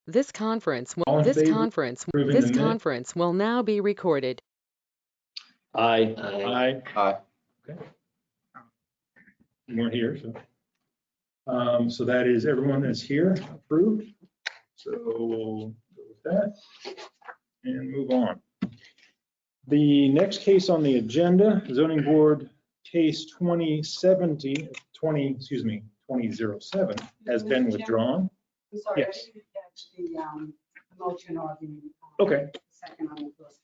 This conference All in favor? Approving this the minute? conference will now be recorded. Aye. Aye. Aye. Okay. You weren't here, so. So that is, everyone is here, approved. So we'll go with that and move on. The next case on the agenda, zoning board case 2007, has been withdrawn. I'm sorry, I Yes. didn't catch the motion or the. Okay. Second on the first.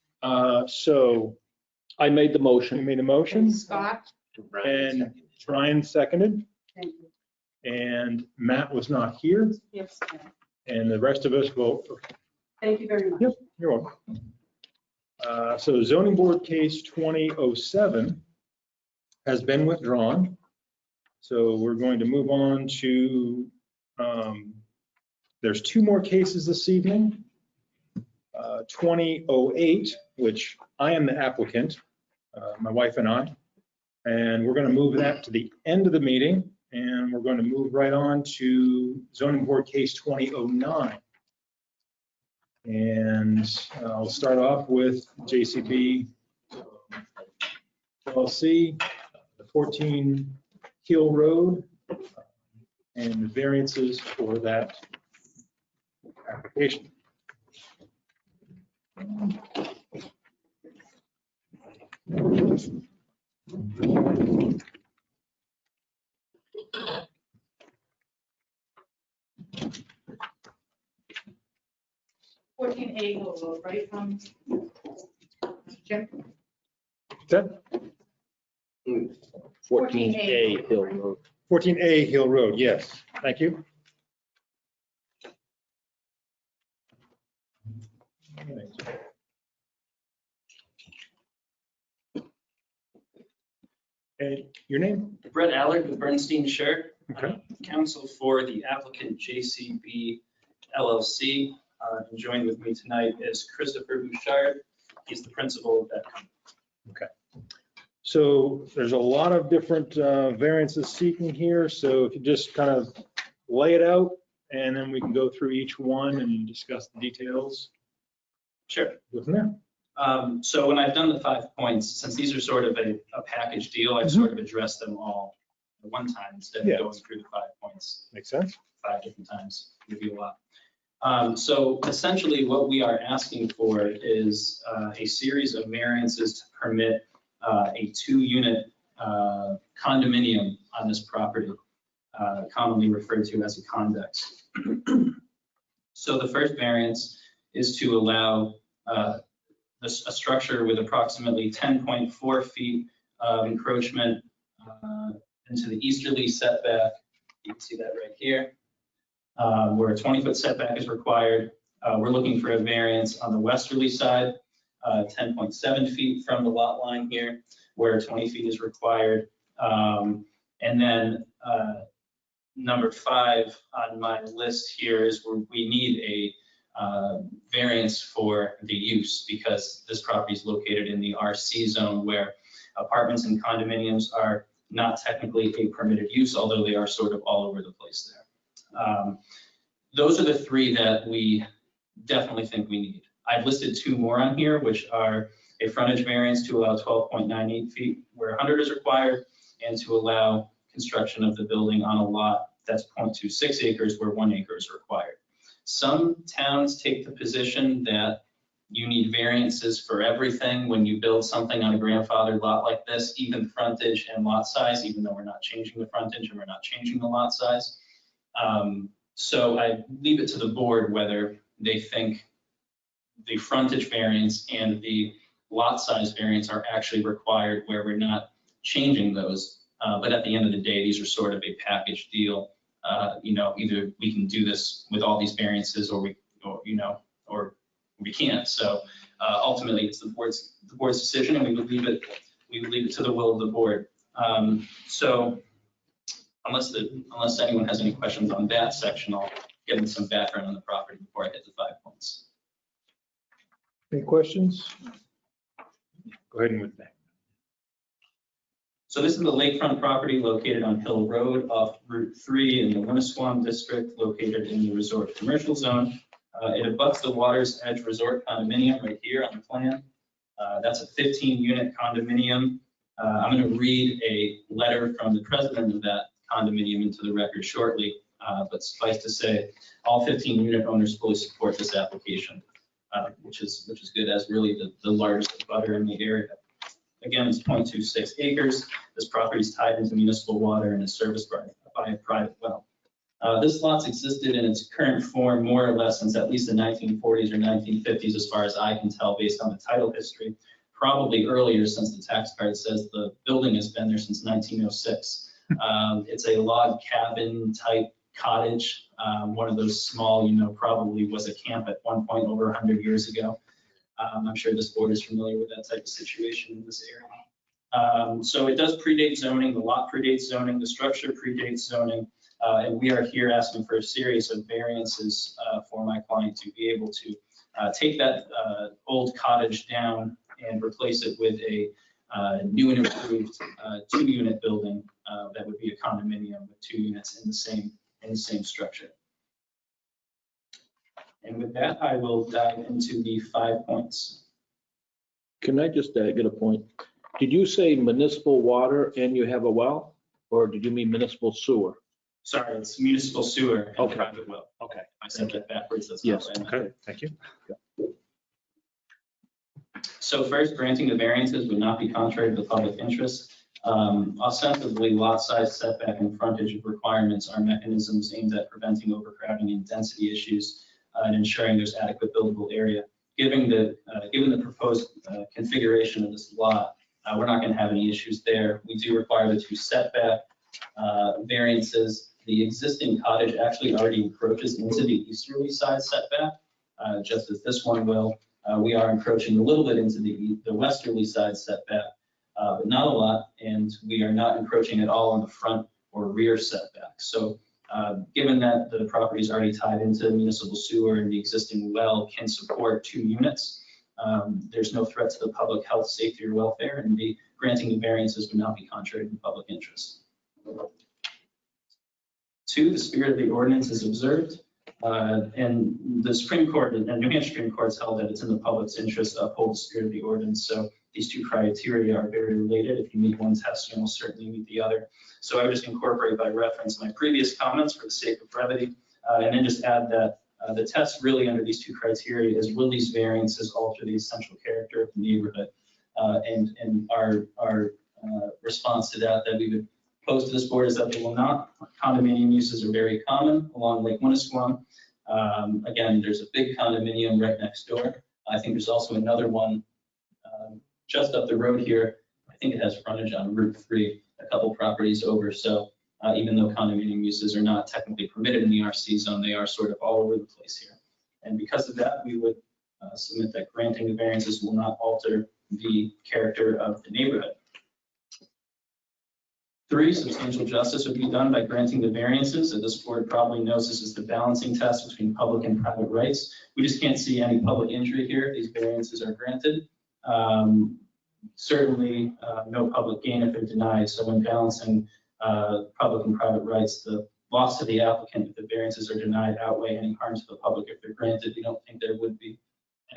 So I made the we motion. made a motion Scott, and Brian seconded, thank you. and Matt was not here, Yes, and the rest of us vote. thank you very much. Yep, you're welcome. So zoning board case 2007 has been withdrawn. So we're going to move on to, there's two more cases this evening. 2008, which I am the applicant, my wife and I, and we're going to move that to the end of the meeting, and we're going to move right on to zoning board case 2009. And I'll start off with JCB LLC, the 14 Hill Road, and the variances for that application. A Hill Road, right from Jim? That 14A Hill Road. 14A Hill Road, yes, thank you. And your name? Brett Allard with Bernstein Shirt, Okay. counsel for the applicant JCB LLC. And joined with me tonight is Christopher Bouchard. He's the principal of that company. Okay. So there's a lot of different variances seeking here. So if you just kind of lay it out, and then we can go through each one and discuss the details. Sure. Go from there. So when I've done the 5 points, since these are sort of a package deal, I've sort of addressed them all at one time instead of Yeah. going through the 5 points Makes sense? 5 different times. Would be a lot. So essentially what we are asking for is a series of variances to permit a 2-unit condominium on this property, commonly referred to as a convex. So the first variance is to allow a structure with approximately 10.4 feet of encroachment into the easterly setback. You can see that right here, where a 20-foot setback is required. We're looking for a variance on the westerly side, 10.7 feet from the lot line here, where 20 feet is required. And then number 5 on my list here is where we need a variance for the use, because this property is located in the RC zone, where apartments and condominiums are not technically a permitted use, although they are sort of all over the place there. Those are the 3 that we definitely think we need. I've listed 2 more on here, which are a frontage variance to allow 12.98 feet where 100 is required, and to allow construction of the building on a lot that's 0.26 acres where 1 acre is required. Some towns take the position that you need variances for everything when you build something on a grandfathered lot like this, even frontage and lot size, even though we're not changing the frontage and we're not changing the lot size. So I leave it to the board whether they think the frontage variance and the lot size variance are actually required where we're not changing those. But at the end of the day, these are sort of a package deal. Either we can do this with all these variances, or we can't. So ultimately, it's the board's decision, and we would leave it to the will of the board. So unless anyone has any questions on that section, I'll give them some background on the property before I hit the 5 points. Any questions? Go ahead and with that. So this is the lakefront property located on Hill Road off Route 3 in the Winnisquam district, located in the resort commercial zone. It abuts the Water's Edge Resort condominium right here on the plan. That's a 15-unit condominium. I'm going to read a letter from the president of that condominium into the record shortly, but suffice to say, all 15-unit owners fully support this application, which is good, as really the largest abutter in the area. Again, it's 0.26 acres. This property is tied into municipal water and is serviced by a private well. This lot's existed in its current form more or less since at least the 1940s or 1950s, as far as I can tell, based on the title history. Probably earlier, since the tax card says the building has been there since 1906. It's a log cabin type cottage, one of those small, probably was a camp at one point over 100 years ago. I'm sure this board is familiar with that type of situation in this area. So it does predate zoning, the lot predates zoning, the structure predates zoning, and we are here asking for a series of variances for my client to be able to take that old cottage down and replace it with a new and improved 2-unit building that would be a condominium with 2 units in the same structure. And with that, I will dive into the 5 points. Can I just get a point? Did you say municipal water and you have a well? Or did you mean municipal sewer? Sorry, it's municipal sewer and Okay. private well. Okay. I said that backwards. That's Yes. not what I meant. Okay, thank you. So first, granting the variances would not be contrary to the public interest. Ostensibly, lot size, setback, and frontage requirements are mechanisms aimed at preventing overcrowding and density issues and ensuring there's adequate buildable area. Given the proposed configuration of this lot, we're not going to have any issues there. We do require the 2 setback variances. The existing cottage actually already encroaches into the easterly side setback, just as this one will. We are encroaching a little bit into the westerly side setback, but not a lot, and we are not encroaching at all on the front or rear setback. So given that the property is already tied into municipal sewer and the existing well can support 2 units, there's no threat to the public health, safety, or welfare, and granting the variances would not be contrary to the public interest. 2, the spirit of the ordinance is observed. And the Supreme Court and New Hampshire Supreme Court has held that it's in the public's interest to uphold the spirit of the ordinance. So these 2 criteria are very related. If you meet one test, you will certainly meet the other. So I would just incorporate by reference my previous comments for the sake of brevity, and then just add that the test really under these 2 criteria is, will these variances alter the essential character of the neighborhood? And our response to that we would pose to this board is that they will not. Condominium uses are very common along Lake Winnisquam. Again, there's a big condominium right next door. I think there's also another one just up the road here. I think it has frontage on Route 3, a couple properties over. So even though condominium uses are not technically permitted in the RC zone, they are sort of all over the place here. And because of that, we would submit that granting the variances will not alter the character of the neighborhood. 3, substantial justice would be done by granting the variances. As this board probably knows, this is the balancing test between public and private rights. We just can't see any public injury here if these variances are granted. Certainly no public gain if they're denied. So when balancing public and private rights, the loss to the applicant if the variances are denied outweigh any harm to the public if they're granted. We don't think there would be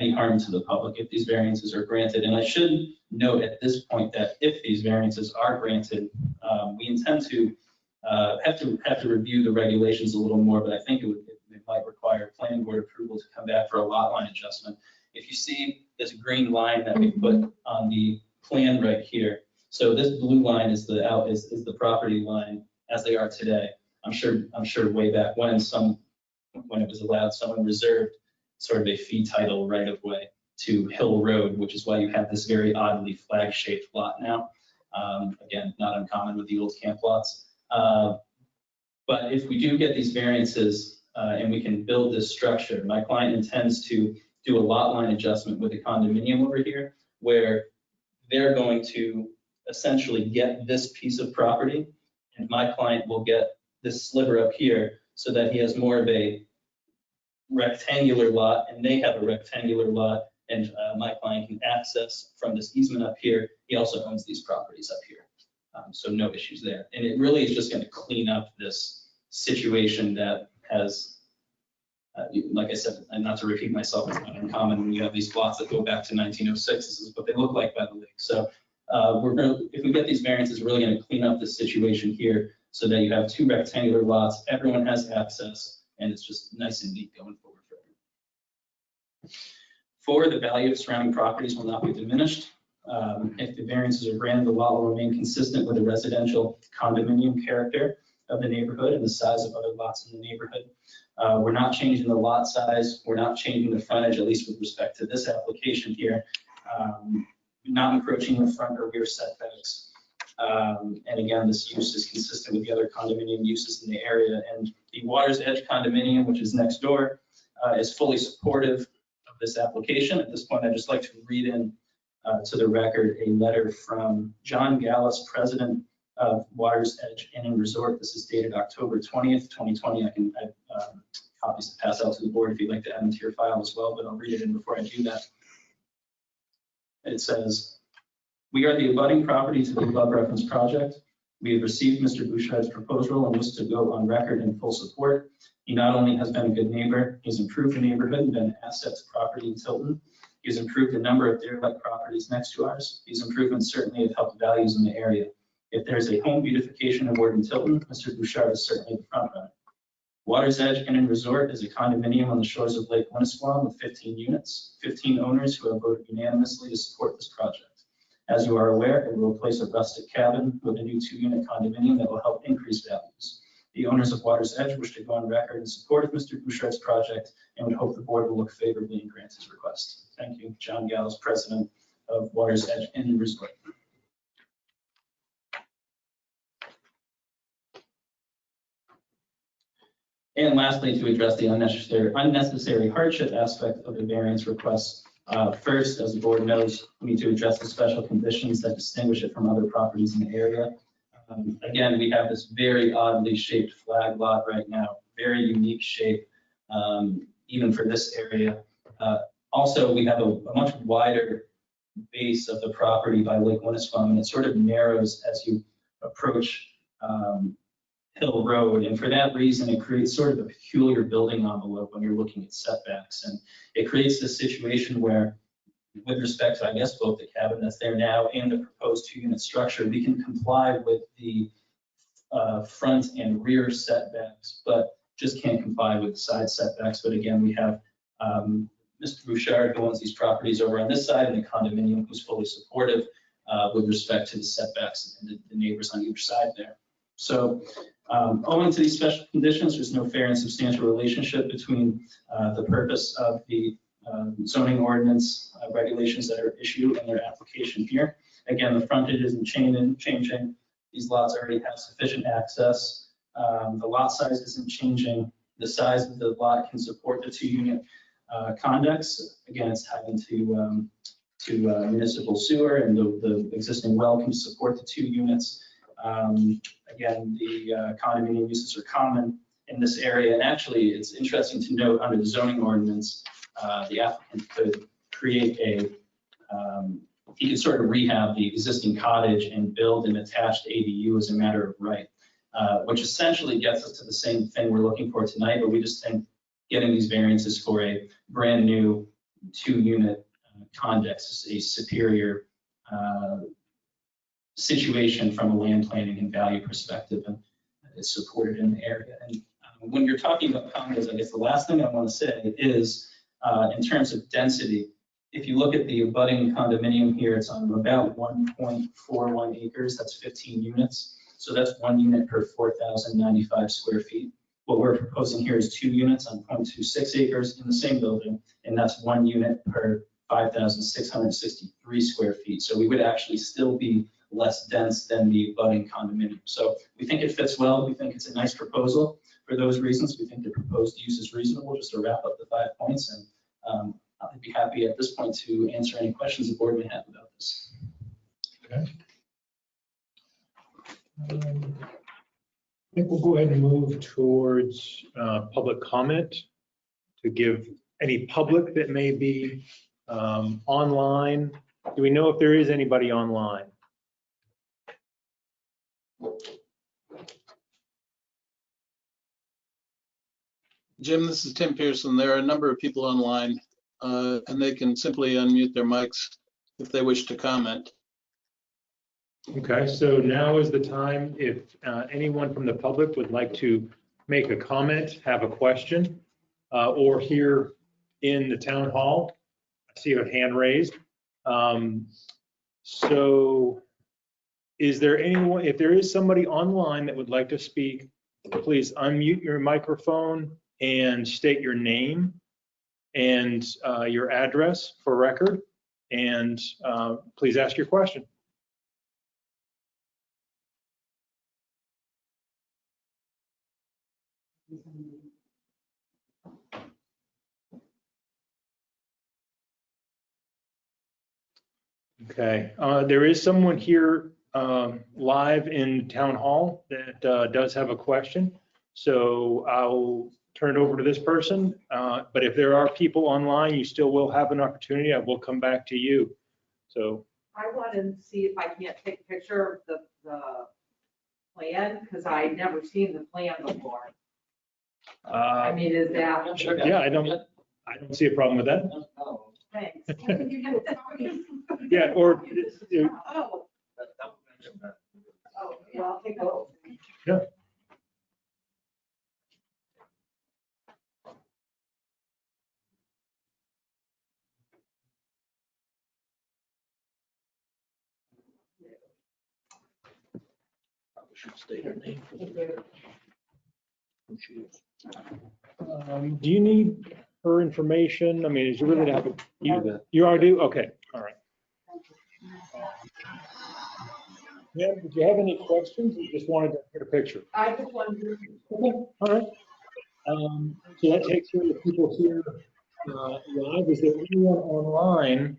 any harm to the public if these variances are granted. And I should note at this point that if these variances are granted, we intend to have to review the regulations a little more, but I think it might require planning board approval to come back for a lot line adjustment. If you see this green line that we put on the plan right here, so this blue line is the property line as they are today. I'm sure way back when it was allowed, someone reserved sort of a fee title right of way to Hill Road, which is why you have this very oddly flag-shaped lot now. Again, not uncommon with the old camp lots. But if we do get these variances and we can build this structure, my client intends to do a lot line adjustment with a condominium over here, where they're going to essentially get this piece of property, and my client will get this sliver up here, so that he has more of a rectangular lot, and they have a rectangular lot, and my client can access from this easement up here. He also owns these properties up here, so no issues there. And it really is just going to clean up this situation that has Like I said, and not to repeat myself, it's not uncommon when you have these lots that go back to 1906. This is what they look like by the lake. So if we get these variances, we're really going to clean up this situation here so that you have two rectangular lots, everyone has access, and it's just nice and neat going forward for everyone. Four, the value of surrounding properties will not be diminished. If the variances are granted, the lot will remain consistent with the residential condominium character of the neighborhood and the size of other lots in the neighborhood. We're not changing the lot size. We're not changing the frontage, at least with respect to this application here. Not encroaching the front or rear setbacks. And again, this use is consistent with the other condominium uses in the area. And the Water's Edge condominium, which is next door, is fully supportive of this application. At this point, I'd just like to read in to the record a letter from John Gallus, president of Water's Edge Inn and Resort. This is dated October 20th, 2020. I have copies to pass out to the board if you'd like to add them to your file as well, but I'll read it in before I do that. It says, "We are the abutting property to the above referenced project. We have received Mr. Bouchard's proposal and wish to go on record in full support. He not only has been a good neighbor, he's improved the neighborhood and been an asset to property in Tilton. He has improved a number of derelict properties next to ours. These improvements certainly have helped values in the area. If there's a home beautification award in Tilton, Mr. Bouchard is certainly the front runner. Water's Edge Inn and Resort is a condominium on the shores of Lake Winnisquam with 15 units, 15 owners who have voted unanimously to support this project. As you are aware, it will replace a rustic cabin with a new 2-unit condominium that will help increase values. The owners of Water's Edge wish to go on record in support of Mr. Bouchard's project and would hope the board will look favorably and grant his request. Thank you, John Gallus, president of Water's Edge Inn and Resort." And lastly, to address the unnecessary hardship aspect of the variance request, first, as the board knows, we need to address the special conditions that distinguish it from other properties in the area. Again, we have this very oddly shaped flag lot right now, very unique shape, even for this area. Also, we have a much wider base of the property by Lake Winnisquam, and it sort of narrows as you approach Hill Road, and for that reason, it creates sort of a peculiar building envelope when you're looking at setbacks, and it creates this situation where, with respect to, I guess, both the cabin that's there now and the proposed 2-unit structure, we can comply with the front and rear setbacks, but just can't comply with the side setbacks. But again, we have Mr. Bouchard, who owns these properties over on this side, and the condominium, who's fully supportive with respect to the setbacks and the neighbors on either side there. So owing to these special conditions, there's no fair and substantial relationship between the purpose of the zoning ordinance regulations that are issued and their application here. Again, the frontage isn't changing. These lots already have sufficient access. The lot size isn't changing. The size of the lot can support the 2-unit condex. Again, it's tied into municipal sewer, and the existing well can support the 2 units. Again, the condominium uses are common in this area, and actually it's interesting to note under the zoning ordinance, the applicant could create he could sort of rehab the existing cottage and build an attached ADU as a matter of right, which essentially gets us to the same thing we're looking for tonight, but we just think getting these variances for a brand new 2-unit condex is a superior situation from a land planning and value perspective, and it's supported in the area. And when you're talking about condos, I guess the last thing I want to say is in terms of density, if you look at the abutting condominium here, it's on about 1.41 acres, that's 15 units. So that's 1 unit per 4,095 square feet. What we're proposing here is 2 units on 0.26 acres in the same building, and that's 1 unit per 5,663 square feet. So we would actually still be less dense than the abutting condominium. So we think it fits well. We think it's a nice proposal. For those reasons, we think the proposed use is reasonable. Just to wrap up the 5 points, and I'd be happy at this point to answer any questions the board may have about this. Okay. I think we'll go ahead and move towards public comment to give any public that may be online. Do we know if there is anybody online? Jim, this is Tim Pearson. There are a number of people online, and they can simply unmute their mics if they wish to comment. Okay, so now is the time if anyone from the public would like to make a comment, have a question, or here in the town hall. I see a hand raised. So is there anyone, if there is somebody online that would like to speak, please unmute your microphone and state your name and your address for record, and please ask your question. Okay, there is someone here live in town hall that does have a question. So I'll turn it over to this person. But if there are people online, you still will have an opportunity. I will come back to you. So I want to see if I can't take a picture of the plan, because I never seen the plan before. I mean, is that? yeah, I don't see a problem with that. Thanks. Yeah, or Oh. Oh, yeah, I'll take those. yeah. Probably should state her name for the who she is. Do you need her information? I mean, is you really have a, you already do? Okay, all right. Yeah, did you have any questions? You just wanted to get a picture? I just wondered. Okay, all right. So that takes care of the people here live. Is there anyone online?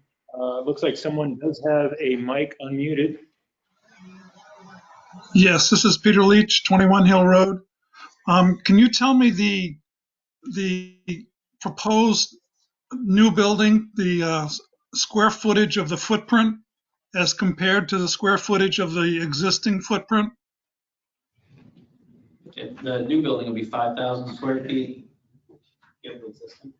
Looks like someone does have a mic unmuted. Yes, this is Peter Leach, 21 Hill Road. Can you tell me the proposed new building, the square footage of the footprint as compared to the square footage of the existing footprint? Okay, the new building will be 5,000 square feet. Give the existing.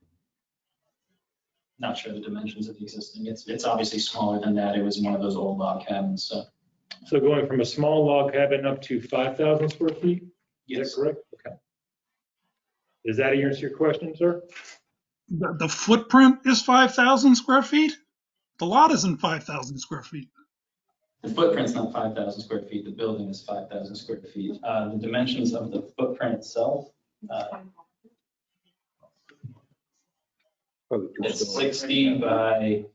Not sure the dimensions of the existing. It's obviously smaller than that. It was one of those old log cabins, so. So going from a small log cabin up to 5,000 square feet? Is Yes. that correct? Okay. Does that answer your question, sir? The footprint is 5,000 square feet? The lot isn't 5,000 square feet. The footprint's not 5,000 square feet. The building is 5,000 square feet. The dimensions of the footprint itself, Probably too it's small. 60 by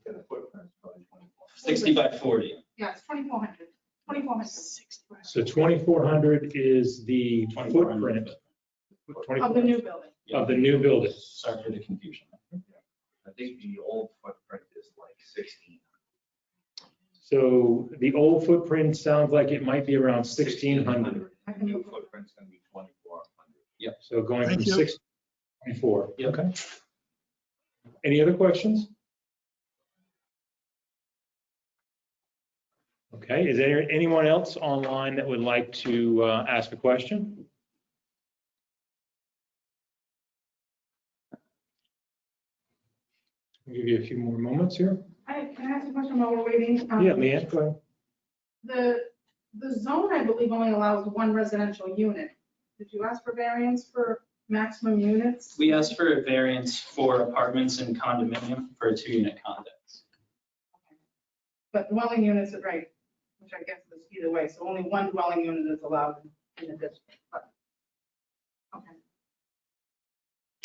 40. Yeah, it's 2,400. 2,400. So 2,400 is the 2,400. footprint. Of the new building. Of the new building. Sorry for the confusion. I think the old footprint is like 16. So the old footprint sounds like it might be around 1,600. The new footprint's gonna be 2,400. So going from Thank you. 6 to 24. Yep. Okay. Any other questions? Okay, is there anyone else online that would like to ask a question? I'll give you a few more moments here. Can I ask a question while we're waiting? Yeah, Leanne, go ahead. The zone, I believe, only allows one residential unit. Did you ask for variance for maximum units? We asked for a variance for apartments and condominium for a 2-unit condex. But dwelling units are right, which I guess is either way. So only one dwelling unit is allowed in the district. But- Okay.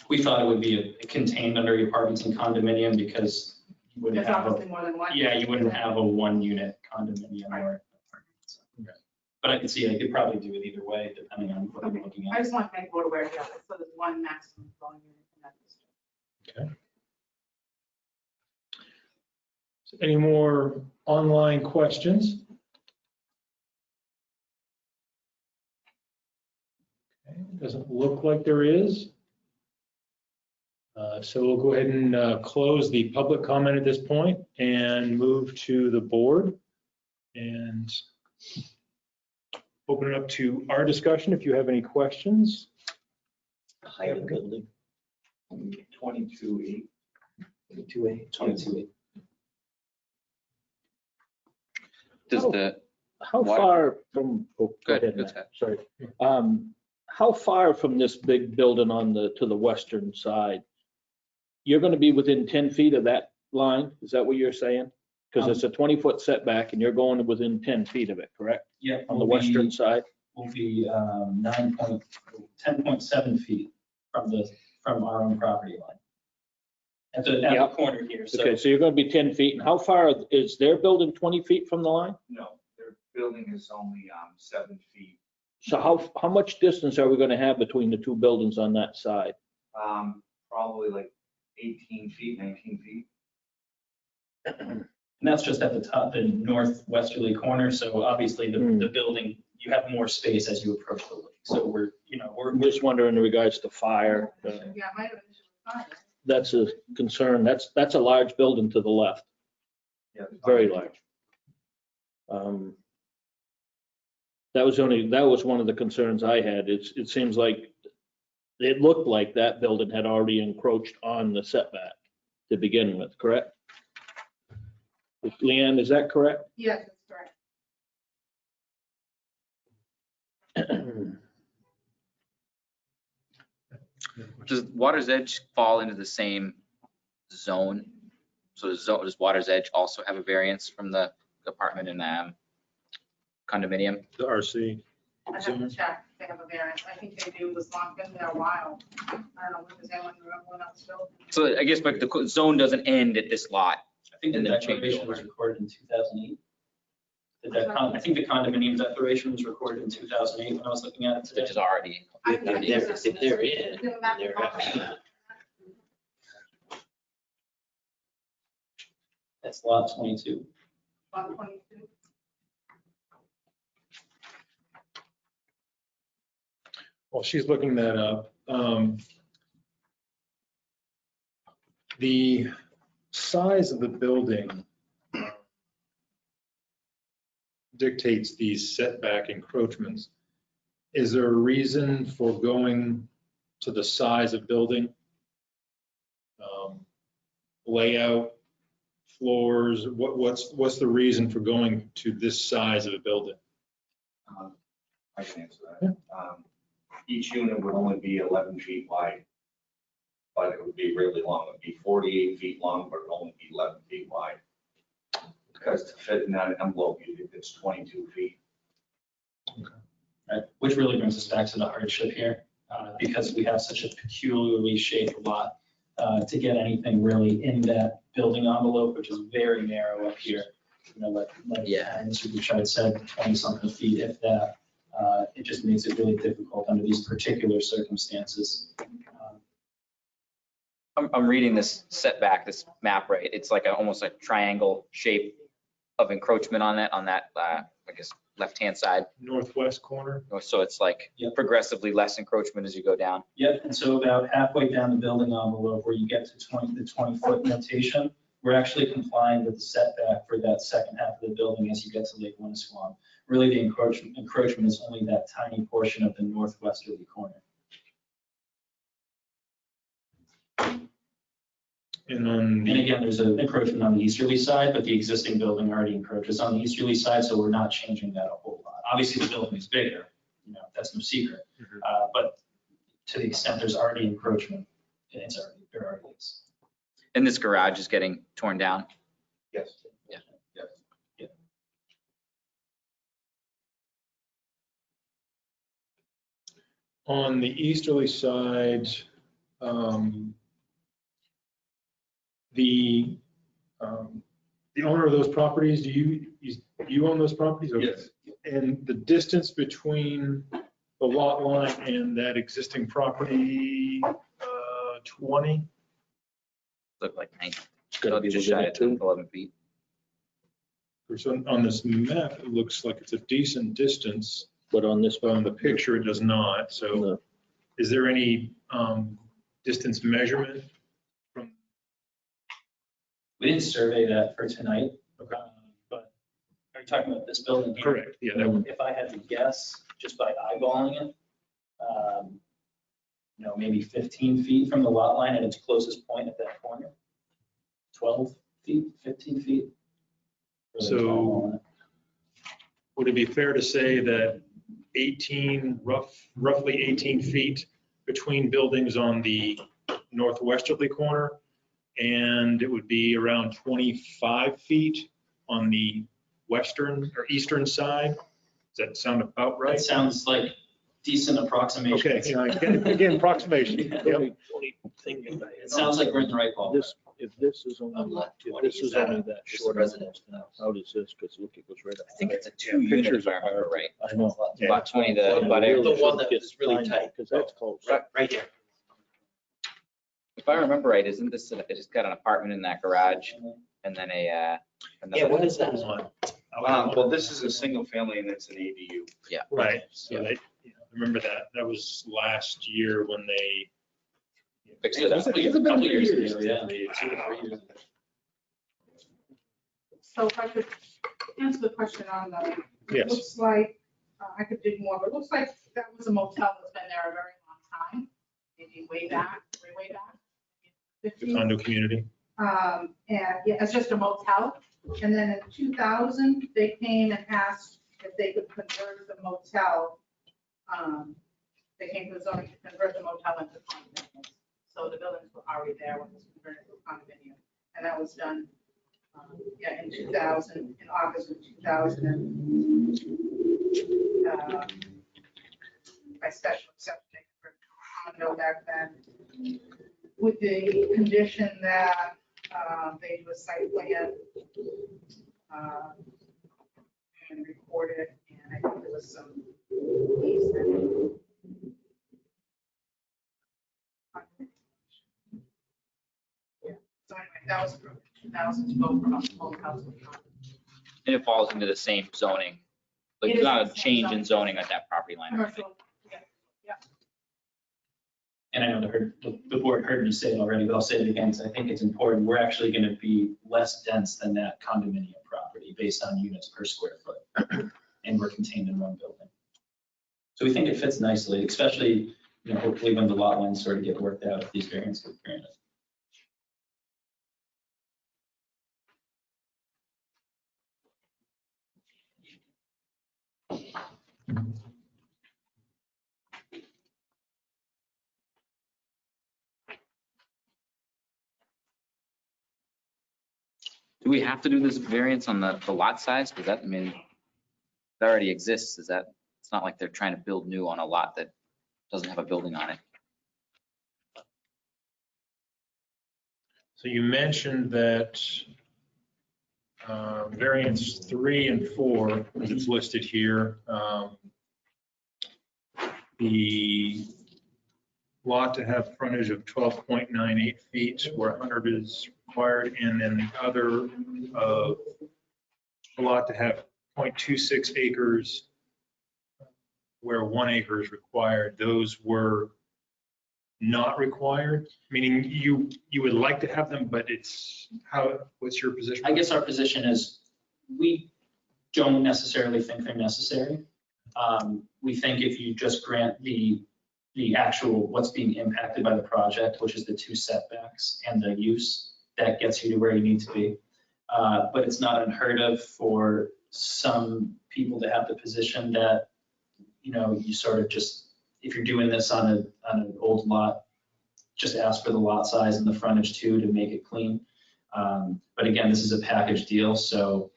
We thought it would be contained under apartments and condominium because you wouldn't There's have obviously more than one. you wouldn't have a 1-unit condominium or. But I could see, I could probably do it either way, depending on what I'm looking I at. just want to make board aware, yeah, so there's one maximum dwelling unit in that district. Okay. So any more online questions? Okay, doesn't look like there is. So we'll go ahead and close the public comment at this point and move to the board and open it up to our discussion if you have any questions. Higher building. 22.8. 22.8. Does Oh. the, How Water- far from, oh, go Good, ahead, go Matt. ahead. Sorry. How far from this big building to the western side? You're gonna be within 10 feet of that line? Is that what you're saying? Because it's a 20-foot setback and you're going within 10 feet of it, correct? Yeah. On the western side? Will be 10.7 feet from our own property line. At the Yep. corner here, so. Okay, so you're gonna be 10 feet. And how far is their building 20 feet from the line? No, their building is only 7 feet. So how much distance are we gonna have between the two buildings on that side? Probably like 18 feet, 19 feet. And that's just at the top, the northwesterly corner, so obviously the building, you have more space as you approach the lake. So we're I'm just wondering in regards to fire. Yeah, might have been fine. That's a concern. That's a large building to the left, Yeah. very large. That was one of the concerns I had. It seems like, it looked like that building had already encroached on the setback to begin with, correct? Leanne, is that correct? Yes, that's correct. does Water's Edge fall into the same zone? So does Water's Edge also have a variance from the apartment and condominium? The RC. I have to check. If they have a variance. I think they do. Was long been there a while. I don't know. Does anyone remember when that was built? So I guess, but the zone doesn't end at this lot. I think the And then change declaration was over. recorded in 2008. I think the condominium declaration was recorded in 2008 when I was looking at it today. Which is already, I think If they're in, Is it a map? they're- That's lot 22. 122. While she's looking that up, the size of the building dictates these setback encroachments. Is there a reason for going to the size of building? Layout, floors, what's the reason for going to this size of a building? I can answer that. Each unit would only be 11 feet wide, but it would be really long. It would be 48 feet long, but it would only be 11 feet wide. Because to fit in that envelope, it's 22 feet. Right, which really brings us back to the hardship here, because we have such a peculiarly shaped lot. To get anything really in that building envelope, which is very narrow up here, like Mr. Bouchard said, 20-something feet, if that. It just makes it really difficult under these particular circumstances. I'm reading this setback, this map, right? It's like almost a triangle shape of encroachment on that, I guess, left-hand side. Northwest corner? So it's like progressively less encroachment as you go down. Yep, and so about halfway down the building envelope where you get to the 20-foot notation, we're actually complying with the setback for that second half of the building as you get to Lake Winnisquam. Really, the encroachment is only that tiny portion of the northwesterly corner. And again, there's an encroachment on the easterly side, but the existing building already encroaches on the easterly side, so we're not changing that a whole lot. Obviously, the building is bigger, that's no secret. But to the extent there's already encroachment, there already is. And this garage is getting torn down. Yes. Yeah. Yeah. On the easterly side, the owner of those properties, do you own those properties? Okay. Yes. And the distance between the lot line and that existing property, 20? Look like 9. It's gotta be Just within shy it of too. 11 feet. So on this map, it looks like it's a decent distance, But on this but on one, the picture, it does not. So no. is there any distance measurement? We didn't survey that for tonight. Okay. But are you talking about this building here? Correct, yeah, that one. If I had to guess, just by eyeballing it, maybe 15 feet from the lot line at its closest point at that corner. 12 feet, 15 feet. Really So- tall on it. Would it be fair to say that roughly 18 feet between buildings on the northwesterly corner, and it would be around 25 feet on the western or eastern side? Does that sound about right? That sounds like decent approximation. Okay, again, approximation. The Yep. only thing is that, It sounds like we're in the right ballpark. if this is only, if this is only that short, how does this, because look, it goes right up. I think it's a 2-unit if I remember right. I know. Lot 20 to, But but really The one should that get is really signed tight. up, because that's close. Right here. if I remember right, isn't this, it's got an apartment in that garage and then Yeah, another. what is that? Well, this is a single family and it's an ADU. Right, so they, remember that, that was last year when they. Fixed it up. It's been a couple years ago, yeah, 2 or 3 years ago. So if I could answer the question on the, it Yes. looks like, I could dig more, but it looks like that was a motel that's been there a very long time, maybe way back. The 50s. condo community. And yeah, it's just a motel. And then in 2000, they came and asked if they could convert the motel. They came to the zoning to convert the motel into condominiums. So the buildings were already there when it was converted to a condominium. And that was done, in 2000, in August of 2000. By special exception for condo back then, with the condition that they do a site plan and record it, and I think there was some easement. Yeah. So anyway, that was from 2000 to go from a small house to a condo. And it falls into the same zoning. Like, It there's is not the a same change zoning. in zoning at that property line or anything. Commercial, yeah. And I know the board heard me say it already, but I'll say it again, because I think it's important. We're actually going to be less dense than that condominium property based on units per square foot. And we're contained in one building. So we think it fits nicely, especially, hopefully when the lot lines sort of get worked out, if these variants get granted. Do we have to do this variance on the lot size? Because that, it already exists. Is that, it's not like they're trying to build new on a lot that doesn't have a building on it. So you mentioned that variants 3 and 4, as it's listed here, the lot to have frontage of 12.98 feet where 100 is required, and then the other, a lot to have 0.26 acres where 1 acre is required. Those were not required, meaning you would like to have them, but it's what's your position? I guess our position is, we don't necessarily think they're necessary. We think if you just grant the actual, what's being impacted by the project, which is the 2 setbacks and the use, that gets you to where you need to be. But it's not unheard of for some people to have the position that, you sort of just, if you're doing this on an old lot, just ask for the lot size and the frontage too to make it clean. But again, this is a package deal, so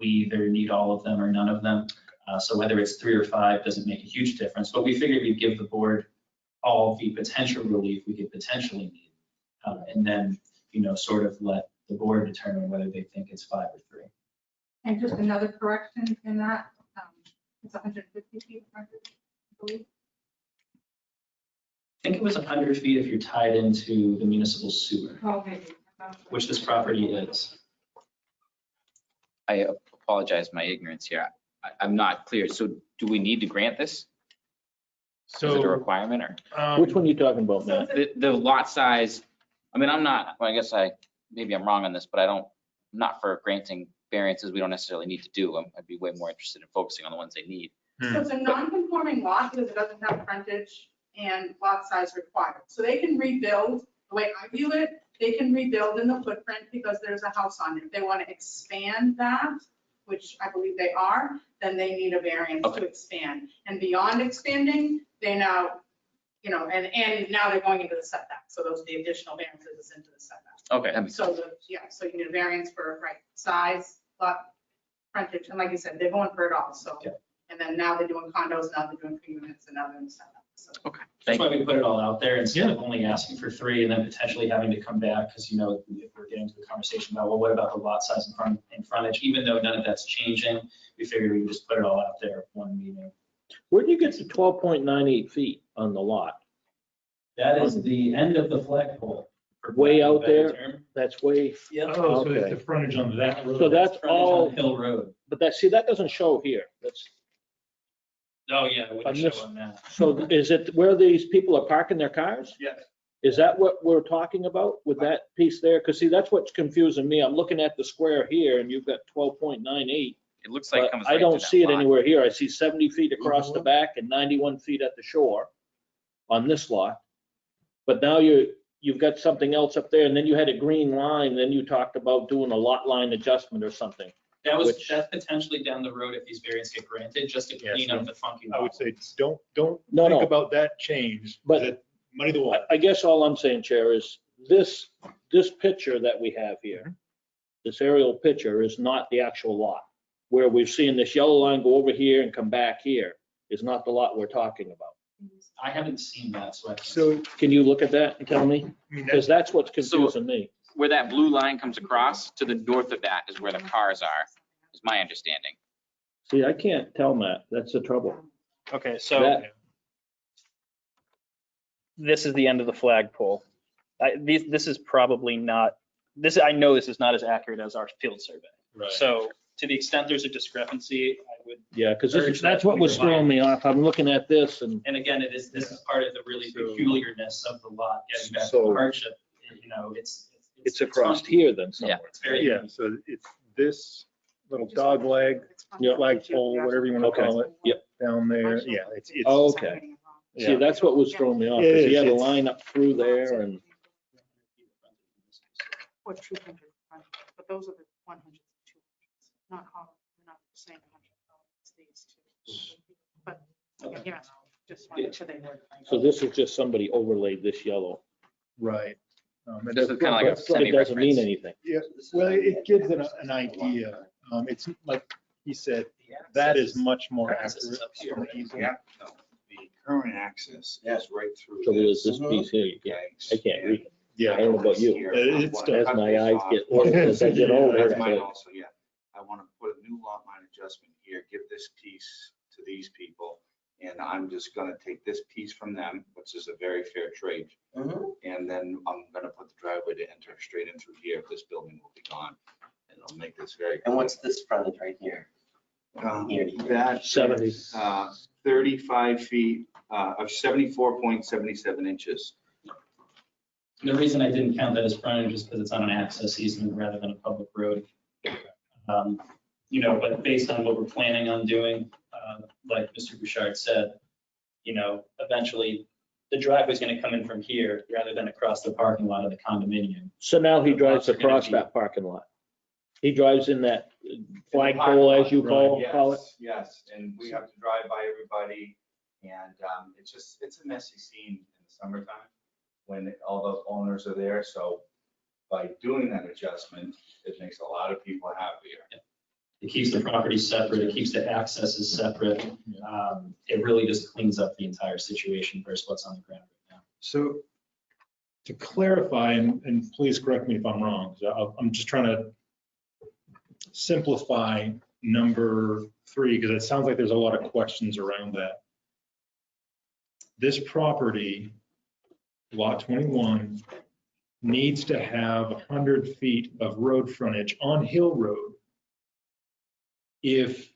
we either need all of them or none of them. So whether it's 3 or 5 doesn't make a huge difference, but we figured we'd give the board all the potential relief we could potentially need. And then, sort of let the board determine whether they think it's 5 or 3. And just another correction in that, it's 150 feet frontage, I believe. I think it was 100 feet if you're tied into the municipal sewer, Oh, maybe. which this property is. I apologize, my ignorance here. I'm not clear. So do we need to grant this? Is it a So requirement or? Which one are you talking about, Matt? The lot size, I'm not, well, I guess maybe I'm wrong on this, but I'm not for granting variances we don't necessarily need to do. I'd be way more interested in focusing on the ones they need. So it's a non-conforming lot because it doesn't have frontage and lot size required. So they can rebuild, the way I view it, they can rebuild in the footprint because there's a house on it. If they want to expand that, which I believe they are, then they need a variance to expand. And beyond expanding, they now, and now they're going into the setback. So those are the additional variances into the setback. Okay, that makes sense. So you need a variance for, right, size, lot, frontage, and like you said, they're going for it all, so. Yeah. And then now they're doing condos, now they're doing 3 units, and now they're in the setback, so. Okay, That's thank why you. we put it all out there instead of only asking for 3 and then potentially having to come back, because, if we're getting to the conversation about, well, what about the lot size and frontage, even though none of that's changing, we figured we would just put it all out there one meeting. Where do you get to 12.98 feet on the lot? That is the end of the flagpole. for Way lack of a out better there? term. That's way, Yep. Oh, so Okay. it's the frontage on that road. so that's Frontage on all, Hill Road. but that doesn't show here. That's, Oh, yeah, it wouldn't On show this- on that. so is it where these people are parking their cars? Yes. Is that what we're talking about with that piece there? Because see, that's what's confusing me. I'm looking at the square here and you've got 12.98. It looks like it But comes I right don't through that see it lot. anywhere here. I see 70 feet across the back and 91 feet at the shore on this lot. But now you've got something else up there, and then you had a green line, then you talked about doing a lot line adjustment or something. Which- That's potentially down the road if these variants get granted, just to Yes, clean up the funky. I would lot. say, don't No, think no. about that change. But- That muddy the water. I guess all I'm saying, Chair, is this picture that we have here, this aerial picture is not the actual lot. Where we've seen this yellow line go over here and come back here is not the lot we're talking about. I haven't seen that, so I. So, Can you look at that and tell me? I mean, Because that's what's confusing me. Where that blue line comes across, to the north of that is where the cars are, is my understanding. See, I can't tell, Matt. That's the trouble. Okay, so That- this is the end of the flagpole. This is probably not, I know this is not as accurate as our field survey. right. So to the extent there's a discrepancy, I would, Yeah, because Urge that's that what we was throwing me provide. off. I'm looking at this and, And again, this is part of the really So- peculiarness of the lot, getting back to So- the hardship, it's across funky. here then somewhere. It's very. Yeah, so it's this little dog leg, Yeah. flagpole, whatever you want to Okay. call it. Yep. Down there, yeah, it's. Oh, okay. See, Yeah. that's what was throwing me off. It 'Cause is, he had a it's- line up through there and, Or 200, but those are the 100s and 200s, not all, not the same 100, it's these two. But, yeah, just wanted to they were. so this is just somebody overlaid this yellow. Right. It This is kind of like a But it doesn't mean semi-reference. anything. Yeah, well, it gives an idea. It's like he said, that is much more Access is accurate. up here, from right? the easement. Yeah, no, the current access is right through. Trouble is this piece here, you can't, I can't read. I Yeah, don't know about you. It's As my eyes get older, as I get older, That's it's mine like, also, yeah. I want to put a new lot line adjustment here, give this piece to these people. And I'm just gonna take this piece from them, which is a very fair trade. And then I'm gonna put the driveway to enter straight in through here. This building will be gone. And it'll make this very. And what's this frontage right here? Here to here. That 70. is, 35 feet, of 74.77 inches. And the reason I didn't count that as frontage is because it's on an access easement rather than a public road. But based on what we're planning on doing, like Mr. Bouchard said, eventually the driveway's going to come in from here rather than across the parking lot of the condominium. so now he The drives lots are gonna across be- that parking lot. He drives in that flagpole, as you call it. Yes, and we have to drive by everybody. And it's a messy scene in the summertime when all the owners are there. So by doing that adjustment, it makes a lot of people happier. It keeps the property separate, it keeps the accesses separate. It really just cleans up the entire situation versus what's on the ground right now. So to clarify, and please correct me if I'm wrong, 'cause I'm just trying to simplify number 3, because it sounds like there's a lot of questions around that. This property, lot 21, needs to have 100 feet of road frontage on Hill Road if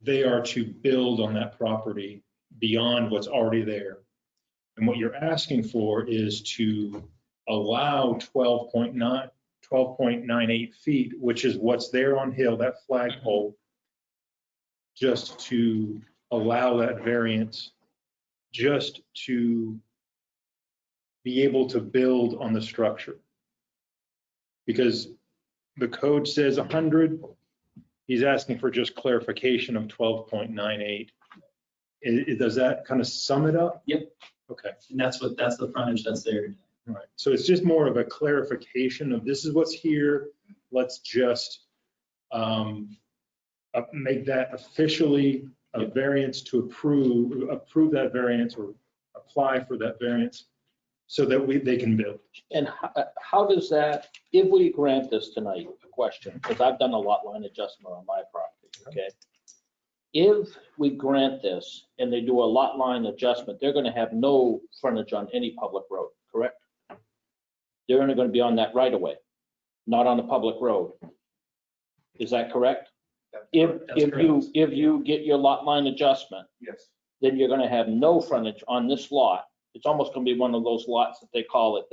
they are to build on that property beyond what's already there. And what you're asking for is to allow 12.98 feet, which is what's there on Hill, that flagpole, just to allow that variance just to be able to build on the structure. Because the code says 100, he's asking for just clarification of 12.98. Does that kind of sum it up? Yep. Okay. And that's the frontage that's there. Right. So it's just more of a clarification of this is what's here. Let's just make that officially a variance to approve that variance or apply for that variance so that they can build. And how does that, if we grant this tonight, a question, because I've done a lot line adjustment on my property, okay? If we grant this and they do a lot line adjustment, they're gonna have no frontage on any public road, correct? They're only gonna be on that right of way, not on the public road. Is that correct? If you get your lot line adjustment, Yes. then you're gonna have no frontage on this lot. It's almost gonna be one of those lots that they call it,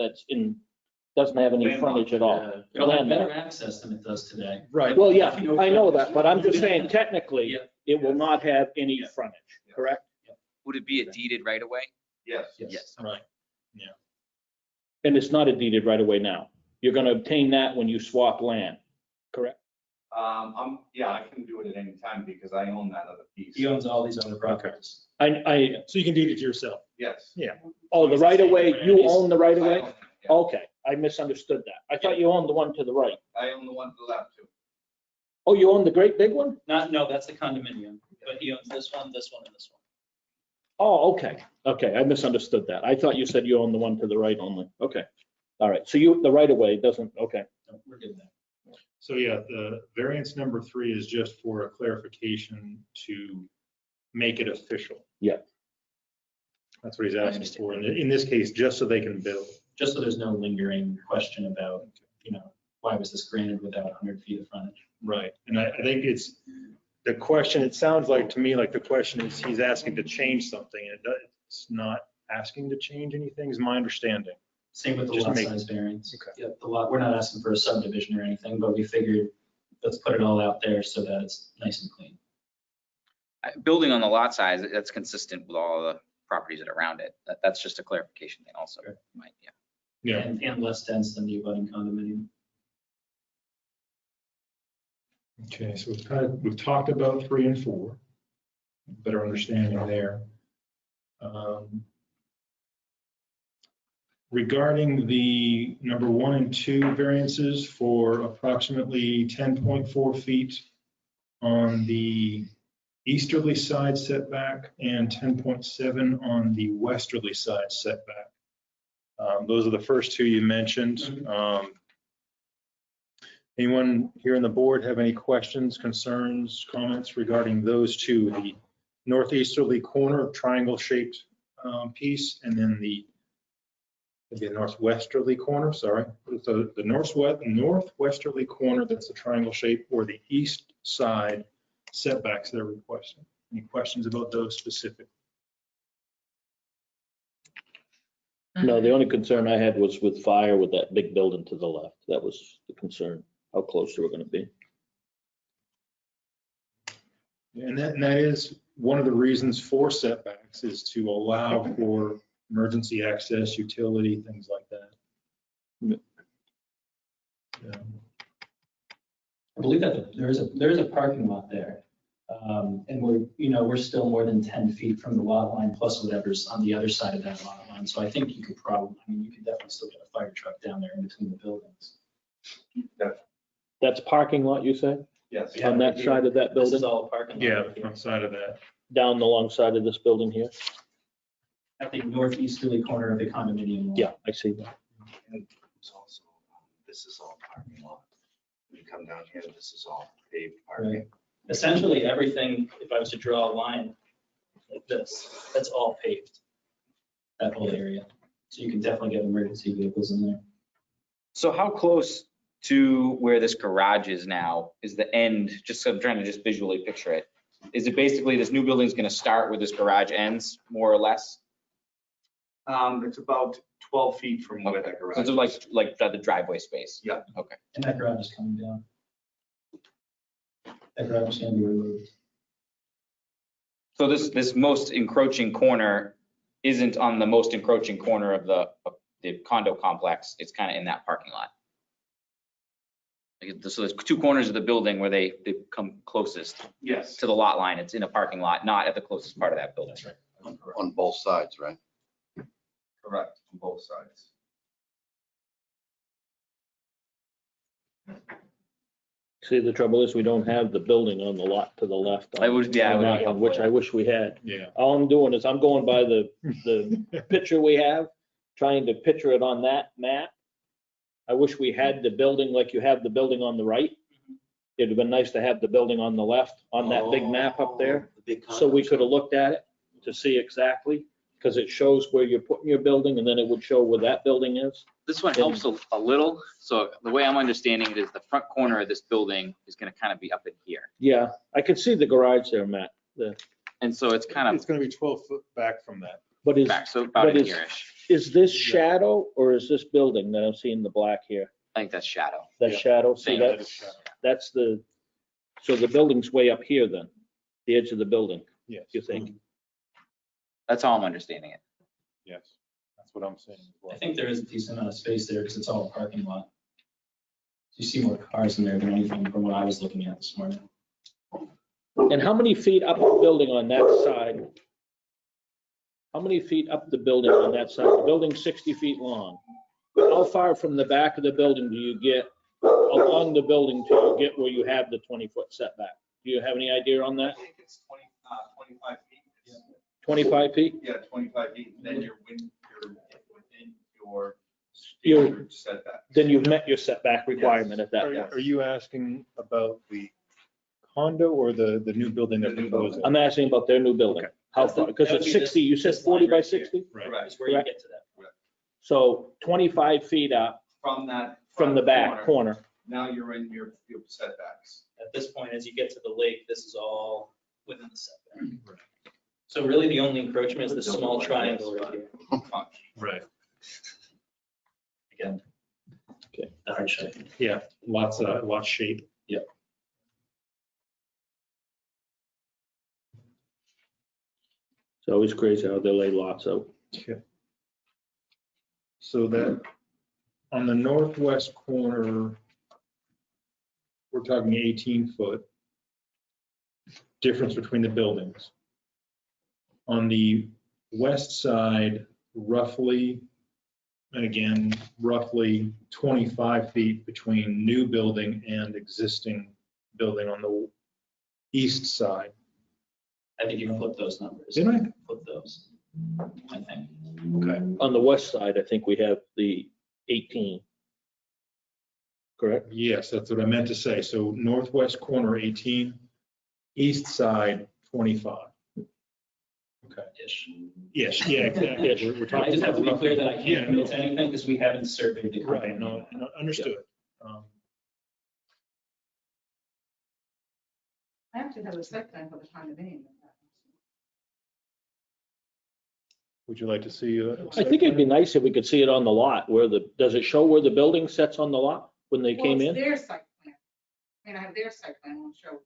doesn't have any frontage at all. It'll have better access than it does today. Right. Well, yeah, I know that, but I'm just saying technically, Yeah. it will not have any frontage, correct? Would it be a deeded right away? Yes. Yes. Right. And it's not a deeded right away now. You're gonna obtain that when you swap land, correct? I can do it at any time because I own that other piece. He owns all these other properties. So you can deed it to yourself. Yes. Yeah. Oh, the right of way, you own the right of I way? own it, yeah. Okay, I misunderstood that. I thought you owned the one to the right. I own the one to the left too. Oh, you own the great big one? No, that's the condominium, but he owns this one, and this one. Oh, okay, I misunderstood that. I thought you said you own the one to the right only. Okay, all right, so the right of way doesn't, okay. No, we're good there. So yeah, the variance number 3 is just for a clarification to make it official. Yeah. That's what he's asking for. And in this case, just so they can build. Just so there's no lingering question about, why was this granted without 100 feet of frontage? Right. And I think it's the question, it sounds like to me like the question is he's asking to change something. And it's not asking to change anything is my understanding. Same with the Just lot make- size variance. Okay. Yeah, the lot, we're not asking for a subdivision or anything, but we figured, let's put it all out there so that it's nice and clean. Building on the lot size, that's consistent with all the properties that are around it. That's just a clarification thing also. Sure. Yeah. And less dense than the abutting condominium. Okay, so we've talked about 3 and 4, better understanding there. Regarding the number 1 and 2 variances for approximately 10.4 feet on the easterly side setback and 10.7 on the westerly side setback. Those are the first 2 you mentioned. Anyone here on the board have any questions, concerns, comments regarding those 2? The northeasterly corner triangle-shaped piece, and then the northwesterly corner, sorry. The northwesterly corner that's a triangle shape, or the east side setbacks they're requesting. Any questions about those specific? No, the only concern I had was with fire with that big building to the left. That was the concern, how close they were gonna be. And that is one of the reasons for setbacks, is to allow for emergency access, utility, things like that. Yeah. I believe that there is a parking lot there. And we're still more than 10 feet from the lot line plus whatever's on the other side of that lot line. So I think you could definitely still get a fire truck down there in between the buildings. That's parking lot, you said? Yes. On that side of that This is building? all a parking lot. Yeah, right the here. front side of that. Down the long side of this building here? At the northeasterly corner of the condominium. lot. Yeah, I see that. And it's also, this is all parking lot. When you come down here, this is all paved parking. Right. Essentially, everything, if I was to draw a line like this, that's all paved, that whole area. So you can definitely get emergency vehicles in there. So how close to where this garage is now is the end? Just so I'm trying to just visually picture it. Is it basically this new building is going to start where this garage ends, more or less? It's about 12 feet from where that garage So it's like the driveway space? Yeah. Okay. And that garage is coming down. That garage is going to be removed. So this most encroaching corner isn't on the most encroaching corner of the condo complex. It's kind of in that parking lot. So there's two corners of the building where they come closest Yes. to the lot line. It's in a parking lot, not at the closest part of that building. That's right. On both sides, right? Correct, on both sides. See, the trouble is we don't have the building on the lot to the left. I would, yeah, I on would that be one, Which I wish we had. Yeah. All I'm doing is I'm going by the picture we have, trying to picture it on that map. I wish we had the building like you have the building on the right. It'd have been nice to have the building on the left on that big map up there. So we could have looked at it to see exactly, because it shows where you're putting your building and then it would show where that building is. This one helps a little. So the way I'm understanding it is the front corner of this building is going to kind of be up in here. Yeah, I could see the garage there, Matt. And so it's kind It's of going to be 12 foot back from that. But is, back, so about but in is- here-ish. is this shadow or is this building that I'm seeing the black here? I think that's shadow. That Yeah. shadow? See, Same. that's the, so the building's way up here then, the edge of the building, Yes. you think? That's how I'm understanding it. Yes. That's what I'm saying as well. I think there is a decent amount of space there because it's all a parking lot. You see more cars in there than anything from what I was looking at this morning. And how many feet up the building on that side? How many feet up the building on that side? The building's 60 feet long. How far from the back of the building do you get along the building till you get where you have the 20-foot setback? Do you have any idea on I that? think it's 25 feet. 25 feet? Yeah, 25 feet, and then you're within your You're- standard setback. Then you've met your setback requirement at that point. Are you asking about the condo or the new building they're The new proposing? I'm asking about their new building. How far? Because That would it's be 60, you said this line 40 by right here. 60? Right. That's where you Correct. get to that. So 25 feet up From that. from the back corner. Now you're in your setbacks. At this point, as you get to the lake, this is all within the setback. So really, the only encroachment is this small triangle right here. Right. Again. Okay. The hardship. Yeah, lots shape. It's always crazy how they lay lots out. So that, on the northwest corner, we're talking 18 foot difference between the buildings. On the west side, roughly, and again, roughly 25 feet between new building and existing building on the east side. I think you flip those numbers. Did I? Flip those, I think. Okay. On the west side, I think we have the 18. Correct? Yes, that's what I meant to say. So northwest corner 18, east side 25. Okay. Ish. Yes, yeah, exactly. We're I talking. just have to be clear that I Yeah, can't commit to anything because we haven't surveyed the. Right, no, understood. I actually have a site plan for the condominium. Would you like to see? I think it'd be nice if we could see it on the lot where does it show where the building sets on the lot when they came Well, in? it's their site plan. I mean, I have their site plan, won't show,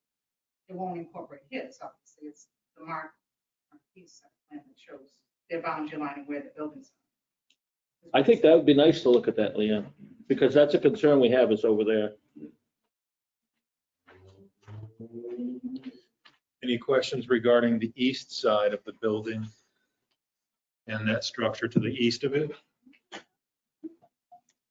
it won't incorporate his, obviously, it's the his site plan that shows their boundary line and where the buildings are. I think that would be nice to look at that, Leanne, because that's a concern we have is over there. Any questions regarding the east side of the building and that structure to the east of it?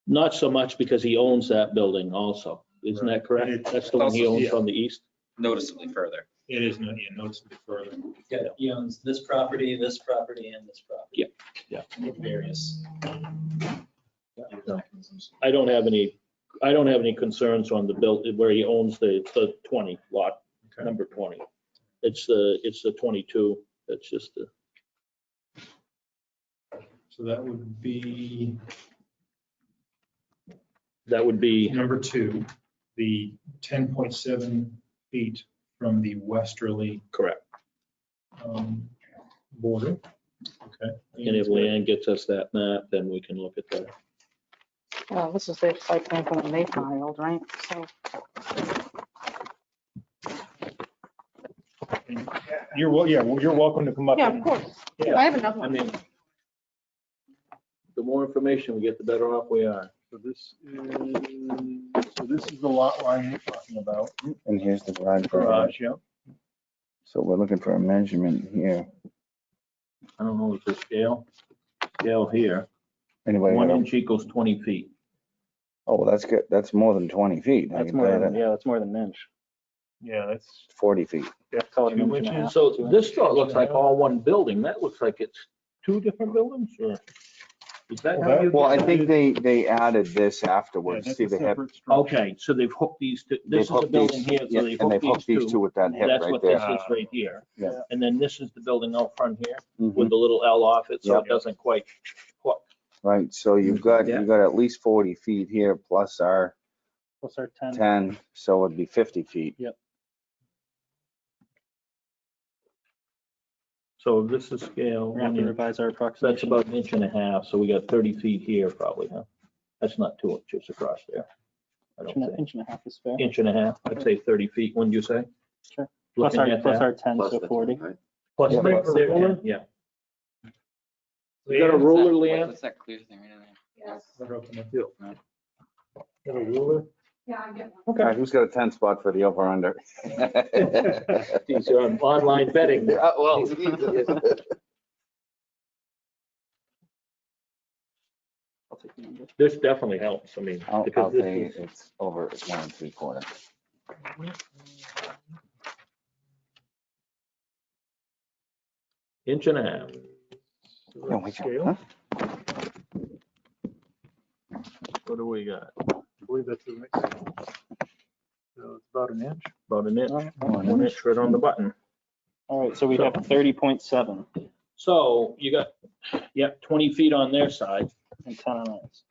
Not so much because he owns that building also. Isn't that correct? Right. That's the one he Also, owns yeah. on the east? Noticeably further. It is not, yeah, noticeably further. Yeah, he owns this property, and this property. Yeah. Various. No. I don't have any concerns on the build, where he owns the 20 lot, Okay. number 20. It's the 22, that's just the, So that would be number 2, the 10.7 feet from the westerly correct. Border. Okay. And if Leanne gets us that map, then we can look at that. Well, this is their site plan from when they filed, right? So You're welcome to come up. yeah, and- of course. Yeah. I have another I one. mean, The more information we get, the better off we are. So this is the lot line you're talking about. And here's the garage. Garage, yeah. So we're looking for a measurement here. I don't know, is the scale here. Anybody? 1 have a- inch equals 20 feet. Oh, well, that's good. That's more than 20 feet. I That's can more tell you than, that. yeah, that's more than an inch. Yeah, that's 40 feet. Call it an 2 inch and a half. inches. So 2 this inches. lot looks like all one building. That looks like it's 2 different buildings, or is that how you? Well, I think they added this afterwards. See, they have, Okay, so they've hooked these two. they've This is a hooked building these, here, yeah, so they've and they've hooked hooked these two with that hip That's right what this there. is right here. Yeah. And then this is the building out front here with Mhm. the little L off it, so Yep. it doesn't quite hook. Right, so you've got at least 40 feet here plus our Plus our 10. 10, so it'd be 50 feet. Yep. So this is scale. We have to revise our That's approximation. about 1.5 inches, so we got 30 feet here probably, huh? That's not 2 inches across there. I don't think. Inch and a half is fair. 1.5 inches, I'd say 30 feet, wouldn't you say? Sure. Plus Looking our, at plus that. our 10, so 40. Plus Yeah, there, plus- there, yeah. You got a ruler, Leanne? What's that clear thing right in there? Yes. Got a ruler? Yeah, I get one. All right, who's got a 10 spot for the over under? These are on online betting. Well, I'll take the number. This definitely helps, I mean, I'll because this say is, it's over 1 3/4. inch and a half. No, wait, Scale? huh? What do we got? I believe that's the right. So it's about an inch. About an inch, All right. 1 inch right on the button. All right, so we have 30.7 So you got, 20 feet on their side. and 10 on ours.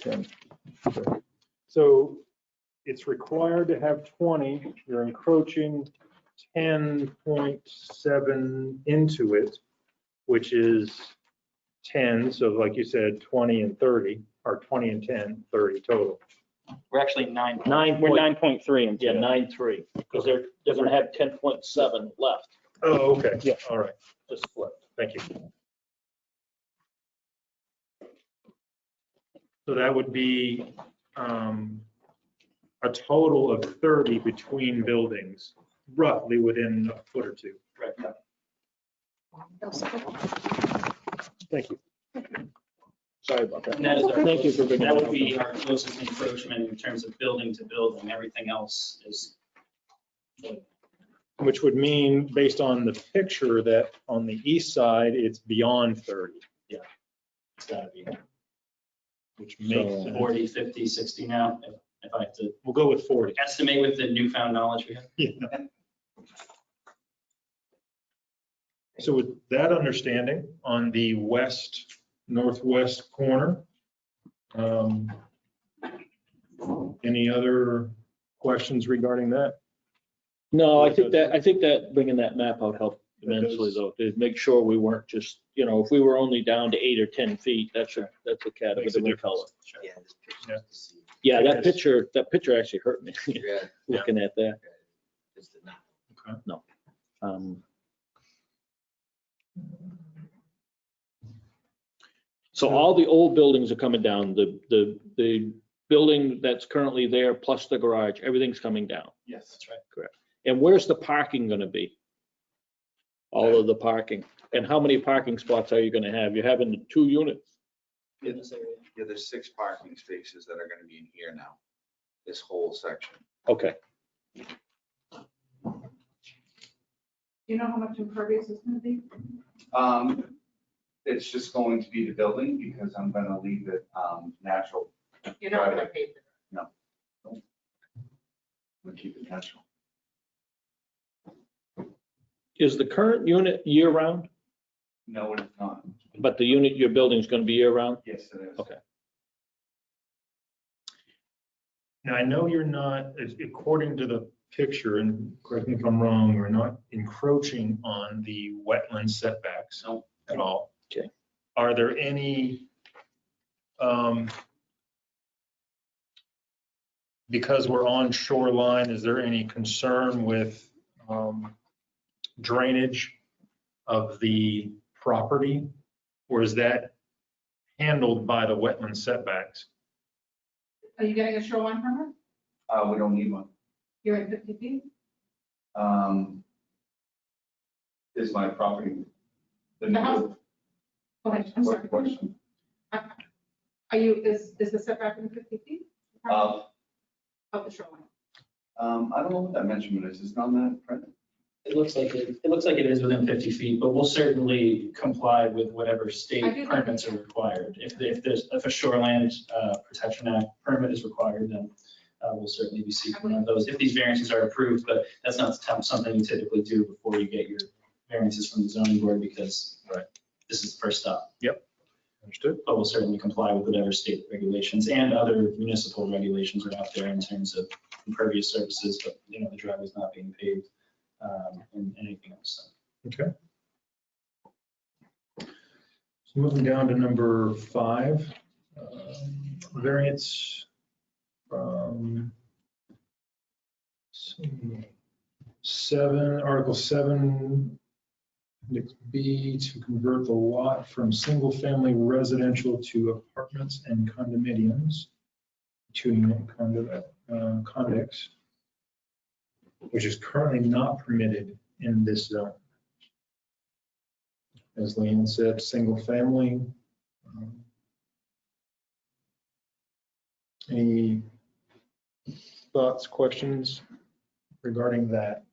10. So it's required to have 20, you're encroaching 10.7 into it, which is 10, so like you said, 20 and 30, or 20 and 10, 30 total. We're actually 9. Nine We're point- 9.3 into Yeah, it. 9.3, because they're gonna have 10.7 left, Oh, okay. Yeah. All right, just flipped. thank you. So that would be a total of 30 between buildings, roughly within a foot or two. Right. Thank you. Sorry about that. And that is our, Thank you for bringing that that would be up. our closest encroachment in terms of building to building. Everything else is. Which would mean, based on the picture, that on the east side, it's beyond 30, It's gotta be which makes So, sense. 40, 50, 60 now, if I have to We'll go with 40. estimate with the newfound knowledge we have. Yeah. So with that understanding, on the northwest corner, any other questions regarding that? No, I think that bringing that map out helped immensely though, to make sure we weren't just, if we were only down to 8 or 10 feet, that's a cat of a Makes a different difference. color. Yeah, this picture Yeah. is to see. Yeah, Yes. that picture actually hurt me, Yeah. looking at that. This did not. So all the old buildings are coming down, the building that's currently there plus the garage, everything's coming down. Yes, that's right. Correct. And where's the parking gonna be? All of the parking. And how many parking spots are you gonna have? You're having the 2 units? In this area. Yeah, there's 6 parking spaces that are gonna be in here now, this whole section. Okay. Do you know how much impervious is gonna be? It's just going to be the building because I'm gonna leave it, natural. You're not gonna pay for No. I'm gonna keep it natural. Is the current unit year-round? No, it is not. But the unit you're building is gonna be year-round? Yes, it is. Okay. Now, I know you're not, according to the picture, and correct me if I'm wrong, you're not encroaching on the wetland setbacks No. at all. Okay. Are there any, because we're on shoreline, is there any concern with drainage of the property Or is that handled by the wetland setbacks? Are you getting a shoreline permit? We don't need one. You're at 50 feet? Is my property? The house? Go ahead, I'm sorry. What question? Are you, is the setback in 50 feet? Of the shoreline? I don't know what that measurement is. It's not on that print. It looks like it is within 50 feet, but we'll certainly comply with whatever state permits are required. If a shoreline protection act permit is required, then we'll certainly be seeking one of those if these variances are approved, but that's not something you typically do before you get your variances from the zoning board, because this is the first stop. Yep, understood. But we'll certainly comply with whatever state regulations and other municipal regulations are out there in terms of impervious surfaces, but the driveway's not being paved and anything else. Okay. So moving down to number 5, variance from Article 7, Appendix B, to convert the lot from single-family residential to apartments and condominiums, 2-unit condos, which is currently not permitted in this zone. As Leanne said, single-family. Any thoughts, questions regarding that?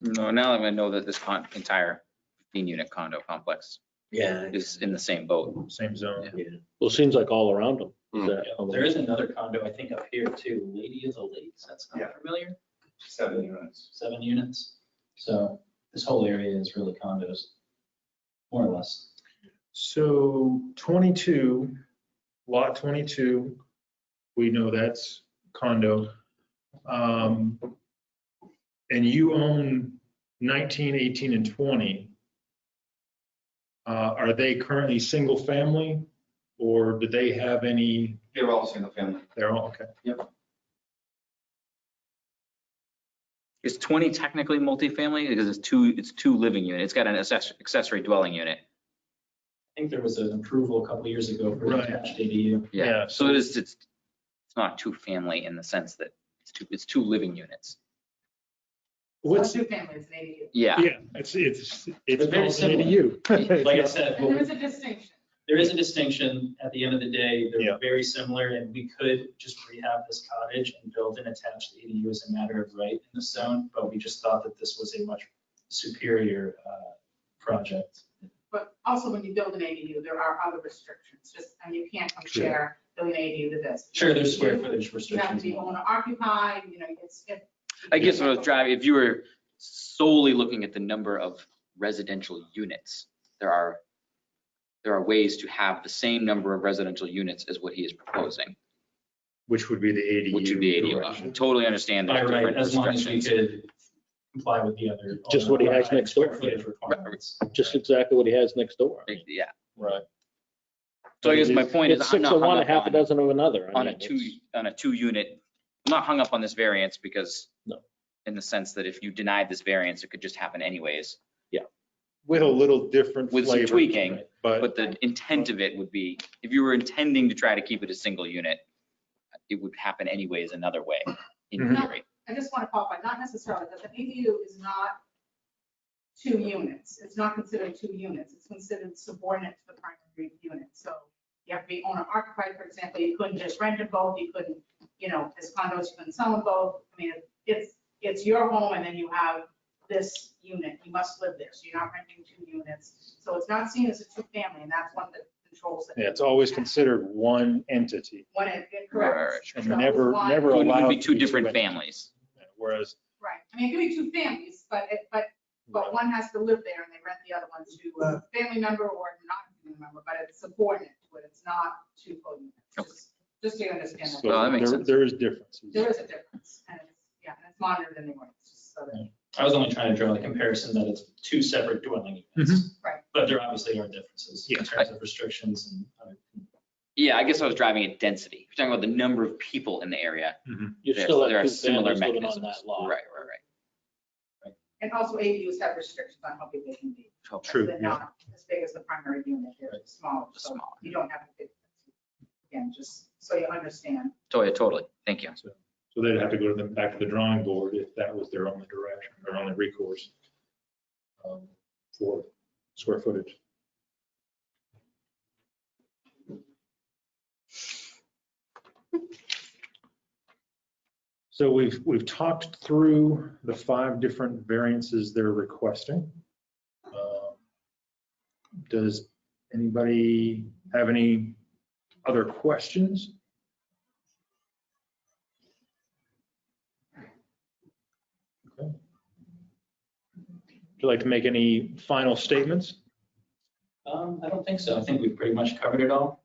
No, now I'm gonna know that this entire 15-unit condo complex is in the same boat. Same zone. Yeah. Well, it seems like all around them. There is another condo, I think, up here too, Lady of the Lakes. That's not familiar. 7 units. 7 units. So this whole area is really condos, more or less. So 22, lot 22, we know that's condo. And you own 19, 18, and 20. Are they currently single family, or do they have any? They're all single family. They're all, okay. Yep. Is 20 technically multifamily? Because it's two living units. It's got an accessory dwelling unit. I think there was an approval a couple of years ago for attached ADU. Yeah. So it's not two family in the sense that it's two living units. What's 2 families, an ADU. Yeah. Yeah, it's very called an similar. ADU. Like I said, And there is a distinction. there is a distinction. At the end of the day, they're very similar, and we could just rehab this cottage and build an attached ADU as a matter of right in the zone, but we just thought that this was a much superior project. But also when you build an ADU, there are other restrictions, and you can't compare building an ADU to this. Sure, there's square footage You have to restrictions. be owner occupied, I guess what I was driving, if you were solely looking at the number of residential units, there are ways to have the same number of residential units as what he is proposing. Which would be the ADU. Which would be ADU. I totally understand By there's right, different as long as we restrictions. could comply with the other. Just what he has next door. square footage requirements. Just exactly what he has next door. Yeah. Right. So I guess my point is, It's I'm 6 not of one, hung a up half a dozen of another. on a 2-unit. I'm not hung up on this variance because No. in the sense that if you denied this variance, it could just happen anyways. With a little different With some flavor. tweaking, But but the intent of it would be, if you were intending to try to keep it a single unit, it would happen anyways another way, in Mhm. theory. I just want to qualify, not necessarily, that the ADU is not 2 units. It's not considered 2 units. It's considered subordinate to the primary unit. So you have to be owner occupied, for example. You couldn't just rent them both. You couldn't, as condos, you couldn't sell them both. I mean, it's your home and then you have this unit. You must live there. So you're not renting 2 units. So it's not seen as a 2-family, and that's one of the controls that. yeah, it's always considered one entity. One, correct. And So never one- It allowed. would be to two different entities. families. Whereas, Right. I mean, it could be 2 families, but one has to live there and they rent the other one to a family member or not a family member, but it's subordinate to it. It's not 2 full units. Just so you understand that. so Well, that makes sense. there is differences. There is a difference, and and it's monitored anyway. Just so that. I was only trying to draw the comparison that it's 2 separate dwelling units. Right. But there obviously are differences in Yeah. terms of restrictions and other. Yeah, I guess I was driving at density. If you're talking about the number of people in the area, You there still there have are 2 similar families living on mechanisms. that lot. Right. And also ADUs have restrictions on how big they can be. True, They're yeah. not as big as the primary unit, they're smaller, so Smaller. you don't have to, again, just so you understand. Totally. Thank you. So they'd have to go to them, back to the drawing board if that was their only direction, their only recourse for square footage. So we've talked through the 5 different variances they're requesting. Does anybody have any other questions? Okay. Would you like to make any final statements? I don't think so. I think we've pretty much covered it all.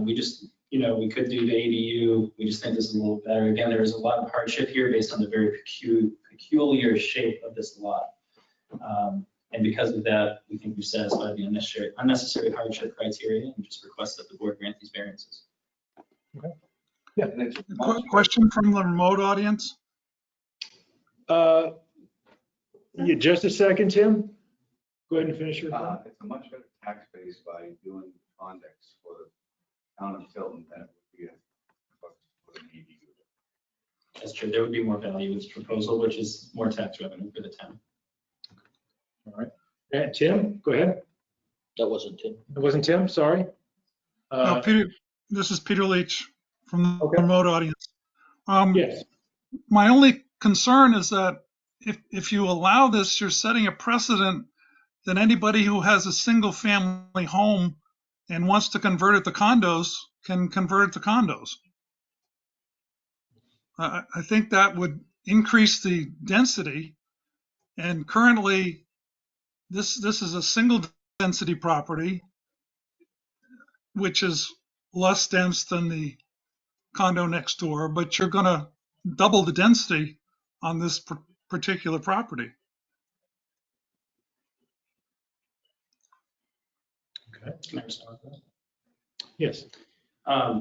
We just, we could do the ADU. We just think this is a little better. Again, there is a lot of hardship here based on the very peculiar shape of this lot. And because of that, we think we've satisfied the unnecessary hardship criteria and just request that the board grant these variances. Okay. Yeah. And it's Question from the remote audience? Yeah, just a second, Tim. Go ahead and finish your thought. it's a much better tax base by doing condex for the town of Tilton than it would be for an ADU. That's true. There would be more value with this proposal, which is more tax revenue for the town. All right. And Tim, go ahead. That wasn't Tim. It wasn't Tim, sorry. No, Peter, this is Peter Leach from the Okay. remote audience. Yes. My only concern is that if you allow this, you're setting a precedent that anybody who has a single family home and wants to convert it to condos can convert it to condos. I think that would increase the density. And currently, this is a single density property, which is less dense than the condo next door, but you're going to double the density on this particular property. Okay. Can I respond to that? Yes.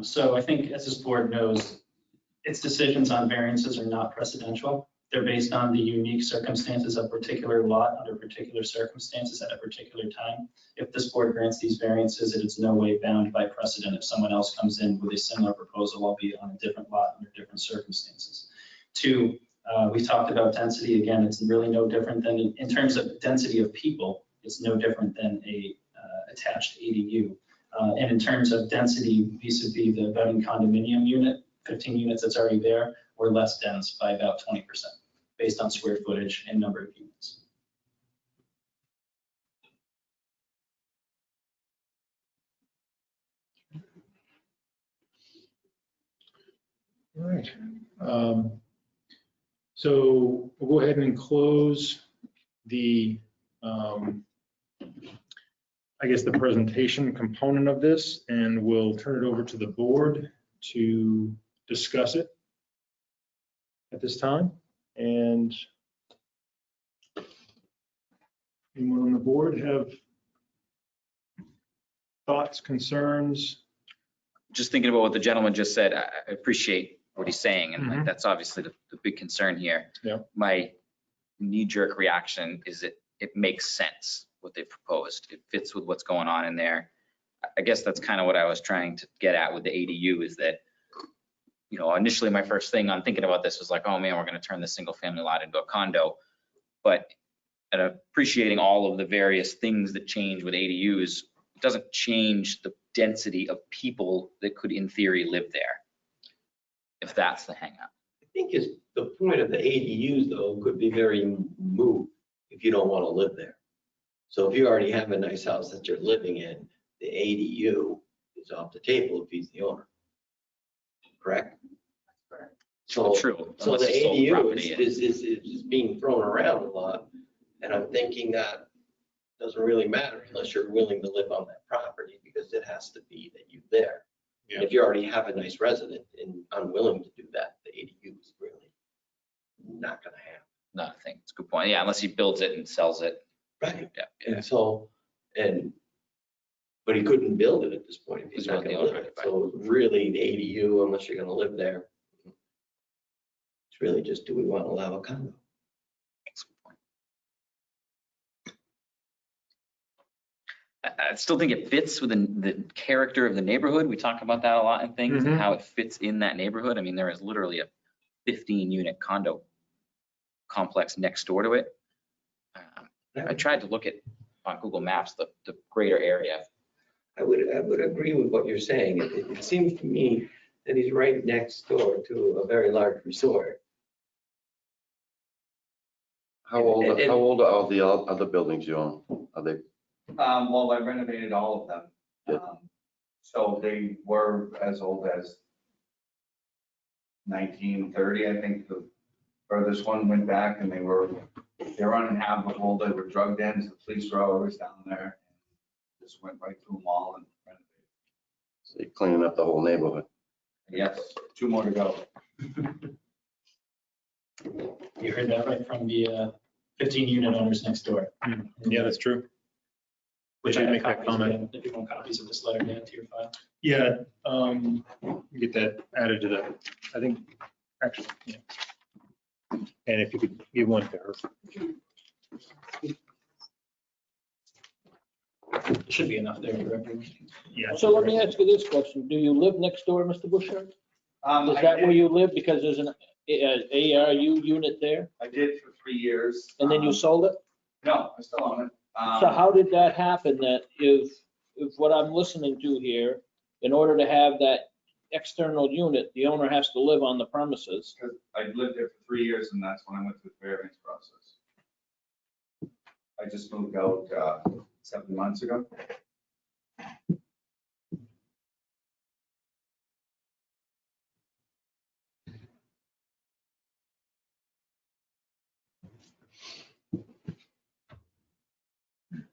So I think, as this board knows, its decisions on variances are not precedential. They're based on the unique circumstances of a particular lot under particular circumstances at a particular time. If this board grants these variances, it is no way bound by precedent if someone else comes in with a similar proposal, albeit on a different lot under different circumstances. 2, we talked about density. Again, it's really no different than, in terms of density of people, it's no different than a attached ADU. And in terms of density vis-a-vis the abutting condominium unit, 15 units that's already there, we're less dense by about 20% based on square footage and number of units. All right. So we'll go ahead and close the, I guess, the presentation component of this, and we'll turn it over to the board to discuss it at this time. And anyone on the board have thoughts, concerns? Just thinking about what the gentleman just said, I appreciate what he's saying, and like, Mhm. that's obviously the big concern here. Yeah. My knee-jerk reaction is it makes sense what they proposed. It fits with what's going on in there. I guess that's kind of what I was trying to get at with the ADU, is that, initially my first thing on thinking about this was like, oh man, we're going to turn this single family lot into a condo. But and appreciating all of the various things that change with ADUs, it doesn't change the density of people that could in theory live there, if that's the hangup. I think the point of the ADUs though could be very moot if you don't want to live there. So if you already have a nice house that you're living in, the ADU is off the table if he's the owner. Correct? So True. So the Unless he sold the ADU property. is being thrown around a lot. And I'm thinking that doesn't really matter unless you're willing to live on that property, because it has to be that you're there. Yeah. If you already have a nice resident and unwilling to do that, the ADU is really not gonna happen. Not a thing. It's a good point. Yeah, unless he builds it and sells it. Right. Yeah. And so, but he couldn't build it at this point if he's He's not not the gonna live owner, it. So really, the ADU, unless you're gonna live there, it's really just, do we want to allow a condo? I still think it fits within the character of the neighborhood. We talk about that a lot in things and how it fits in that neighborhood. I mean, there is literally a 15-unit condo complex next door to it. I tried to look at on Google Maps the greater area. I would agree with what you're saying. It seems to me that he's right next door to a very large resort. How old are all the other buildings you own? Are they? Well, I renovated all of them. Yeah. So they were as old as 1930, I think the furthest one went back, and they were uninhabitable. They were drug dens. The police were always down there. Just went right through them all and renovated. So you're cleaning up the whole neighborhood? Yes, 2 more to go. You heard that right from the 15-unit owners next door. Yeah, that's true. Which They I did make make that comment. If you want copies of this letter, to add to your file. Yeah, get that added to the, I think, actually, yeah. And if you could give one to her. Should be enough there for everyone. Yeah. So let me ask you this question. Do you live next door, Mr. Bouchard? Is I that where did- you live? Because there's an ARU unit there, I did for 3 years. and then you sold it? No, I still own it. So how did that happen, that if what I'm listening to here, in order to have that external unit, the owner has to live on the premises? Because I lived there for 3 years, and that's when I went through the variance process. I just moved out 7 months ago.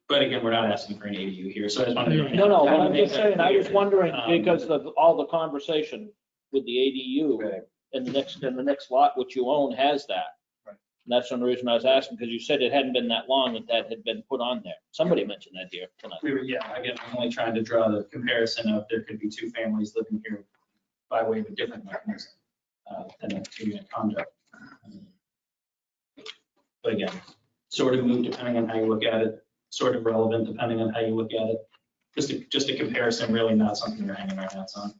But again, we're not asking for an ADU here, so I just wanted to. No, what kind of I'm make just that saying, I was clear. wondering, Um, because of all the conversation with the ADU, and the next lot which you own has that. Right. And that's the only reason I was asking, because you said it hadn't been that long that had been put on there. Somebody mentioned that here tonight. We were, yeah, again, I'm only trying to draw the comparison of there could be 2 families living here by way of a different mechanism than a 2-unit condo. But again, sort of moot depending on how you look at it, sort of relevant depending on how you look at it. Just a comparison, really not something we're hanging our hats on.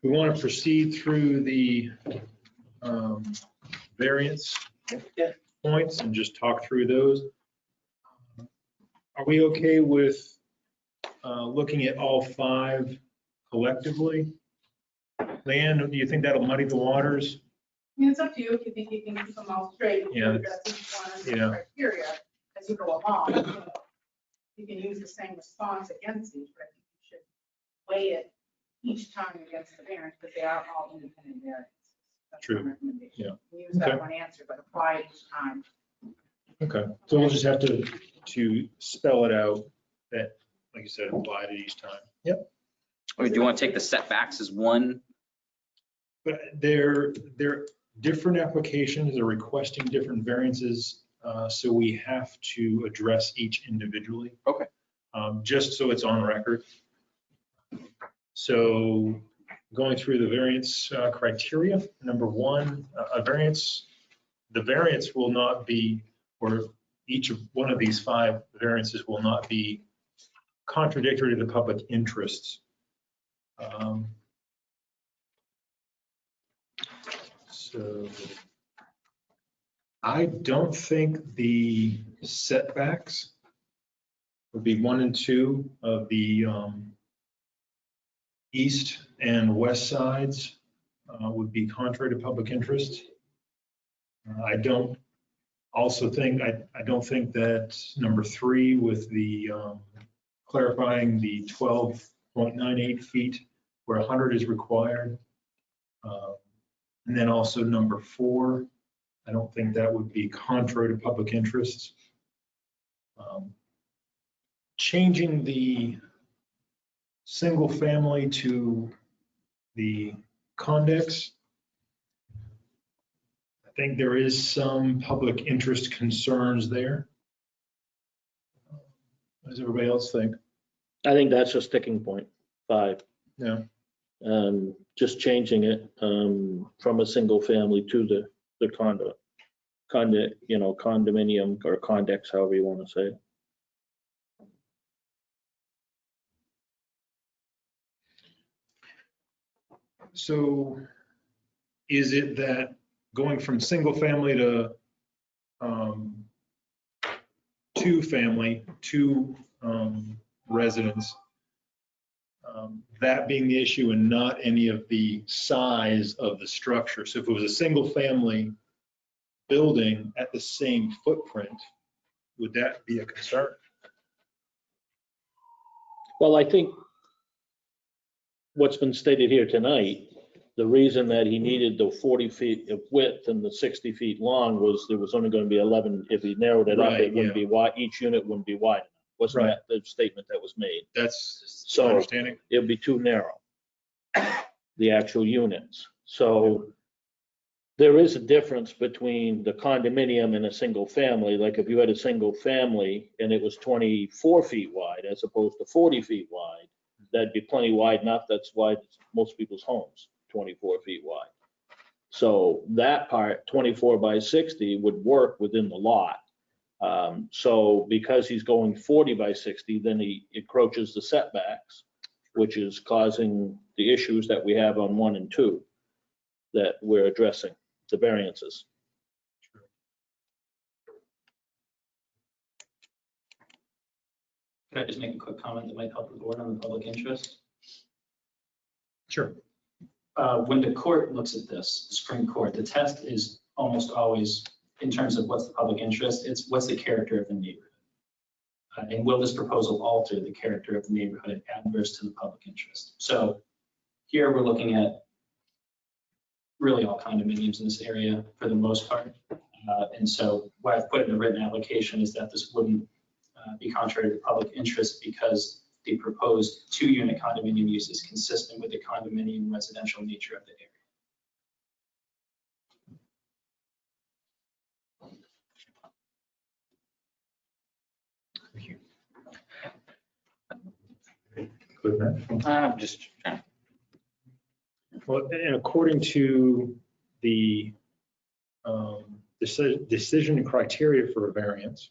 We want to proceed through the variance points and just talk through those. Are we okay with looking at all 5 collectively? Leanne, do you think that'll muddy the waters? I mean, it's up to you if you think you can keep them all straight. Yeah. Address each one of the Yeah. criteria as you go along. You can use the same response against each, but you should weigh it each time against the variance, because they are all independent variances. That's my True. recommendation. Yeah. Use that Okay. one answer, but apply it each time. Okay, so we'll just have to spell it out that, like you said, apply to each time. Yep. Or do you want to take the setbacks as one? But they're different applications, they're requesting different variances, so we have to address each individually. Okay. Just so it's on record. So going through the variance criteria, number 1, the variance will not be, or each of one of these 5 variances will not be contradictory to the public interests. So I don't think the setbacks would be 1 and 2 of the east and west sides would be contrary to public interest. I don't think that number 3 with the clarifying the 12.98 feet where 100 is required. And then also number 4, I don't think that would be contrary to public interests. Changing the single family to the condex, I think there is some public interest concerns there. What does everybody else think? I think that's a sticking point, 5. Yeah. Just changing it from a single family to the condo. condominium or condex, however you want to say it. So is it that going from single family to two family, two residents, that being the issue and not any of the size of the structure? So if it was a single family building at the same footprint, would that be a concern? Well, I think what's been stated here tonight, the reason that he needed the 40 feet of width and the 60 feet long was there was only going to be 11. If he narrowed it up, Right, it wouldn't yeah. be wide. Each unit wouldn't be wide enough. Wasn't Right. that the statement that was made? That's So my understanding. it'd be too narrow, the actual units. So there is a difference between the condominium and a single family. Like if you had a single family and it was 24 feet wide as opposed to 40 feet wide, that'd be plenty wide enough. That's wide most people's homes, 24 feet wide. So that part, 24 by 60 would work within the lot. So because he's going 40 by 60, then he encroaches the setbacks, which is causing the issues that we have on 1 and 2 that we're addressing, the variances. Can I just make a quick comment that might help the board on the public interest? Sure. When the court looks at this, the Supreme Court, the test is almost always, in terms of what's the public interest, it's what's the character of the neighborhood. And will this proposal alter the character of the neighborhood adverse to the public interest? So here we're looking at really all condominiums in this area for the most part. And so what I've put in the written application is that this wouldn't be contrary to public interest because the proposed 2-unit condominium use is consistent with the condominium residential nature of the area. I'm just trying. Well, and according to the decision criteria for a variance,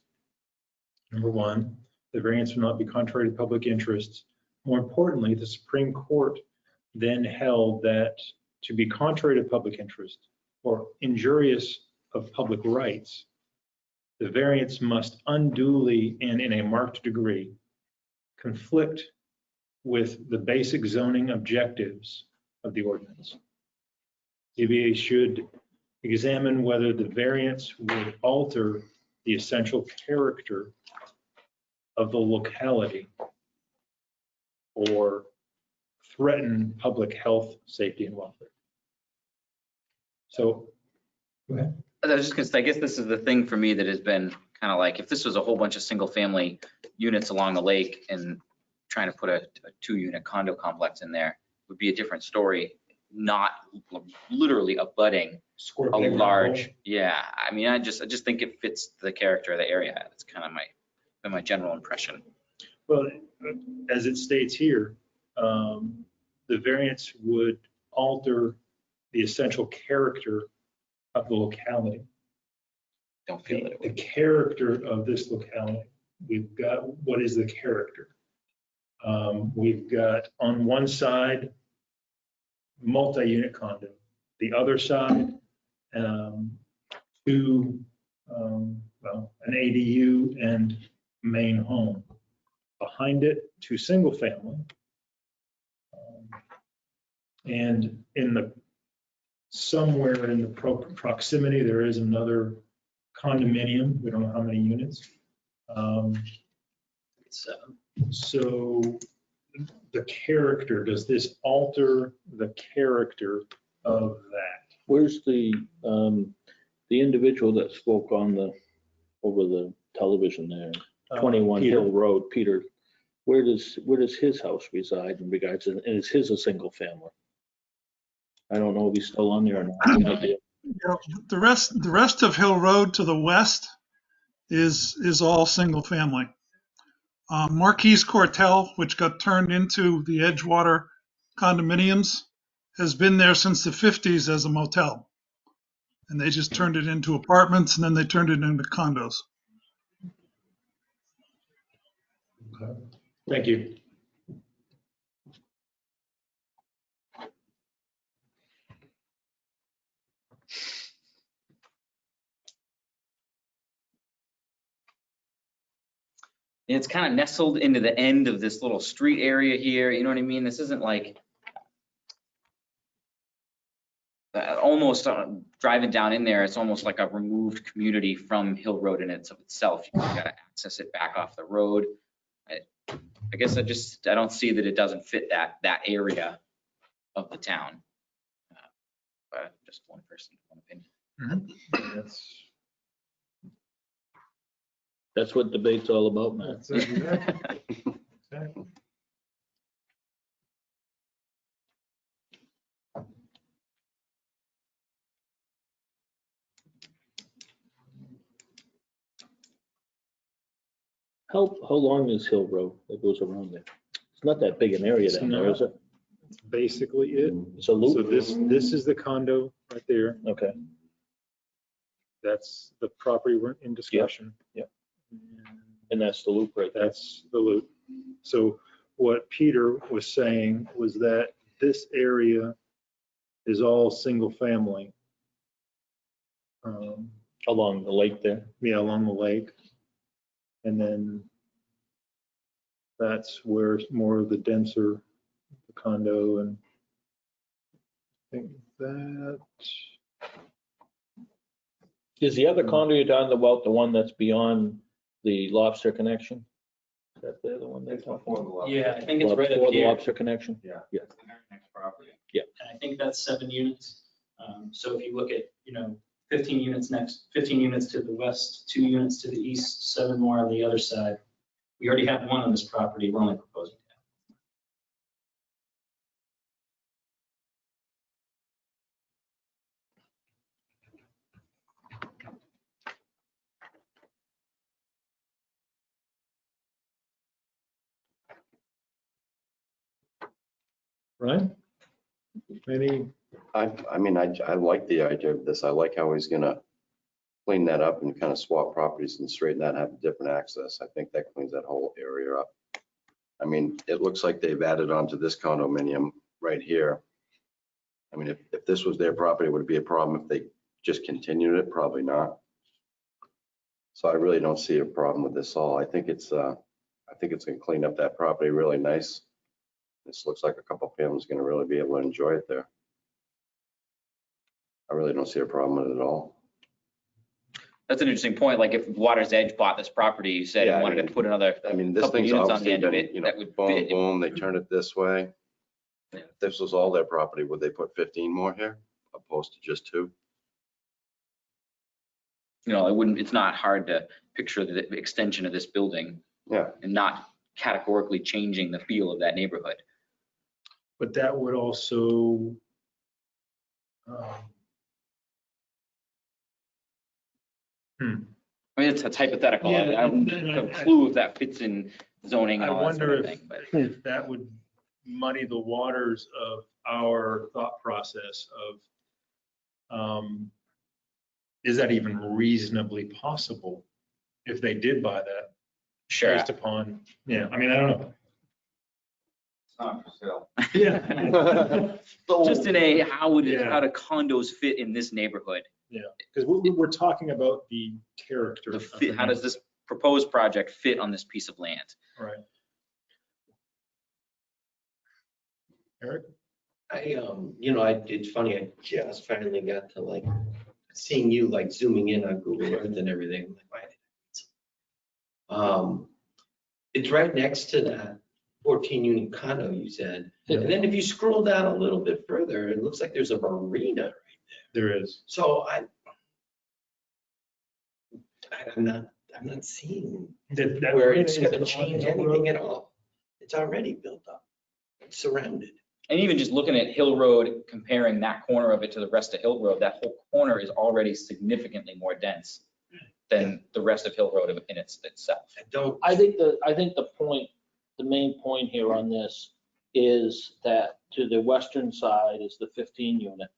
number 1, the variance will not be contrary to public interests. More importantly, the Supreme Court then held that to be contrary to public interest or injurious of public rights, the variance must unduly and in a marked degree conflict with the basic zoning objectives of the ordinance. ZBA should examine whether the variance would alter the essential character of the locality or threaten public health, safety, and welfare. So, go ahead. I was just gonna say, I guess this is the thing for me that has been kind of like, if this was a whole bunch of single family units along the lake and trying to put a 2-unit condo complex in there would be a different story, not literally abutting a large, yeah. I mean, I just think it fits the character of the area. That's kind of my general impression. Well, as it states here, the variance would alter the essential character of the locality. Don't feel it. The character of this locality. We've got, what is the character? We've got on one side, multi-unit condo. The other side, an ADU and main home. Behind it, 2 single family. And somewhere in the proximity, there is another condominium. We don't know how many units. So the character, does this alter the character of that? Where's the individual that spoke over the television there? 21 Peter. Hill Road, Peter. Where does his house reside in regards to, and is his a single family? I don't know if he's still on there or not. Yeah, the rest of Hill Road to the west is all single family. Marquis Cortel, which got turned into the Edgewater condominiums, has been there since the 50s as a motel. and they just turned it into apartments, and then they turned it into condos. Thank you. It's kind of nestled into the end of this little street area here, you know what I mean? This isn't like almost driving down in there, it's almost like a removed community from Hill Road in itself. You gotta access it back off the road. I guess I don't see that it doesn't fit that area of the town. But just one person, one opinion. That's what debate's all about, man. That's it, exactly. How long is Hill Road that goes around there? It's not that big an area down there, is it? That's basically it. It's a loop? So this is the condo right there. Okay. That's the property we're in discussion. Yeah. And that's the loop right there. That's the loop. So what Peter was saying was that this area is all single family. Along the lake there? Yeah, along the lake. And then that's where more of the denser condo and I think that. Is the other condo you're talking about the one that's beyond the lobster connection? Is that the other one they're talking about? Yeah, I think it's right Before up the here. lobster connection? Yeah. Yeah. Next property. Yeah. And I think that's 7 units. So if you look at, 15 units next, 15 units to the west, 2 units to the east, 7 more on the other side. We already have 1 on this property. We're only proposing to have. Right? Any, I mean, I like the idea of this. I like how he's gonna clean that up and kind of swap properties and straighten that, and have different access. I think that cleans that whole area up. I mean, it looks like they've added onto this condominium right here. I mean, if this was their property, would it be a problem if they just continued it? Probably not. So I really don't see a problem with this all. I think it's gonna clean up that property really nice. This looks like a couple of families gonna really be able to enjoy it there. I really don't see a problem with it at all. That's an interesting point. Like if Water's Edge bought this property, you said, Yeah, and I wanted mean- to put another I mean, this couple thing's units on the obviously end of been, it, that would boom, fit. boom, they turned it this way. If this was all their property, would they put 15 more here opposed to just 2? It's not hard to picture the extension of this building Yeah. and not categorically changing the feel of that neighborhood. but that would also I mean, it's hypothetical. Yeah, I don't have a clue if that fits in zoning I and all that sort wonder of if, thing, but. if that would muddy the waters of our thought process of, is that even reasonably possible if they did buy that? Sure. Based upon, yeah, I mean, I don't know. It's not for sale. Yeah. Just how do condos fit in this neighborhood? Yeah, because we're talking about the character. The of fit, the how does this proposed project fit on this piece of land? Right. Eric? It's funny, I just finally got to seeing you zooming in on Google Earth and everything. I'm like, why did I read it's right next to that 14 unit condo you said. And then if you scroll down a little bit further, it looks like there's a marina right there. There is. So I'm not seeing That where marina it's is going to on change Hill Road? anything at all. It's already built up. It's surrounded. And even just looking at Hill Road, comparing that corner of it to the rest of Hill Road, that whole corner is already significantly more dense than the rest of Hill Road in itself. I think the main point here on this is that to the western side is the 15 unit.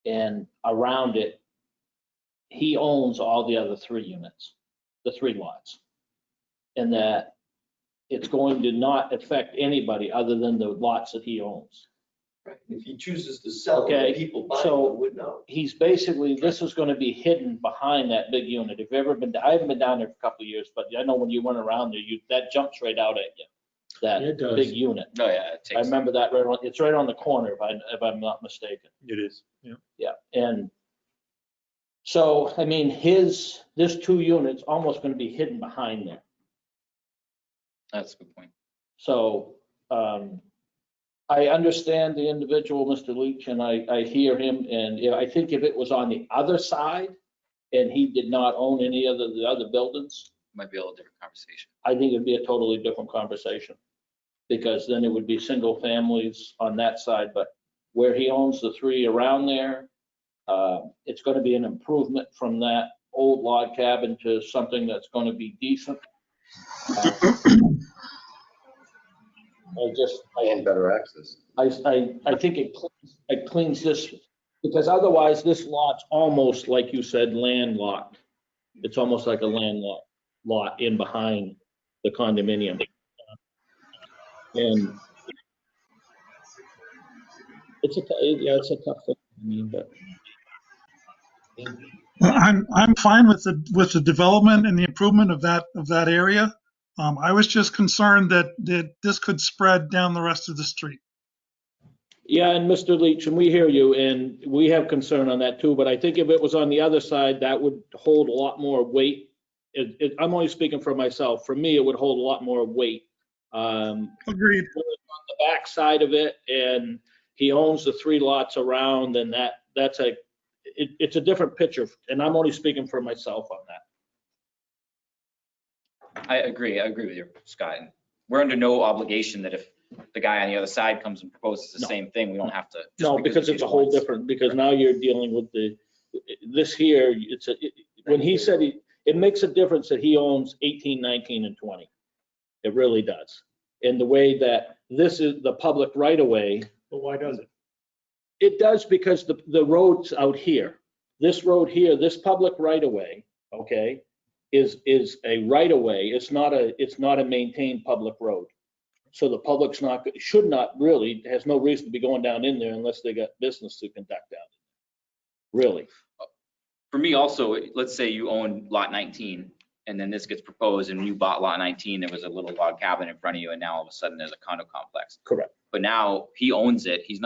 And around it, he owns all the other 3 units, the 3 lots. And that it's going to not affect anybody other than the lots that he owns. If he chooses to sell, the Okay, people buying so them would know. he's basically, this is gonna be hidden behind that big unit. If you've ever been, I haven't been down there for a couple of years, but I know when you went around there, that jumps right out at you. It That does. big unit. Oh, yeah, it I takes, remember that right on, it's right on the corner if I'm not mistaken. It is, yeah. Yeah, and so, I mean, this 2 units almost gonna be hidden behind there. that's a good point. So, I understand the individual, Mr. Leach, and I hear him, and you know, I think if it was on the other side and he did not own any of the other buildings, Might be a little different conversation. I think it'd be a totally different conversation. Because then it would be single families on that side, but where he owns the 3 around there, it's gonna be an improvement from that old log cabin to something that's gonna be decent. And better access. I think it cleans this, because otherwise this lot's almost, like you said, landlocked. It's almost like a landlocked lot in behind the condominium. And it's a tough thing, I mean, but. I'm fine with the development and the improvement of that area. I was just concerned that this could spread down the rest of the street. Yeah, and Mr. Leach, and we hear you, and we have concern on that too, but I think if it was on the other side, that would hold a lot more weight. I'm only speaking for myself. For me, it would hold a lot more weight. Agreed. On the back side of it, and he owns the 3 lots around, and it's a different picture, and I'm only speaking for myself on that. I agree with you, Scott. And we're under no obligation that if the guy on the other side comes and proposes the No. same thing, we don't have to. No, because it's a whole different, because now you're dealing with this here, when he said it makes a difference that he owns 18, 19, and 20. It really does. And the way that this is the public right of way. But why does it? It does because the road's out here. This road here, this public right of way, okay, is a right of way. It's not a maintained public road. So the public's should not really, has no reason to be going down in there unless they got business to conduct down. Really. For me also, let's say you own lot 19 and then this gets proposed and you bought lot 19, there was a little log cabin in front of you and now all of a sudden there's a condo complex. Correct. But now he owns it. He's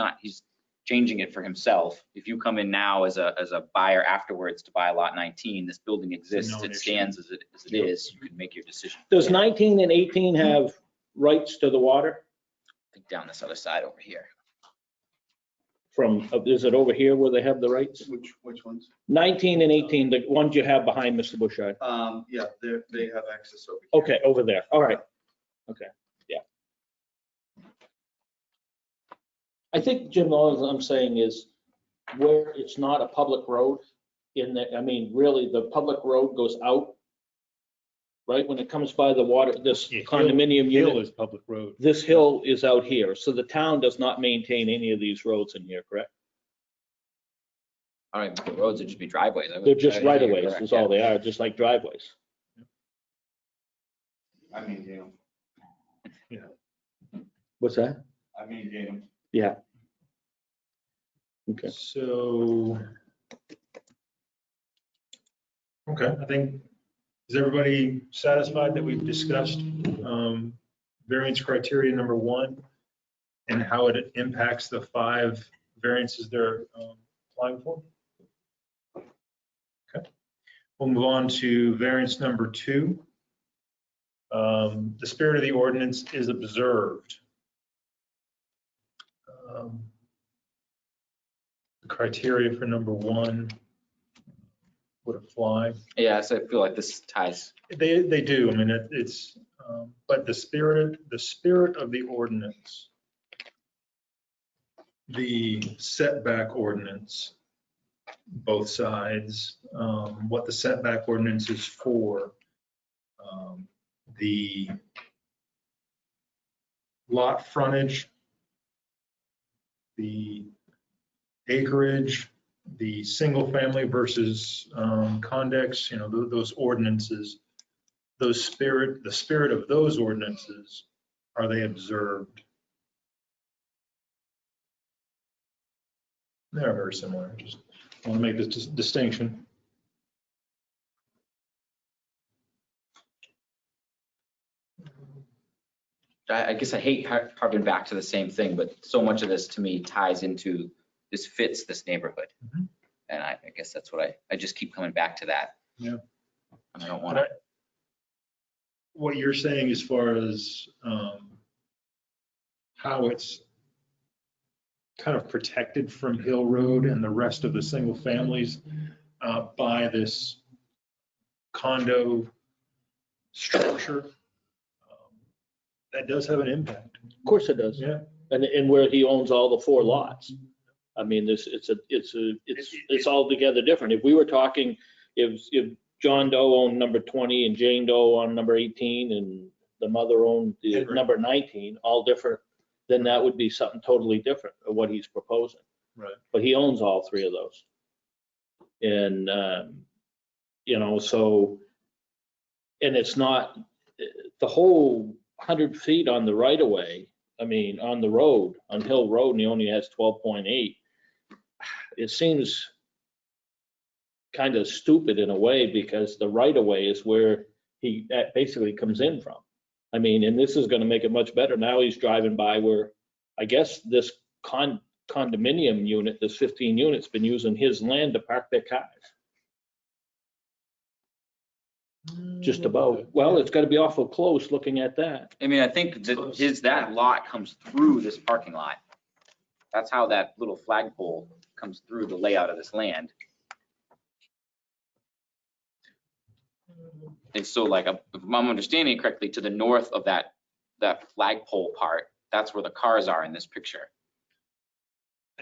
changing it for himself. If you come in now as a buyer afterwards to buy lot 19, this building exists, it stands as it is, you can make your decision. Does 19 and 18 have rights to the water? I think down this other side over here. Is it over here where they have the rights? Which ones? 19 and 18, the ones you have behind Mr. Bushide. Yeah, they have access over here. Okay, over there. All right. Okay, yeah. I think, Jim, all I'm saying is where it's not a public road I mean, really, the public road goes out, right? When it comes by the water, this condominium Hill unit. is public road. This hill is out here. So the town does not maintain any of these roads in here, correct? I don't even think the roads would just be driveways. They're just right of ways is all they are, just like driveways. I maintain them. Yeah. What's that? I maintain them. Yeah. Okay. So, okay, I think, is everybody satisfied that we've discussed variance criteria number 1 and how it impacts the 5 variances they're applying for? Okay, we'll move on to variance number 2. The spirit of the ordinance is observed. The criteria for number 1 would apply. Yeah, so I feel like this ties. They do. I mean, it's, but the spirit of the ordinance, the setback ordinance, both sides, what the setback ordinance is for, the lot frontage, the acreage, the single family versus condex, those ordinances, the spirit of those ordinances, are they observed? They're very similar. Just want to make this distinction. I guess I hate harping back to the same thing, but so much of this to me ties into this fits this neighborhood. Mhm. And I guess that's what I just keep coming back to that. Yeah. And I don't want to. What you're saying as far as how it's kind of protected from Hill Road and the rest of the single families by this condo structure, that does have an impact. Of course it does. Yeah. And where he owns all the 4 lots. I mean, it's altogether different. If we were talking, if John Doe owned number 20 and Jane Doe on number 18 and the mother owned the number 19, all different, then that would be something totally different of what he's proposing. Right. But he owns all 3 of those. And, so, and it's not, the whole 100 feet on the right of way, I mean, on the road, on Hill Road, and he only has 12.8. It seems kind of stupid in a way because the right of way is where he basically comes in from. I mean, and this is going to make it much better. Now he's driving by where, I guess this condominium unit, this 15 units, been using his land to park their cars. Just about. Well, it's got to be awful close looking at that. I mean, I think that lot comes through this parking lot. That's how that little flagpole comes through the layout of this land. And so like, if I'm understanding it correctly, to the north of that flagpole part, that's where the cars are in this picture.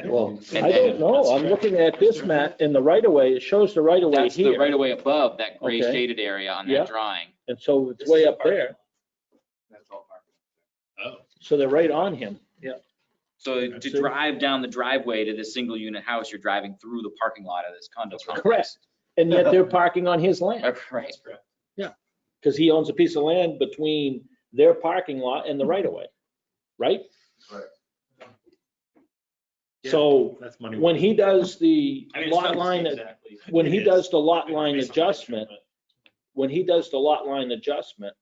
Well, I don't know. I'm looking at this map in the right of way. It shows the right of way That's here. the right of way above that gray Okay. shaded area on Yeah. that drawing. And so it's way up there. That's all parking. Oh. So they're right on him. Yeah. So to drive down the driveway to this single unit house, you're driving through the parking lot of this condo complex. Correct. And yet they're parking on his land. Right. Yeah. Because he owns a piece of land between their parking lot and the right of way. Right? Right. So That's money. when he does the I mean, it's lot not to say line, exactly. when he It does is. the lot line Based on the picture, adjustment, but- when he does the lot line adjustment,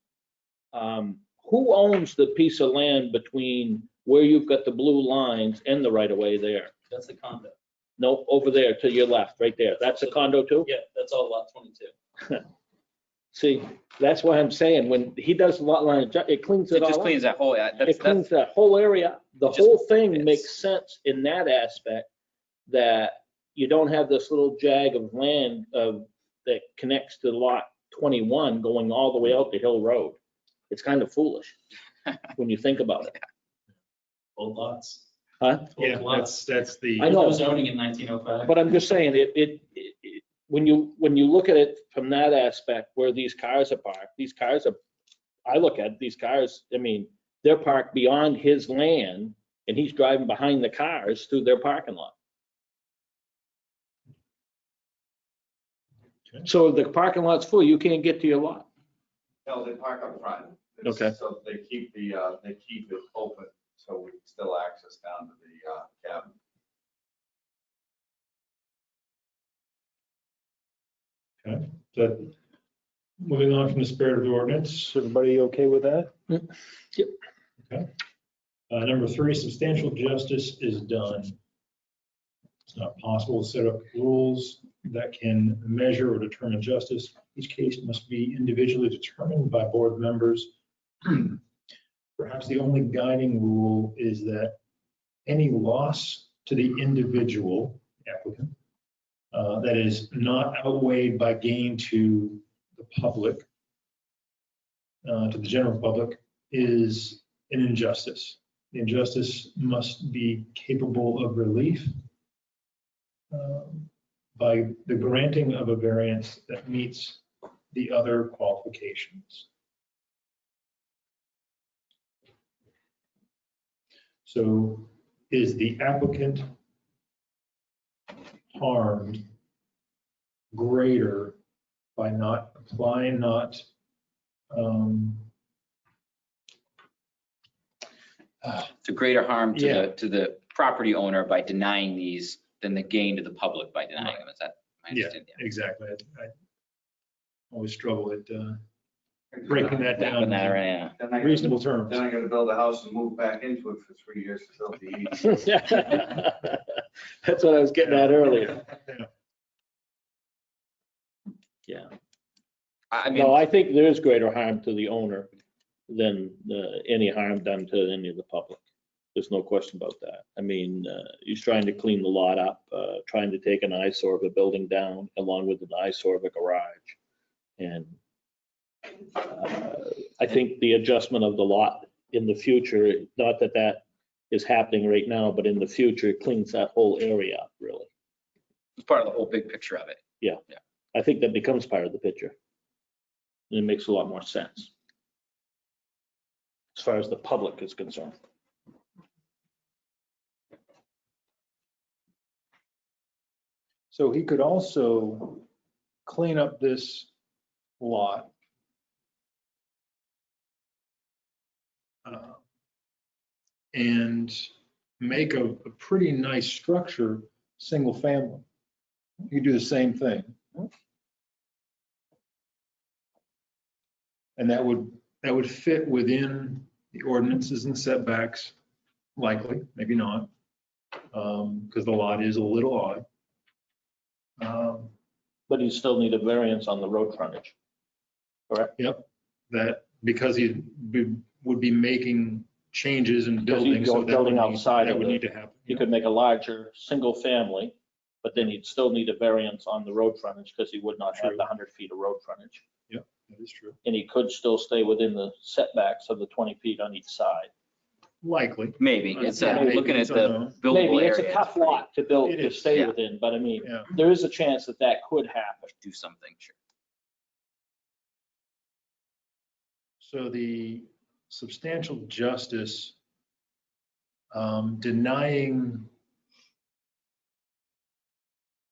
who owns the piece of land between where you've got the blue lines and the right of way there? That's the condo. No, over there to your left, right there. That's a condo too? Yeah, that's all lot 22. See, that's why I'm saying, when he does the lot line, it cleans It it all just up. cleans that whole, It cleans that whole area. The It just whole thing fits. makes sense in that aspect, that you don't have this little jag of land that connects to lot 21 going all the way out to Hill Road. It's kind of foolish when you think about it. Old lots. Huh? Yeah, Old lots. that's the. I know. There was zoning in 1905. But I'm just saying, when you look at it from that aspect, where these cars are parked, I look at these cars, I mean, they're parked beyond his land and he's driving behind the cars through their parking lot. Okay. So the parking lot's full, you can't get to your lot. No, they park up front. Okay. So they keep it open, so we can still access down to the cabin. Okay, so moving on from the spirit of the ordinance, everybody okay with that? Yep. Okay. Number 3, substantial justice is done. It's not possible to set up rules that can measure or determine justice. Each case must be individually determined by board members. Perhaps the only guiding rule is that any loss to the individual applicant that is not outweighed by gain to the public, to the general public, is an injustice. The injustice must be capable of relief by the granting of a variance that meets the other qualifications. So is the applicant harmed greater by not applying, To greater harm to Yeah. the property owner by denying these than the gain to the public by denying them. Is that my yeah, understanding? exactly. I always struggle at breaking that down Putting that in around, Then I gotta- reasonable terms. Then I gotta build a house and move back into it for 3 years to build the ADU. That's what I was getting at earlier. Yeah. I mean, No, I think there is greater harm to the owner than any harm done to any of the public. There's no question about that. I mean, he's trying to clean the lot up, trying to take an eyesore of a building down along with an eyesore of a garage. And I think the adjustment of the lot in the future, not that that is happening right now, but in the future, it cleans that whole area up, really. it's part of the whole big picture of it. Yeah. I think that becomes part of the picture. And it makes a lot more sense as far as the public is concerned. So he could also clean up this lot. And make a pretty nice structure, single family. You do the same thing. And that would fit within the ordinances and setbacks, likely, maybe not, because the lot is a little odd. But you still need a variance on the road frontage, correct? Yep, that, because he would be making changes and Because you'd building. go So that building would need- outside that of would the- need to happen. You could make a larger, single family, but then you'd still need a variance on the road frontage because he would not have True. the 100 feet of road frontage. Yep, that is true. And he could still stay within the setbacks of the 20 feet on each side. Likely. Maybe, it's Maybe, looking at it's the unknown. buildable Maybe area. it's a tough lot to build, It to is, stay yeah. within, but I mean, Yeah. there is a chance that that could happen. Do something, sure. So the substantial justice, denying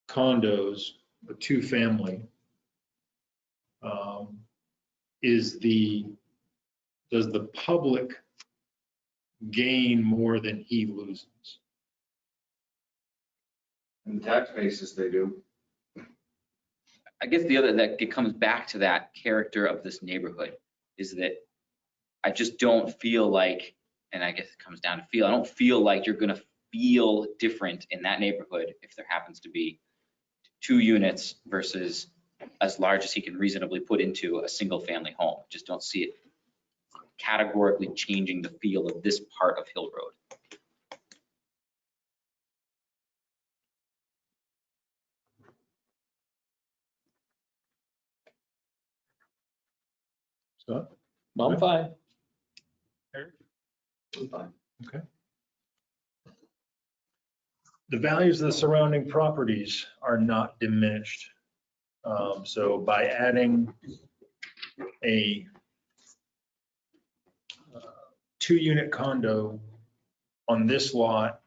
condos, a two-family, does the public gain more than he loses? In tax basis, they do. I guess that it comes back to that character of this neighborhood is that I just don't feel like, and I guess it comes down to feel, I don't feel like you're gonna feel different in that neighborhood if there happens to be 2 units versus as large as he can reasonably put into a single family home. Just don't see it categorically changing the feel of this part of Hill Road. Scott? I'm fine. Eric? I'm fine. Okay. The values of the surrounding properties are not diminished. So by adding a 2-unit condo on this lot,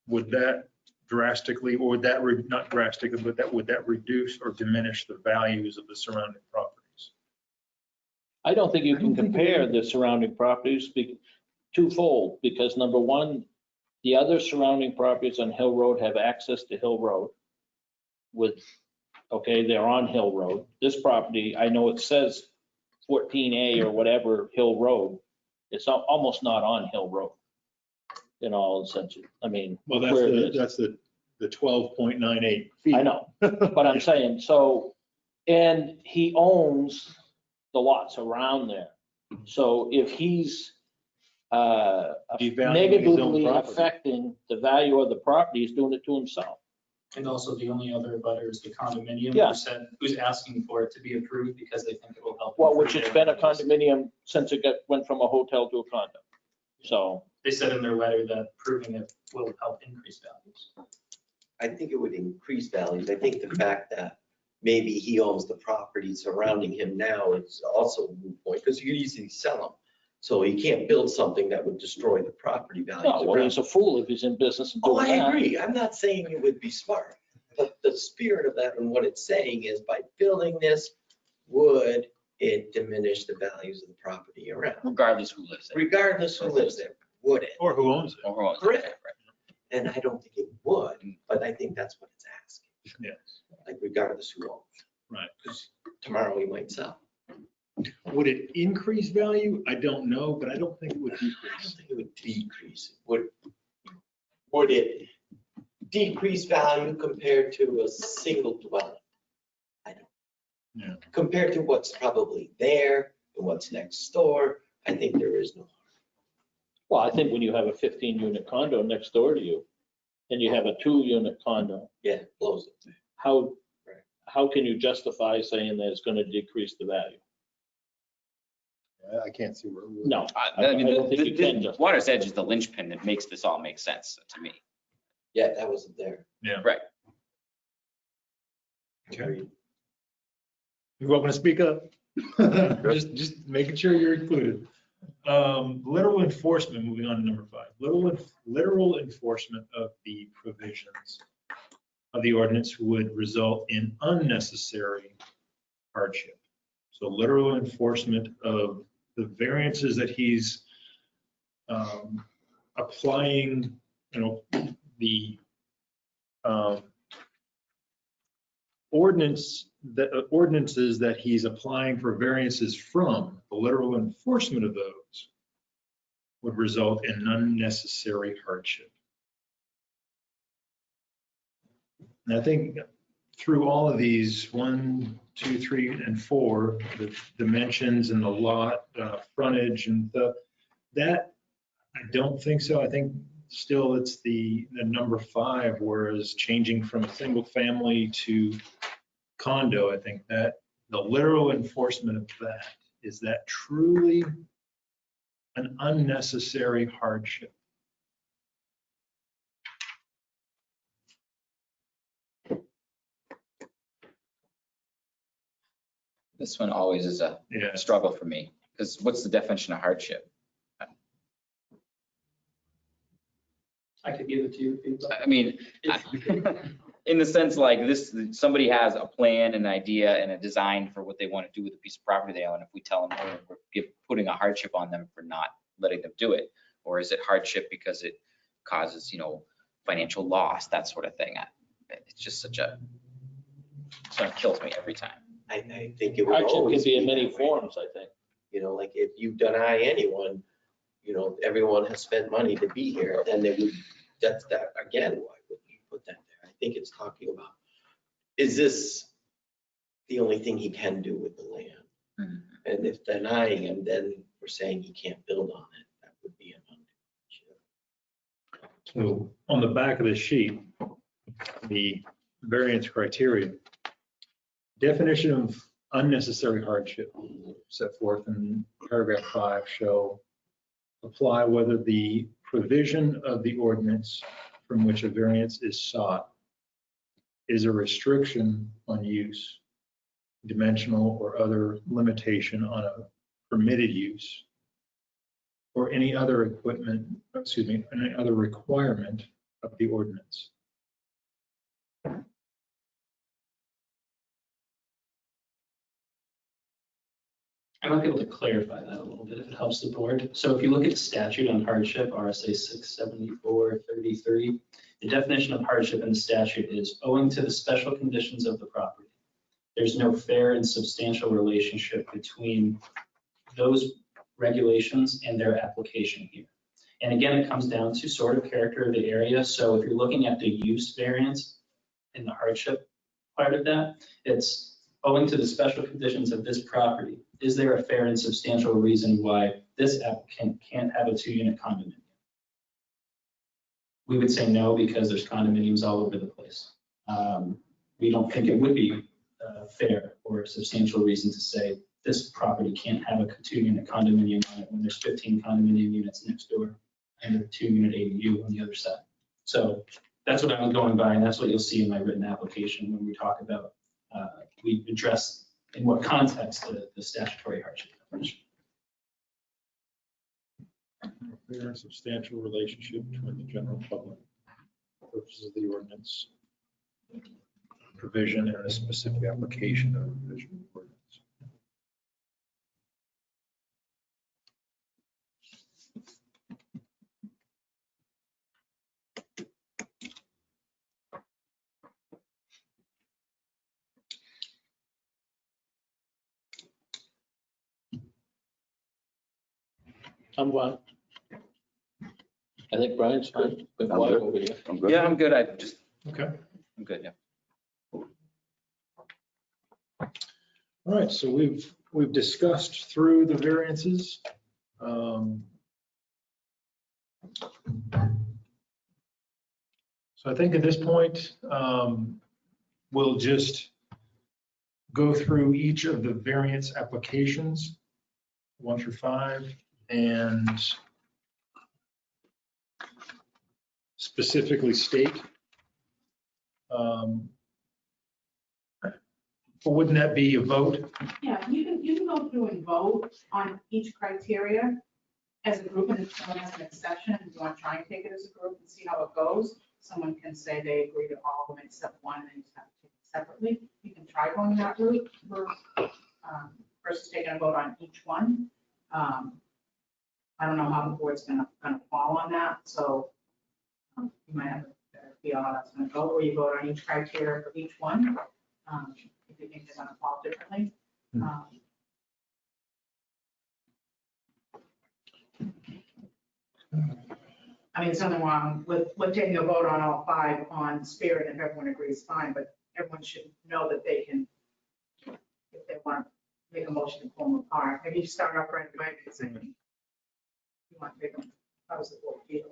would that drastically, or would that, not drastically, but would that reduce or diminish the values of the surrounding properties? I don't think you can compare the surrounding properties twofold, because number one, the other surrounding properties on Hill Road have access to Hill Road okay, they're on Hill Road. This property, I know it says 14A or whatever Hill Road. It's almost not on Hill Road in all senses. I mean, Well, where it is. that's the 12.98 feet. I know, but I'm saying, so, and he owns the lots around there. So if he's Devaluing his own negatively property. affecting the value of the property, he's doing it to himself. And also the only other butter is the condominium Yeah. who's asking for it to be approved because they think it will help. Well, improve which it's their been a values. condominium since it went from a hotel to a condo. So, They said in their letter that proving it will help increase values. I think it would increase values. I think the fact that maybe he owns the property surrounding him now is also a moot point, because you could easily sell them. So he can't build something that would destroy the property values. no, well, around. he's a fool if he's in business and Oh, doing I that. agree. I'm not saying it would be smart. But the spirit of that and what it's saying is by building this, would it diminish the values of the property around? Regardless who lives there. Regardless who lives there, would it? Or who owns it. Or who owns it. Correct. Right. And I don't think it would, but I think that's what it's asking. Yes. Like regardless who owns it. Right. Because tomorrow we might sell. Would it increase value? I don't know, but I don't think it would I decrease. don't think it would decrease. Would it decrease value compared to a single dwelling? I don't. Yeah. Compared to what's probably there and what's next door, I think there is no. Well, I think when you have a 15-unit condo next door to you and you have a 2-unit condo, Yeah, it blows it. how can you justify saying that it's going to decrease the value? I can't see where it would. No, I mean, I don't think you can the justify. water's edge is the linchpin that makes this all make sense to me. Yeah, that wasn't there. Yeah. Right. Okay. You're welcome to speak up. Just making sure you're included. Literal enforcement, moving on to number 5. Literal enforcement of the provisions of the ordinance would result in unnecessary hardship. So literal enforcement of the variances that he's applying, the ordinances that he's applying for variances from, the literal enforcement of those would result in unnecessary hardship. And I think through all of these 1, 2, 3, and 4, the dimensions and the lot frontage and that, I don't think so. I think still it's the number 5, whereas changing from a single family to condo, I think that the literal enforcement of that, is that truly an unnecessary hardship? This one always is a struggle for me, because what's the definition of hardship? I could give it to you. if you'd like. I mean, in the sense like this, somebody has a plan, an idea, and a design for what they want to do with a piece of property they own. If we tell them, oh, we're putting a hardship on them for not letting them do it, or is it hardship because it causes, financial loss, that sort of thing? It's just such a, it sort of kills me every time. I think it would Hardship always can be in many that way. forms, I think. Like if you deny anyone, everyone has spent money to be here, then they would, that's that, again, why would you put that there? I think it's talking about, is this the only thing he can do with the land? Mm-hmm. And if denying him, then we're saying he can't build on it. That would be an undue. So on the back of the sheet, the variance criteria, definition of unnecessary hardship set forth in paragraph 5 shall apply whether the provision of the ordinance from which a variance is sought is a restriction on use, dimensional or other limitation on a permitted use, or any other any other requirement of the ordinance. I might be able to clarify that a little bit if it helps the board. So if you look at the statute on hardship, RSA 674-33, the definition of hardship in the statute is owing to the special conditions of the property. There's no fair and substantial relationship between those regulations and their application here. And again, it comes down to sort of character of the area. So if you're looking at the use variance in the hardship part of that, it's owing to the special conditions of this property. Is there a fair and substantial reason why this applicant can't have a 2-unit condominium? We would say no, because there's condominiums all over the place. We don't think it would be fair or a substantial reason to say this property can't have a 2-unit condominium on it when there's 15 condominium units next door and a 2-unit ADU on the other side. So that's what I'm going by, and that's what you'll see in my written application when we talk about, we address in what context the statutory hardship definition. Fair and substantial relationship between the general public purposes of the ordinance provision and the specific application of the provision. I'm fine. I think Brian's fine. Been I'm quiet good. over here. I'm good. Yeah, I'm good. Okay. I'm good, yeah. All right, so we've discussed through the variances. So I think at this point, we'll just go through each of the variance applications, 1 through 5, and specifically state. Wouldn't that be a vote? Yeah, you can go through and vote on each criteria as a group, and if someone has an exception, and you want to try and take it as a group and see how it goes, someone can say they agree to all of them except one, and then you just have to take it separately. You can try going that route versus taking a vote on each one. I don't know how the board's gonna fall on that, so you might have a better feel how that's gonna go, or you vote on each criteria for each one. If you think they're gonna fall differently. I mean, there's nothing wrong with taking a vote on all 5 on Spirit, if everyone agrees, fine, but everyone should know that they can, if they want to make a motion to pull them apart, maybe you start up right away and say, you want to take them, how does the board feel?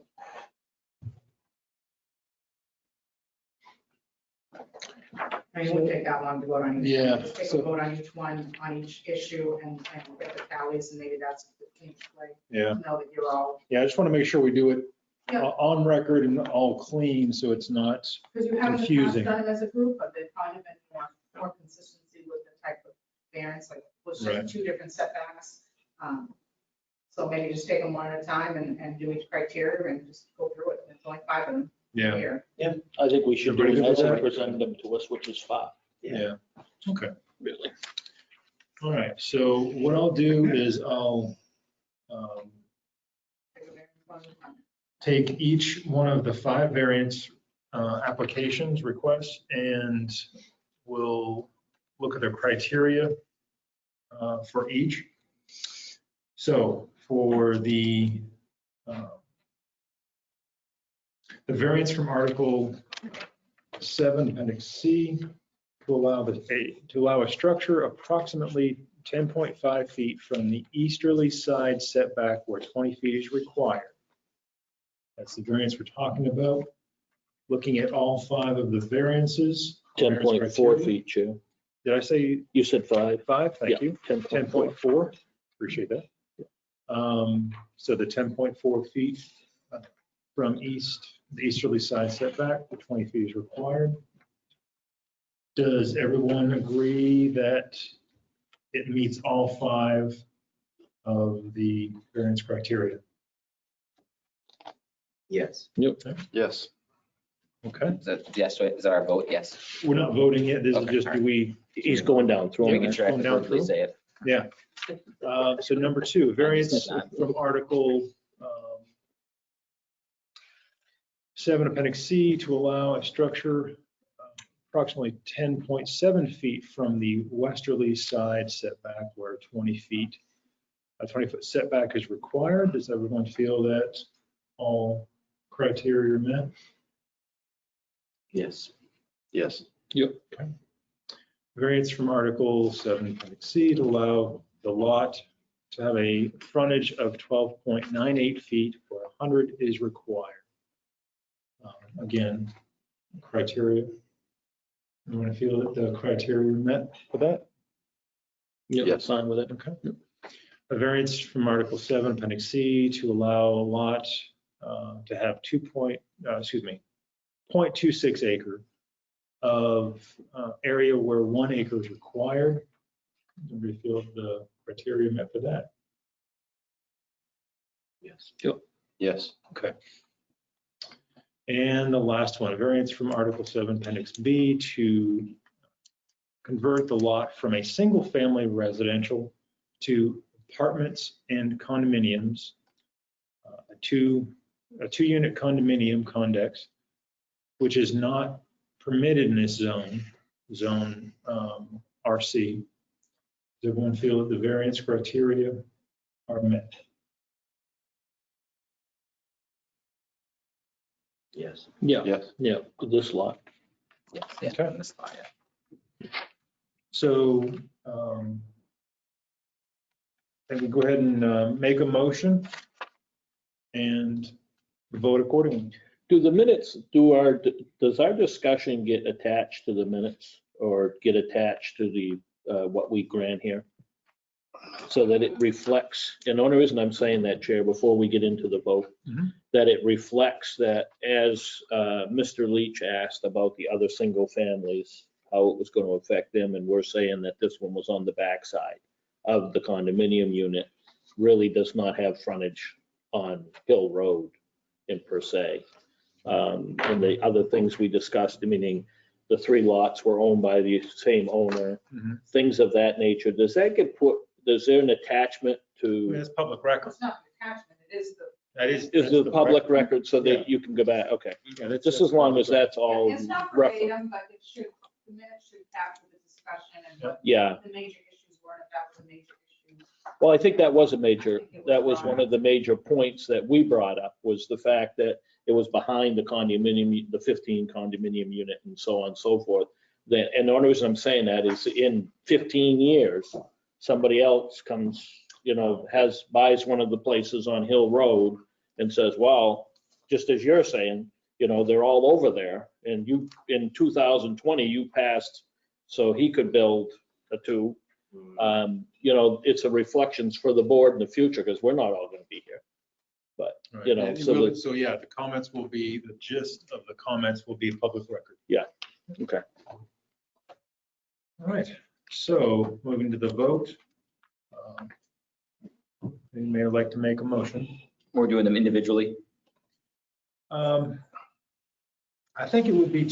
I mean, it wouldn't take that long to vote on each. Yeah, Just take so- a vote on each one, on each issue, and get the tallies, and maybe that's the cleanest way Yeah. to know that you're all. Yeah, I just want to make sure we do it Yeah. on record and all clean, so it's not Because you haven't confusing. done it as a group, but they've probably been more consistency with the type of variance, like was Right. just 2 different setbacks. So maybe just take them one at a time and do each criteria and just go through it. There's only 5 of them Yeah, here. Yeah, I think we should do Everybody it good as with they that? present them to us, which is 5, yeah. Okay. really. All right, so what I'll do is I'll take each one of the 5 variance applications requests, and we'll look at the criteria for each. So for the variance from Article 7, Appendix C, to allow a structure approximately 10.5 feet from the easterly side setback where 20 feet is required. That's the variance we're talking about. Looking at all 5 of the variances. 10.4 feet, Chair. Did I say You said 5. 5? Thank Yeah, you. 10.4. 10.4, appreciate that. So the 10.4 feet from the easterly side setback, the 20 feet is required. Does everyone agree that it meets all 5 of the variance criteria? Yes. Yep. Yes. Okay, Is that, yes, is that our vote? Yes. we're not voting yet. This is Okay, just, all do right. we? He's going down through Making them. sure I Going can down verbally through? say it. Yeah. So number 2, variance from Article 7, Appendix C, to allow a structure approximately 10.7 feet from the westerly side setback where 20 foot setback is required. Does everyone feel that all criteria are met? Yes. Yes. Yep. Okay. Variance from Article 7, Appendix C, to allow the lot to have a frontage of 12.98 feet where 100 is required. Again, criteria. You want to feel that the criteria are met for that? Yep, Yes. fine with it. Okay. A variance from Article 7, Appendix C, to allow a lot to have 0.26 acre of area where 1 acre is required. Do we feel the criteria met for that? Yes. Yep. Yes. Okay. And the last one, a variance from Article 7, Appendix B to convert the lot from a single-family residential to apartments and condominiums, a two-unit condominium condex, which is not permitted in this zone RC. Does everyone feel that the variance criteria are met? Yes. Yeah, Yes. yeah, this lot. Yes, Okay. on this slide, yeah. So I think we go ahead and make a motion and vote accordingly. Do the minutes, does our discussion get attached to the minutes or get attached to the, what we grant here? So that it reflects, and the only reason I'm saying that, Chair, before we get into the vote, Mhm. that it reflects that as Mr. Leach asked about the other single families, how it was going to affect them, and we're saying that this one was on the backside of the condominium unit, really does not have frontage on Hill Road in per se. And the other things we discussed, meaning the 3 lots were owned by the same owner, Mhm. things of that nature. Does that get put, is there an attachment to, It's public record. It's not an attachment, it is the. That is that's the public record so Yeah. that you can go back? Okay, Yeah, that's- just as long as that's all It's not referenced. verbatim, but it should, the minutes should capture the discussion and what Yeah, the major issues were, and if that was a major issue. well, I think that was a major, that was one of the major points that we brought up, was the fact that it was behind the condominium, the 15 condominium unit and so on and so forth. That, and the only reason I'm saying that is in 15 years, somebody else comes, buys one of the places on Hill Road and says, well, just as you're saying, they're all over there. And you, in 2020, you passed, so he could build a 2. It's a reflections for the board in the future, because we're not all going to be here. But, Right. So yeah, the comments will be, the gist of the comments will be public record. Yeah, okay. All right, so moving to the vote. The mayor would like to make a motion. We're doing them individually. I think it would be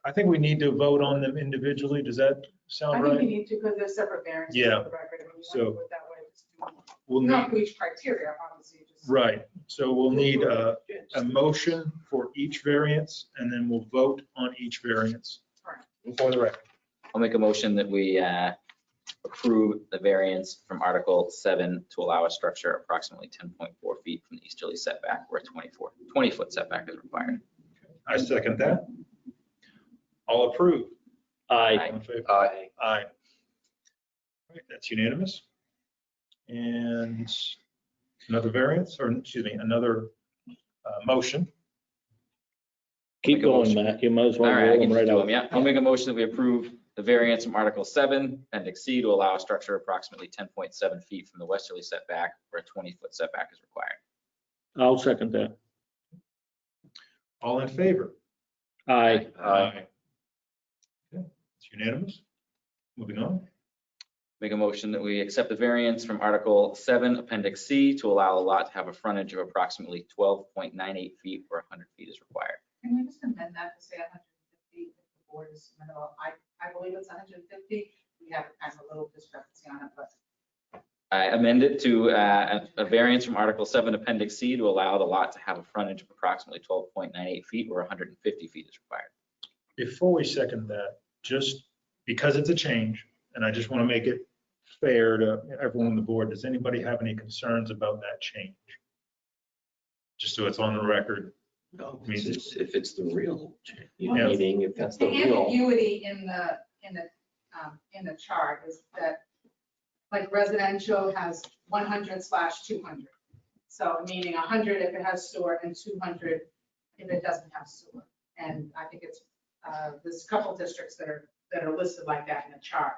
I think we need to vote on them individually. Does that I sound think you right? need to, because they're separate variances Yeah. on the record. And we So want to do it that way, just do- We'll not need, for each criteria, obviously, just. right, so we'll need a motion for each variance, and then we'll vote on each variance for the record. I'll make a motion that we approve the variance from Article 7 to allow a structure approximately 10.4 feet from the easterly setback where a 20-foot setback is required. I second that. All approved? Aye. All in favor? Aye. Aye. All right, that's unanimous. And another variance, or excuse me, another motion. Keep going, Matt. You might as well All right, I roll can them just right do out. them, yeah. I'll make a motion that we approve the variance from Article 7, Appendix C, to allow a structure approximately 10.7 feet from the westerly setback where a 20-foot setback is required. I'll second that. All in favor? Aye. Aye. Okay, it's unanimous. Moving on. Make a motion that we accept the variance from Article 7, Appendix C, to allow the lot to have a frontage of approximately 12.98 feet where 100 feet is required. Can we just amend that to say 150 if the board is, I believe it's 150. We have kind of a little discrepancy on it, but. I amend it to a variance from Article 7, Appendix C, to allow the lot to have a frontage of approximately 12.98 feet where 150 feet is required. Before we second that, just because it's a change, and I just want to make it fair to everyone on the board, does anybody have any concerns about that change? Just so it's on the record. No, I mean, if it's the real Yeah. meeting, if that's the The real. ambiguity in the chart is that, like, residential has 100/200. So meaning 100 if it has sewer and 200 if it doesn't have sewer. And I think it's, there's a couple districts that are listed like that in the chart.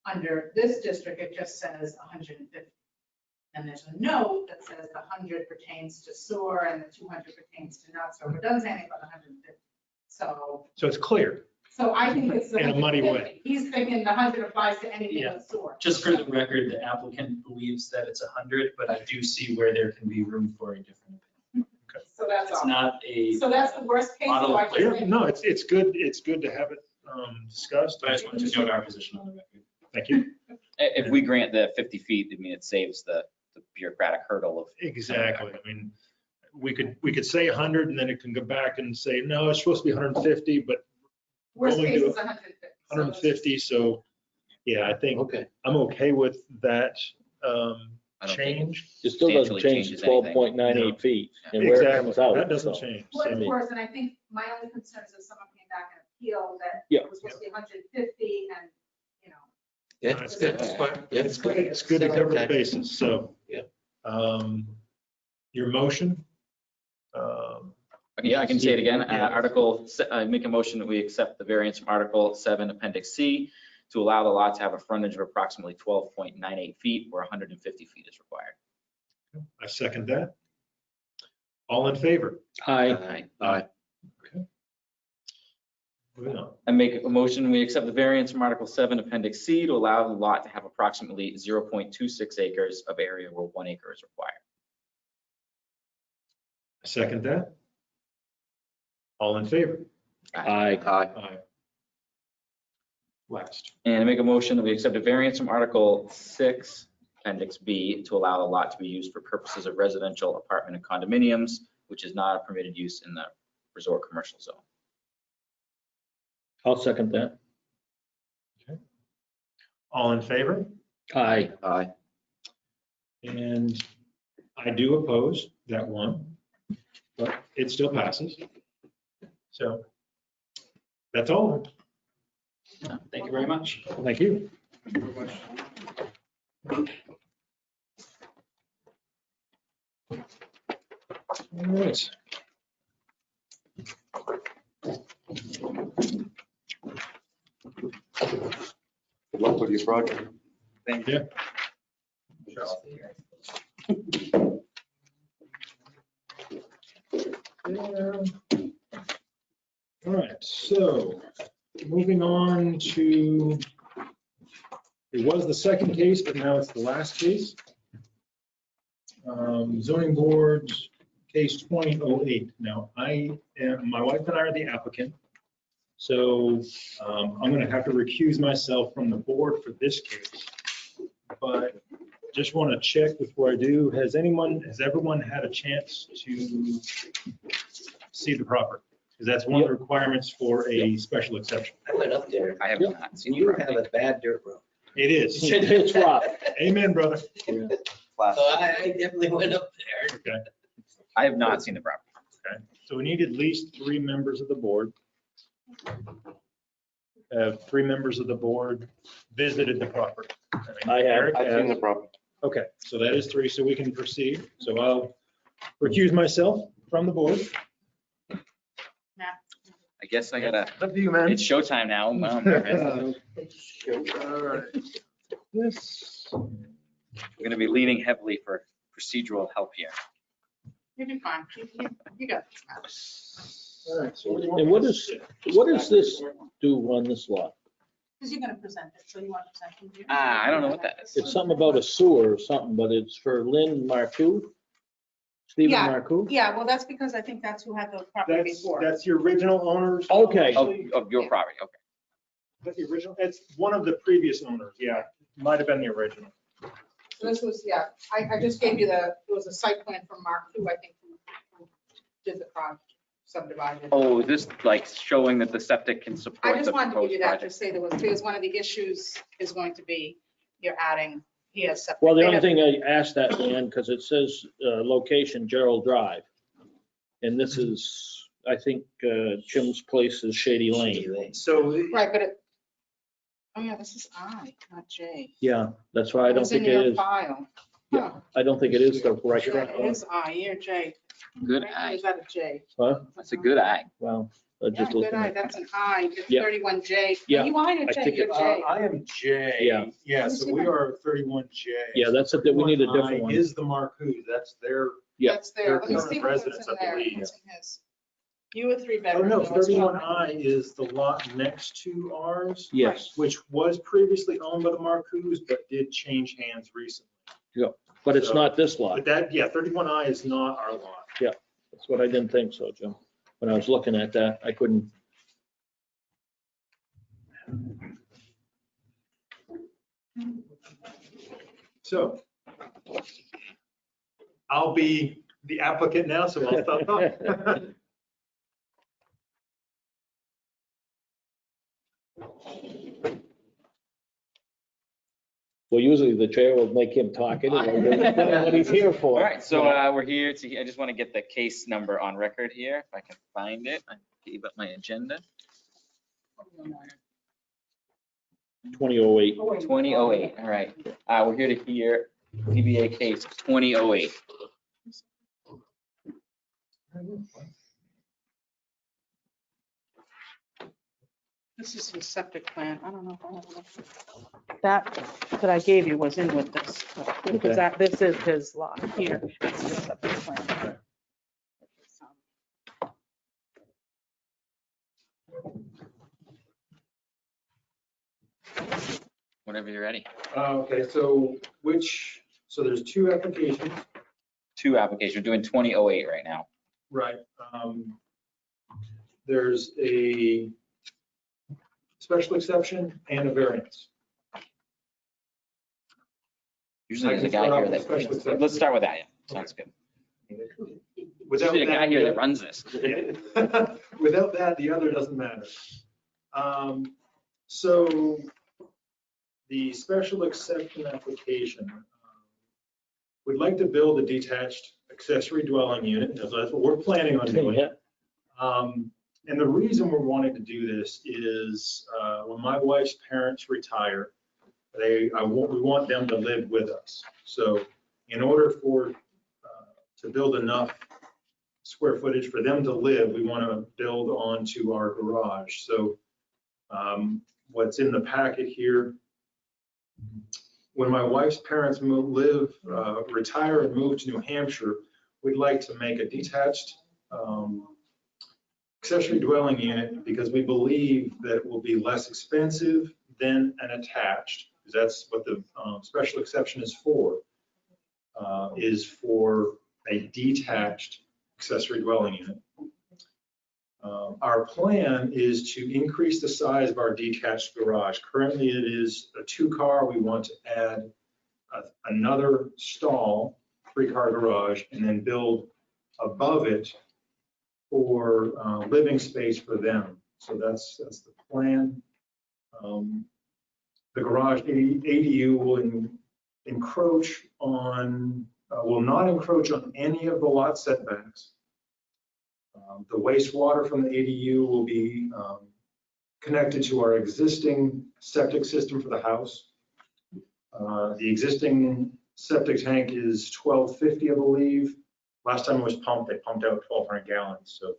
Under this district, it just says 150. And there's a note that says the 100 pertains to sewer and the 200 pertains to not sewer. It doesn't say anything about 150. So it's clear. So I think it's. In a muddy way. 150. He's thinking the 100 applies to anything with sewer. Just for the record, the applicant believes that it's 100, but I do see where there can be room for a different opinion. So that's It's all. not a. So that's the worst case. Model so I of just Yeah, think- no, it's good to have it discussed. I just wanted to note our position on the record. Thank you. If we grant the 50 feet, I mean, it saves the bureaucratic hurdle of. Exactly. I mean, we could say 100 and then it can go back and say, no, it's supposed to be 150, but Worst only case do is 150. So 150. So yeah, I think Okay. I'm okay with that I don't think change. It still doesn't Substantially change changes the 12.98 feet and where it comes out. That doesn't so. change. Well, So, of course, and I think my only concern is if someone came back and appealed that Yeah. it was supposed to be 150 and, you know. Yeah, it's good. it's fine. Yeah, It's good. It's good to cover the bases. So, Yeah. Your motion? Yeah, I can say it again. I make a motion that we accept the variance from Article 7, Appendix C, to allow the lot to have a frontage of approximately 12.98 feet where 150 feet is required. I second that. All in favor? Aye. Aye. Okay. Moving on. I make a motion, we accept the variance from Article 7, Appendix C, to allow the lot to have approximately 0.26 acres of area where 1 acre is required. I second that. All in favor? Aye. Aye. Last. And I make a motion that we accept a variance from Article 6, Appendix B, to allow the lot to be used for purposes of residential apartment and condominiums, which is not a permitted use in the resort commercial zone. I'll second that. All in favor? Aye. Aye. And I do oppose that one, but it still passes. So that's all. Thank you very much. Thank you. All right. Good luck with your project. Thank you. All right, so moving on to, it was the second case, but now it's the last case. Zoning board, case 2008. Now, my wife and I are the applicant. So I'm going to have to recuse myself from the board for this case. But just want to check before I do, has everyone had a chance to see the property? Because that's one of the requirements for a special exception. I went up there. I have not seen And the you have property. a bad dirt road. It is. It's rough. Amen, brother. So I definitely went up there. Okay. I have not seen the property. Okay. So we need at least 3 members of the board. Have 3 members of the board visited the property? I have. Eric I've seen the has. property. Okay, so that is 3, so we can proceed. So I'll recuse myself from the board. I guess I gotta, Up to you, man. it's showtime now. Wow, I'm nervous. All right. This. We're gonna be leaning heavily for procedural help here. You'll be fine. You got this. All right, so where do you want And me to sit? what does this do on this lot? Because you're going to present it, so you want to present it. I don't know what that is. It's something about a sewer or something, but it's for Lynn Marcoux? Stephen Yeah. Marcoux? Yeah, well, that's because I think that's who had the property That's, before. that's the original owners. Okay. Of your property, okay. That's the original, it's one of the previous owners, yeah. Might have been the original. So this was, yeah, I just gave you it was a site plan from Mark, who I think who did the project, subdivided. Oh, is this like showing that the septic can I support just the wanted to give proposed you that to project? say there was, because one of the issues is going to be, you're adding, he has septic. Well, the They only have- thing I asked that, Dan, because it says location Gerald Drive. And this is, I think Jim's place is Shady Lane. So Right, but it, oh yeah, this is I, not J. Yeah, that's why I don't It's in think it your is. file. Yeah, I don't think it is the right. Yeah, it is I, you're J. Good Right? eye. Is that a J? Huh? That's a good eye. Well, Yeah, just good looking eye, at. that's an I, it's Yeah. 31J. Yeah, Are you I or I J? think You're it- J. I am J. Yeah. Yeah, so we are 31J. Yeah, that's it, that we need a different 31I one. Is the Marcoux, that's their, Yeah. That's there. Let me current see what's residence, in I there. believe. What's in his? You were 3 oh bedroom. no, so it's 31I is the lot next to ours. Yes, Which was previously owned by the Marcoux, but did change hands recently. but it's So- not this lot. But that, yeah, 31I is not our lot. That's what I didn't think so, Jim. When I was looking at that, I couldn't. So I'll be the applicant now, so I'll stop talking. Well, usually the chair will make him talk anyway. That's what he's here for. All right, so we're here to, I just want to get the case number on record here, if I can find it. I gave up my agenda. 2008. 2008, all right. We're here to hear ZBA case 2008. This is his septic plan. I don't know. That I gave you was in with this, because this is his lot here. It's the septic plan. Whenever you're ready. Okay, so there's two applications. Two applications, we're doing 2008 right now. Right. There's a special exception and a variance. Usually there's a guy here that, let's start with that, yeah, sounds good. Without Usually a guy here that runs this. Without that, the other doesn't matter. So the special exception application, we'd like to build a detached accessory dwelling unit. That's what we're planning on doing. And the reason we're wanting to do this is when my wife's parents retire, we want them to live with us. So in order to build enough square footage for them to live, we want to build onto our garage. So what's in the packet here, when my wife's parents retire and move to New Hampshire, we'd like to make a detached accessory dwelling unit because we believe that it will be less expensive than an attached, because that's what the special exception is for a detached accessory dwelling unit. Our plan is to increase the size of our detached garage. Currently, it is a 2-car. We want to add another stall, 3-car garage, and then build above it for living space for them. So that's the plan. The garage ADU will encroach on, will not encroach on any of the lot setbacks. The wastewater from the ADU will be connected to our existing septic system for the house. The existing septic tank is 1250, I believe. Last time it was pumped, they pumped out 1,200 gallons, so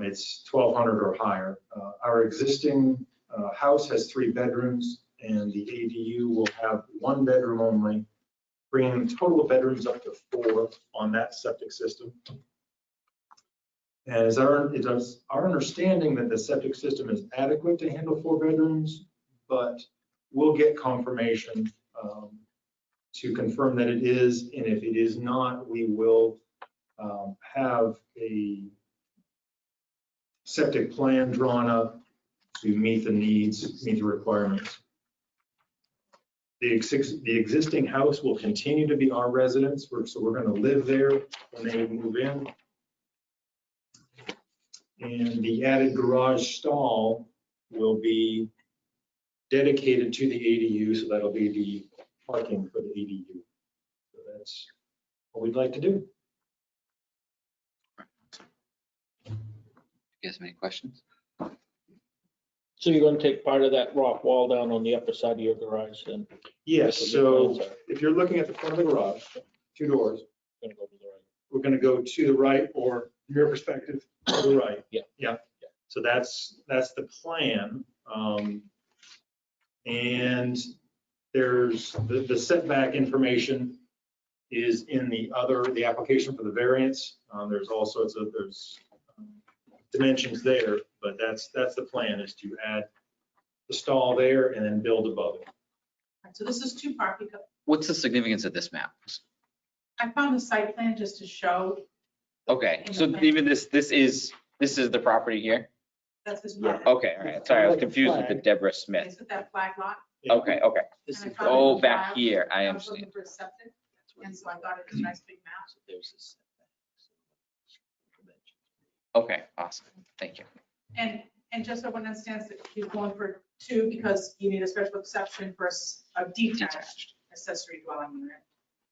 it's 1,200 or higher. Our existing house has 3 bedrooms, and the ADU will have 1 bedroom only, bringing the total bedrooms up to 4 on that septic system. And it's our understanding that the septic system is adequate to handle 4 bedrooms, but we'll get confirmation to confirm that it is. And if it is not, we will have a septic plan drawn up to meet the needs, meet the requirements. The existing house will continue to be our residence, so we're going to live there when they move in. And the added garage stall will be dedicated to the ADU, so that'll be the parking for the ADU. So that's what we'd like to do. You guys have any questions? So you're going to take part of that rock wall down on the upper side of your garage then? Yes, so if you're looking at the front of the garage, 2 doors, we're going to go to the right, or from your perspective, to the right. Yeah. So that's the plan. And there's the setback information is in the application for the variance. There's all sorts of dimensions there, but that's the plan, is to add the stall there and then build above it. So this is 2-part because What's the significance of this map? I found the site plan just to show Okay, so even this is the property here? That's his Yeah. property. Okay, all right. Sorry, I was confused with the Deborah Smith. It's with that flag lot. Okay, okay. And I found it Oh, in the back file. here, I was looking understand. for a septic, and so I thought it was a nice big map. There's a Okay, awesome. Thank you. And just so one understands that you're going for 2 because you need a special exception for a detached accessory dwelling unit.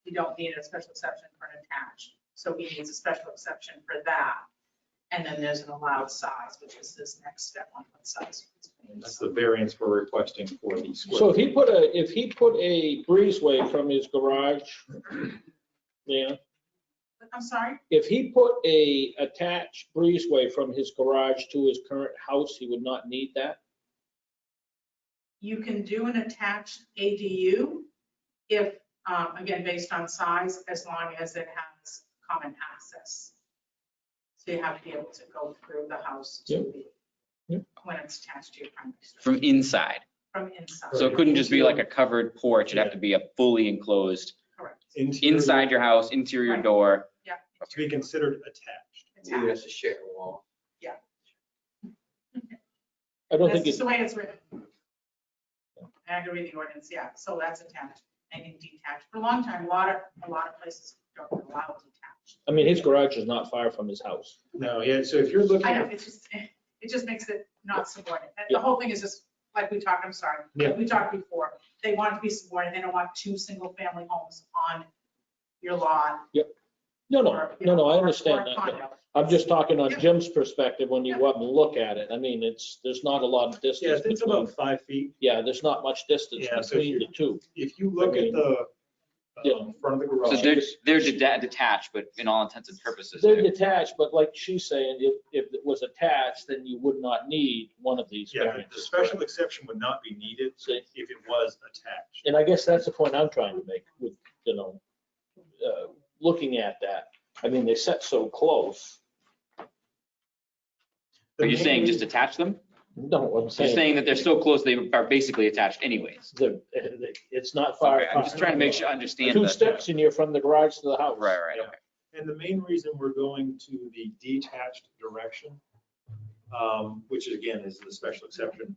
You don't need a special exception for an attached. So he needs a special exception for that. And then there's an allowed size, which is this next step on what size. That's the variance we're requesting for the square. So if he put a breezeway from his garage, yeah, I'm sorry? if he put a attached breezeway from his garage to his current house, he would not need that? You can do an attached ADU if, again, based on size, as long as it has common access. So you have to be able to go through the house to Yep. when it's attached to your primary structure. From inside. From inside. So it couldn't just be like a covered porch. It'd have to be a fully enclosed, Correct. inside your house, interior Right. door. Yeah. To be considered attached. You have to share a wall. Yeah. I don't That's think just it's, the way it's written. I have to read the ordinance, yeah, so that's attached, anything detached. For a long time, a lot of places don't allow detached. I mean, his garage is not far from his house. No, yeah, so if you're looking I know, at, it just makes it not subordinate. And Yeah. the whole thing is just, like we talked, I'm sorry, Yeah. like we talked before, they want it to be subordinate, they don't want 2 single-family homes on your lot. No, or, you know, I or understand a that. condo. I'm just talking on Yep. Jim's perspective when you go up and look at it. I mean, there's not a lot of yeah, distance it's between. about 5 feet. Yeah, there's not much distance Yeah, so if between the two. If you look at the Yeah. front of the So garage. they're detached, but in all intents and purposes. They're detached, but like she's saying, if it was attached, then you would not need one of these Yeah, the variances. special exception would not be needed See? if it was attached. And I guess that's the point I'm trying to make with, looking at that. I mean, they set so close. Are you saying just attach them? No, I'm You're saying. saying that they're so close, they are basically attached anyways. It's not far. Okay, I'm just trying to make sure I understand. 2 the- steps and you're from the garage to the house. Right, Yeah. okay. And the main reason we're going to the detached direction, which again is the special exception,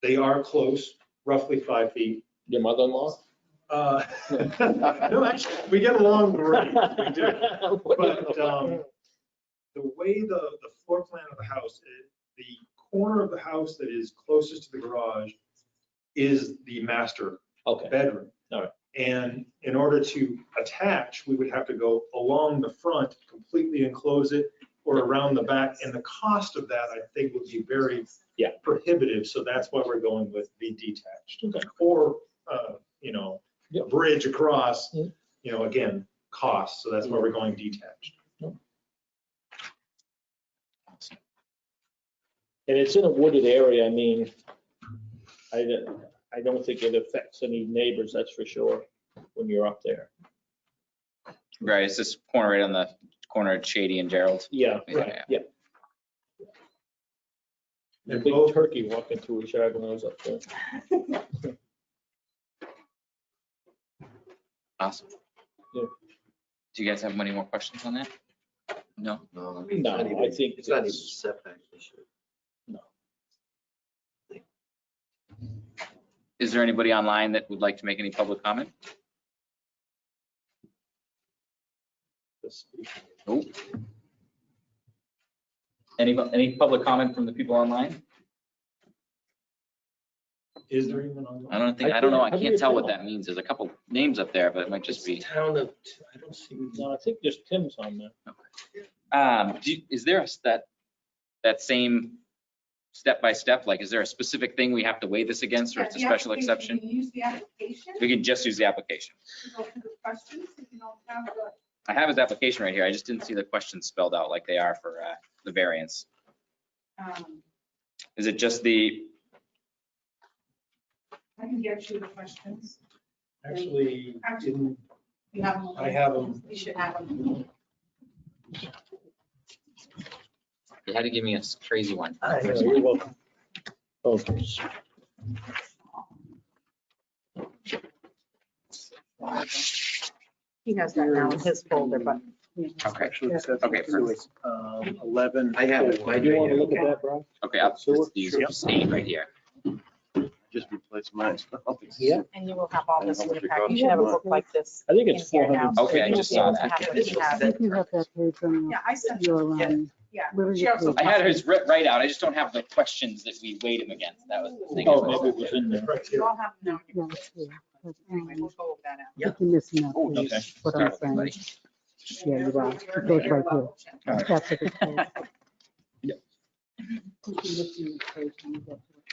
they are close, roughly 5 feet. Your mother-in-law? No, actually, we get along great. We do. But the way the floor plan of the house, the corner of the house that is closest to the garage is the master Okay. bedroom. All right. And in order to attach, we would have to go along the front, completely enclose it, or around the back. And the cost of that, I think, would be very prohibitive. So that's why we're going with the detached. Okay. Or, a bridge across, again, cost. So that's why we're going detached. And it's in a wooded area. I mean, I don't think it affects any neighbors, that's for sure, when you're up there. Right, it's this corner right on the corner of Shady and Gerald. Yeah, Yeah. yeah. A And big both- turkey walking through his yard when I was up there. Awesome. Yeah. Do you guys have any more questions on that? No? No, No, I think it's not even it's- setback issue. Is there anybody online that would like to make any public comment? Nope. Any public comment from the people online? Is there even on? I don't know. I How do you can't tell what tell? that means. There's a couple names up there, but it might just be. Town of, I don't see. No, I think there's Tim's on there. Is there that same step-by-step, like, is there a specific thing we have to weigh this against, or it's a The special application, exception? You use the application. We can just use the application. You go through the questions, if you don't have the. I have his application right here. I just didn't see the questions spelled out like they are for the variance. Is it just the, I can get you the questions. Actually, didn't, You have them. I have them. You should have them. you had to give me a crazy one. You're welcome. Okay. He has that now in his folder, but. Okay, Special exception okay, to, 11. I have it. Do you want to look at that, Brian? okay, these are just 8 right here. Just replace mine. Yeah. And you will have all this in your How much it packet. You costs? should have a book like this. I think it's in here now, 400. so Okay, I you will just be saw able to that. have what he has. You have that page on Yeah, I sent your, you. Yeah. where is She it? also- I had his right out. I just don't have the questions that we weighed him against. That was the thing. Oh, maybe it was in there. You all have them now. Yeah, it's here. But, Anyway, we'll go over that out. I think you're missing that Oh, page, okay. what I'm saying. Buddy. Yeah, you are. It goes right here. That's what it's called. Yep.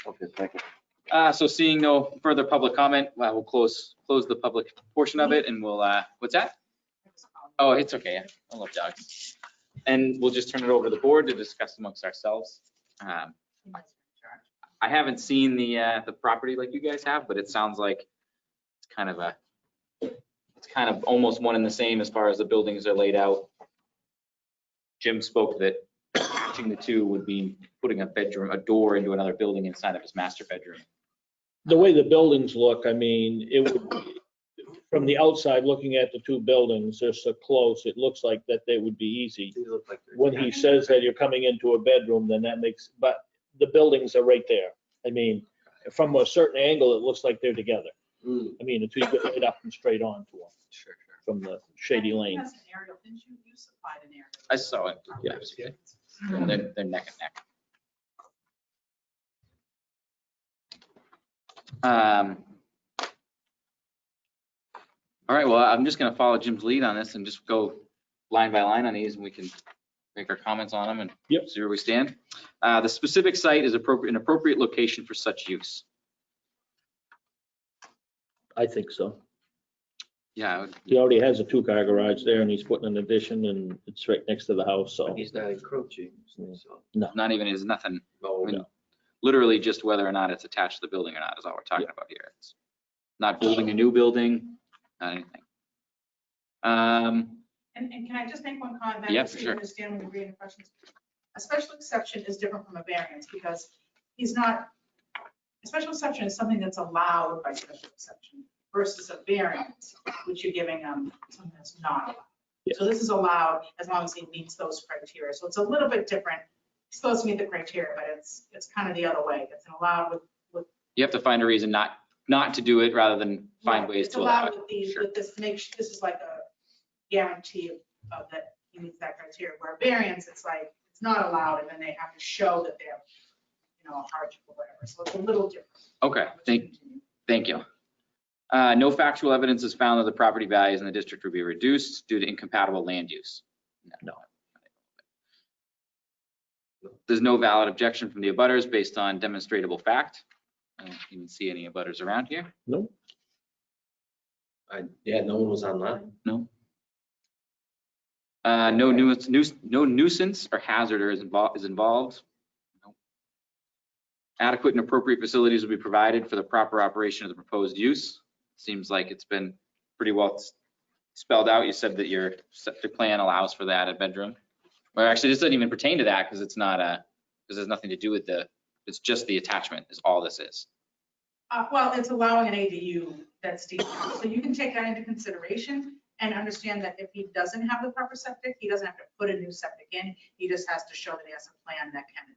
Okay, thank you. So seeing no further public comment, we'll close the public portion of it and we'll, what's that? Oh, it's okay. Yeah. I love dogs. And we'll just turn it over to the board to discuss amongst ourselves. I haven't seen the property like you guys have, but it sounds like it's kind of almost one and the same as far as the buildings are laid out. Jim spoke that matching the two would be putting a door into another building inside of his master bedroom. The way the buildings look, I mean, it would, from the outside, looking at the two buildings, they're so close, it looks like that they would be easy. When he says that you're coming into a bedroom, then that makes, but the buildings are right there. I mean, from a certain angle, it looks like they're together. I mean, until you get right up and straight on to them. Sure. From the shady lane. That's an aerial. Didn't you supplied an aerial? I saw it. Yeah. They're neck and neck. All right, well, I'm just gonna follow Jim's lead on this and just go line by line on these and we can make our comments on them and see where we stand. The specific site is an appropriate location for such use. I think so. Yeah. He already has a 2-car garage there and he's putting an addition and it's right next to the house, so. He's not encroaching, so. No. Not even, is nothing. No, I mean, literally just whether or not it's attached to the building or not is all we're talking about here. It's not building a new building, not anything. And can I just make one comment? Yeah, Just for so you sure. Understand when you're reading the questions. A special exception is different from a variance because he's not, a special exception is something that's allowed by special exception versus a variance, which you're giving something that's not allowed. Yes. So this is allowed as long as he meets those criteria. So it's a little bit different. He's supposed to meet the criteria, but it's kind of the other way. It's allowed with. You have to find a reason not to do it rather than find Right, ways it's to allow allowed it. with these, Sure. with this, this is like a guarantee of that he meets that criteria. Where a variance, it's like, it's not allowed, and then they have to show that they're, a hardship or whatever. So it's a little different. Okay, thank you. No factual evidence is found that the property values in the district would be reduced due to incompatible land use. No. There's no valid objection from the abutters based on demonstrable fact. I don't even see any abutters around here. No. Yeah, no one was online. No. No nuisance or hazard is involved. No. Adequate and appropriate facilities will be provided for the proper operation of the proposed use. Seems like it's been pretty well spelled out. You said that your septic plan allows for that, a bedroom. Well, actually, this doesn't even pertain to that because it's not because there's nothing to do with it's just the attachment is all this is. Well, it's allowing an ADU that's detached. So you can take that into consideration and understand that if he doesn't have the proper septic, he doesn't have to put a new septic in. He just has to show that he has a plan that can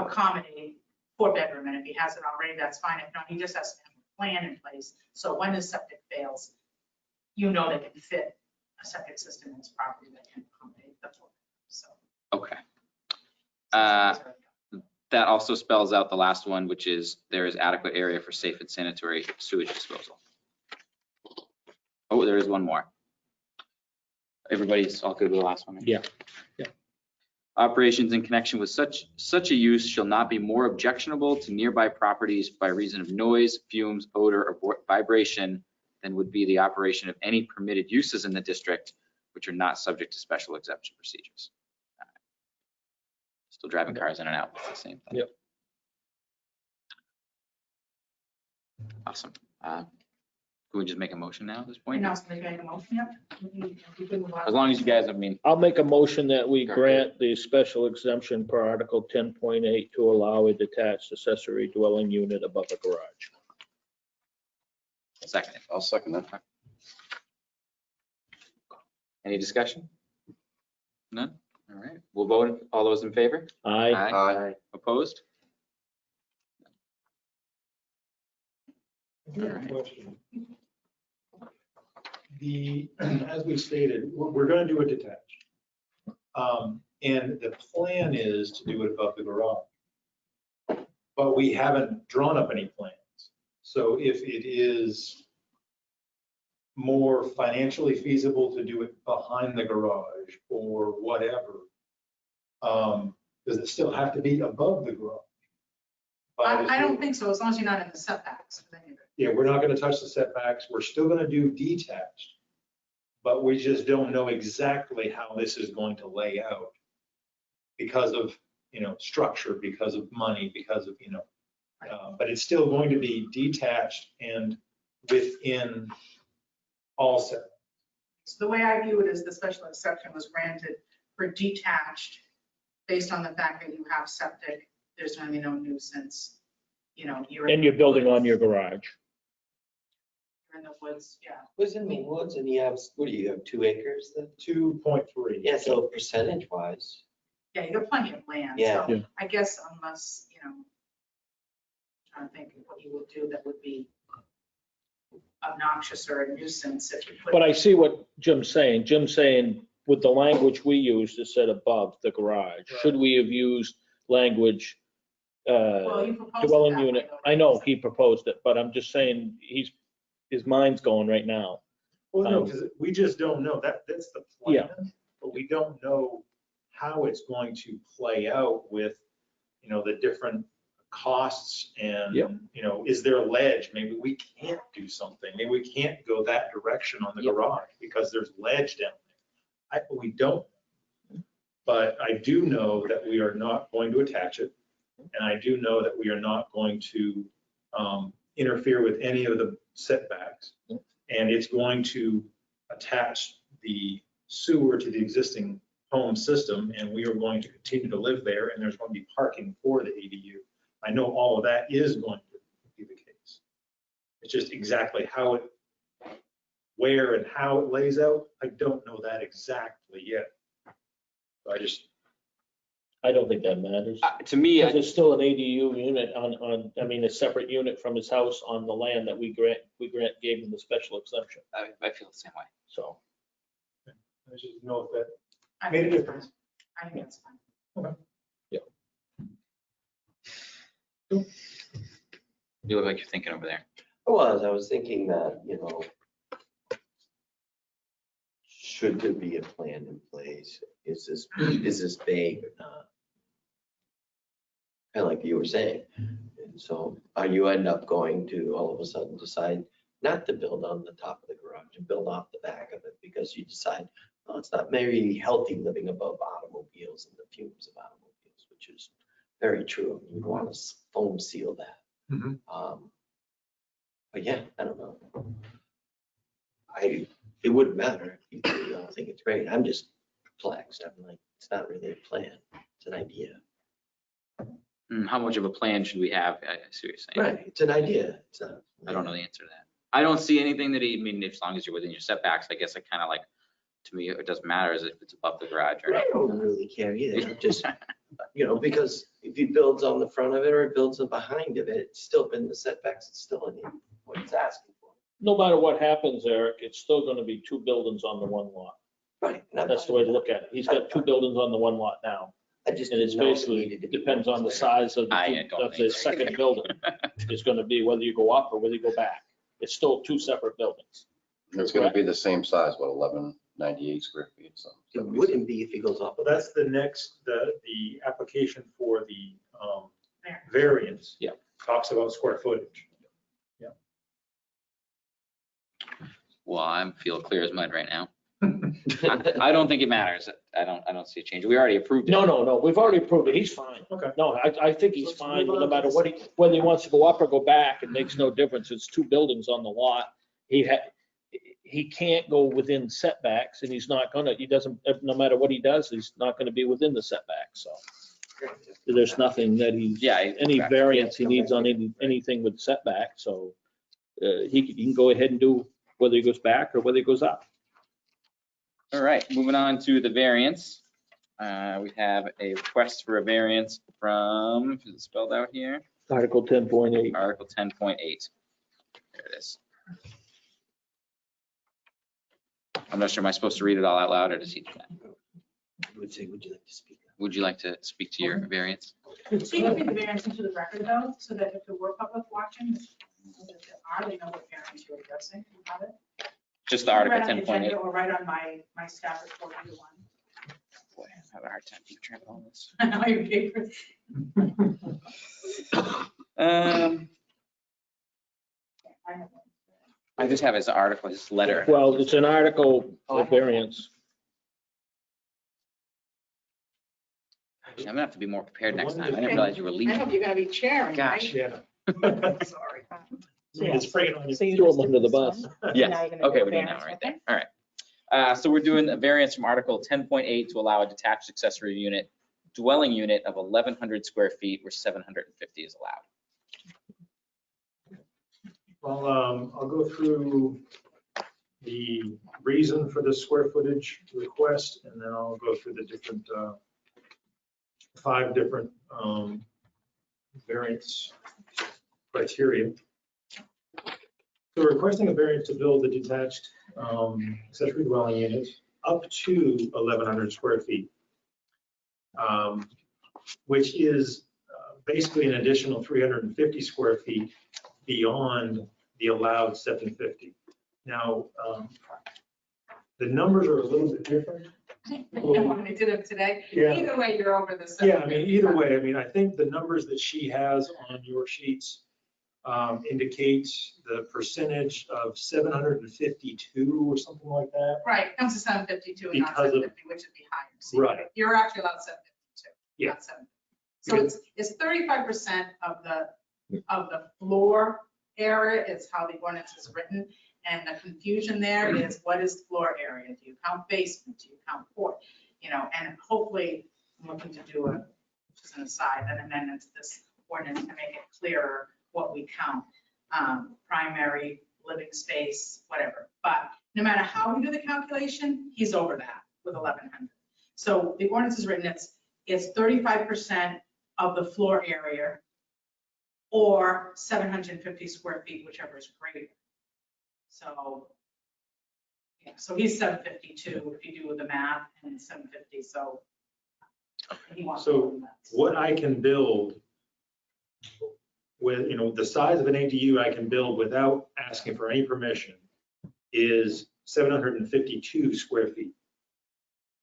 accommodate 4-bedroom. And if he has it already, that's fine. If not, he just has to have a plan in place. So when his septic fails, they can fit a septic system in his property that can accommodate the 4-bedroom. So. Okay. That also spells out the last one, which is there is adequate area for safe and sanitary sewage disposal. Oh, there is one more. Everybody's all good with the last one? Right? Yeah. Operations in connection with such a use shall not be more objectionable to nearby properties by reason of noise, fumes, odor, or vibration than would be the operation of any permitted uses in the district, which are not subject to special exemption procedures. Still driving cars in and out, it's the same thing. Yep. Awesome. Can we just make a motion now at this point? And also make a motion, yep. We can move on. As long as you guys, I'll make a motion that we grant the special exemption per Article 10.8 to allow a detached accessory dwelling unit above a garage. second. I'll second that. Any discussion? None? All right, we'll vote. All those in favor? Aye. Opposed? I have a question. As we stated, we're going to do it detached. And the plan is to do it above the garage. But we haven't drawn up any plans. So if it is more financially feasible to do it behind the garage or whatever, does it still have to be above the garage? I don't think so, as long as you're not in the setbacks. Then you're good. Yeah, we're not going to touch the setbacks. We're still going to do detached, but we just don't know exactly how this is going to lay out because of, structure, because of money, because of, but it's still going to be detached and within all setbacks. So the way I view it is the special exception was granted for detached based on the fact that you have septic, there's going to be no nuisance, you're. And you're building on your garage. You're in the woods, yeah. Was in the woods and you have, what do you have, 2 acres then? 2.3. Yeah, so percentage wise. Yeah, you got plenty of land. Yeah. So I guess unless, trying to think of what you would do that would be obnoxious or a nuisance if you put. But I see what Jim's saying. Jim's saying with the language we used, it said above the garage. Should we have used language, Well, you proposed dwelling it that unit? way, though, I know he proposed it, but I'm just saying his mind's going right now. Well, no, because we just don't know. That's the plan, Yeah. but we don't know how it's going to play out with, the different costs and, Yep. Is there a ledge? Maybe we can't do something. Maybe we can't go that direction on the Yep. garage because there's ledge down there. We don't. But I do know that we are not going to attach it. And I do know that we are not going to interfere with any of the setbacks. And it's going to attach the sewer to the existing home system, and we are going to continue to live there, and there's going to be parking for the ADU. I know all of that is going to be the case. It's just exactly where and how it lays out, I don't know that exactly yet. So I don't think that matters. To me, Because it's still an ADU unit a separate unit from his house on the land that we gave him the special exception. I feel the same way. So. I just know if that made a difference. I think that's fine. Okay. You look like you're thinking over there. I was thinking that, should there be a plan in place? Is this vague or not? Kind of like you were saying. And so you end up going to all of a sudden decide not to build on the top of the garage and build off the back of it because you decide, oh, it's not very healthy living above automobiles and the fumes of automobiles, which is very true. You want to foam seal that. Mhm. But yeah, I don't know. It wouldn't matter. You don't think it's great. I'm just perplexed. I'm like, it's not really a plan. It's an idea. How much of a plan should we have? I see what you're saying. Right. It's an idea. It's not. I don't know the answer to that. I don't see anything that as long as you're within your setbacks, I guess I kind of like, to me, it doesn't matter if it's above the garage or I not. don't really care either. Just, because if he builds on the front of it or builds on behind of it, it's still been the setbacks. It's still in what it's asking for. No matter what happens, Eric, it's still going to be 2 buildings on the one lot. Right. That's the way to look at it. He's got 2 buildings on the one lot now. I just And it's didn't know if it basically, needed to be depends one on the square. size of I don't the think so. second building. It's going to be whether you go up or whether you go back. It's still 2 separate buildings. It's going to be the same size, 1198 square feet. So It wouldn't be if he goes off. Well, that's the next, the application for the variance. Yeah. Talks about square footage. Well, I feel clear as mud right now. I don't think it matters. I don't see a change. We already approved it. No, we've already approved it. He's fine. Okay. No, I think he's Let's fine, move on no to matter the whether he wants to go up or go back, it makes no difference. It's 2 buildings on the lot. He can't go within setbacks and he's not gonna, no matter what he does, he's not gonna be within the setbacks, so. There's nothing that any variance he needs on anything with setback, so he can go ahead and do whether he goes back or whether he goes up. All right, moving on to the variance. We have a request for a variance from, is it spelled out here? Article 10.8. Article 10.8. There it is. I'm not sure, am I supposed to read it all out loud or does he do that? I would say, would you like to speak? Would you like to speak to your variance? So you can read the variance into the record though, so that if there were public watching, they know what variance you're addressing. You have it? Just the Article Right on the agenda 10.8. Or right on my staff report, either one. Boy, I have a hard time keeping track of all this. I know your papers. I just have his article, his letter. Well, it's an article of variance. I'm gonna have to be more prepared next time. I didn't realize you were I leaving. hope you're gonna be chairing, Gosh. right? Yeah. Sorry. It's spraying on you. So you Throw just them did under the this bus. one? Yes, Now you're gonna okay, do we're doing that variance, right okay. there. All right. So we're doing a variance from Article 10.8 to allow a detached accessory unit, dwelling unit of 1,100 square feet where 750 is allowed. Well, I'll go through the reason for the square footage request, and then I'll go through the different, 5 different variance criteria. So we're requesting a variance to build a detached accessory dwelling unit up to 1,100 square feet, which is basically an additional 350 square feet beyond the allowed 750. Now, the numbers are a little bit different. When we did it today, Yeah. either way, you're over the. Yeah, I mean, either way, I mean, I think the numbers that she has on your sheets indicates the percentage of 752 or something like that. Right, comes to 752 and not Because of- 750, which would be higher. So Right. You're actually allowed 752. Yeah. Not 750. So it's 35% of the floor area is how the ordinance is written. And the confusion there is what is floor area? Do you count basement? Do you count court? You know, and hopefully I'm looking to do just an aside, an amendment to this ordinance to make it clearer what we count, primary, living space, whatever. But no matter how we do the calculation, he's over that with 1,100. So the ordinance is written, it's 35% of the floor area or 750 square feet, whichever is greater. So, yeah, so he's 752 if you do the math, and it's 750, so. he wants more So than that. what I can build with, the size of an ADU I can build without asking for any permission is 752 square feet.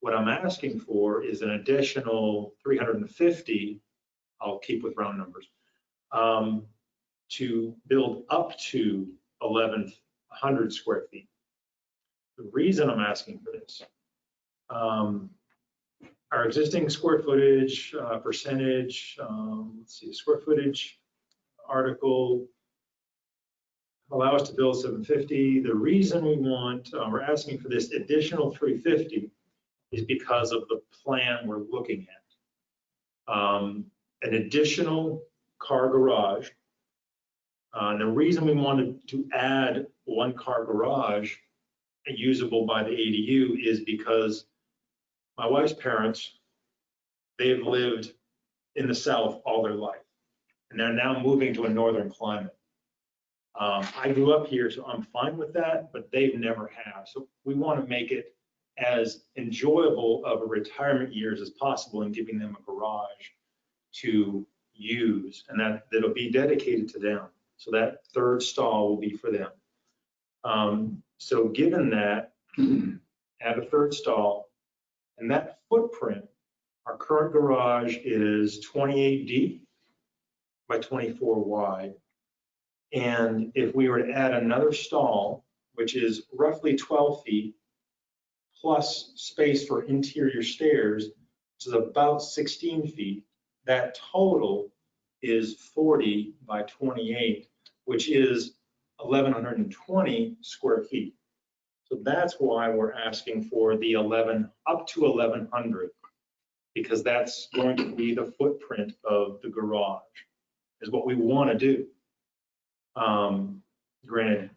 What I'm asking for is an additional 350, I'll keep with round numbers, to build up to 1,100 square feet. The reason I'm asking for this, our existing square footage percentage, let's see, square footage article allow us to build 750. The reason we're asking for this additional 350 is because of the plan we're looking at. An additional car garage. And the reason we wanted to add one car garage usable by the ADU is because my wife's parents, they've lived in the South all their life, and they're now moving to a northern climate. I grew up here, so I'm fine with that, but they've never have. So we want to make it as enjoyable of a retirement years as possible and giving them a garage to use, and that'll be dedicated to them. So that third stall will be for them. So given that, add a third stall, and that footprint, our current garage is 28 deep by 24 wide. And if we were to add another stall, which is roughly 12 feet, plus space for interior stairs, which is about 16 feet, that total is 40 by 28, which is 1,120 square feet. So that's why we're asking for the up to 1,100, because that's going to be the footprint of the garage, is what we want to do. Granted,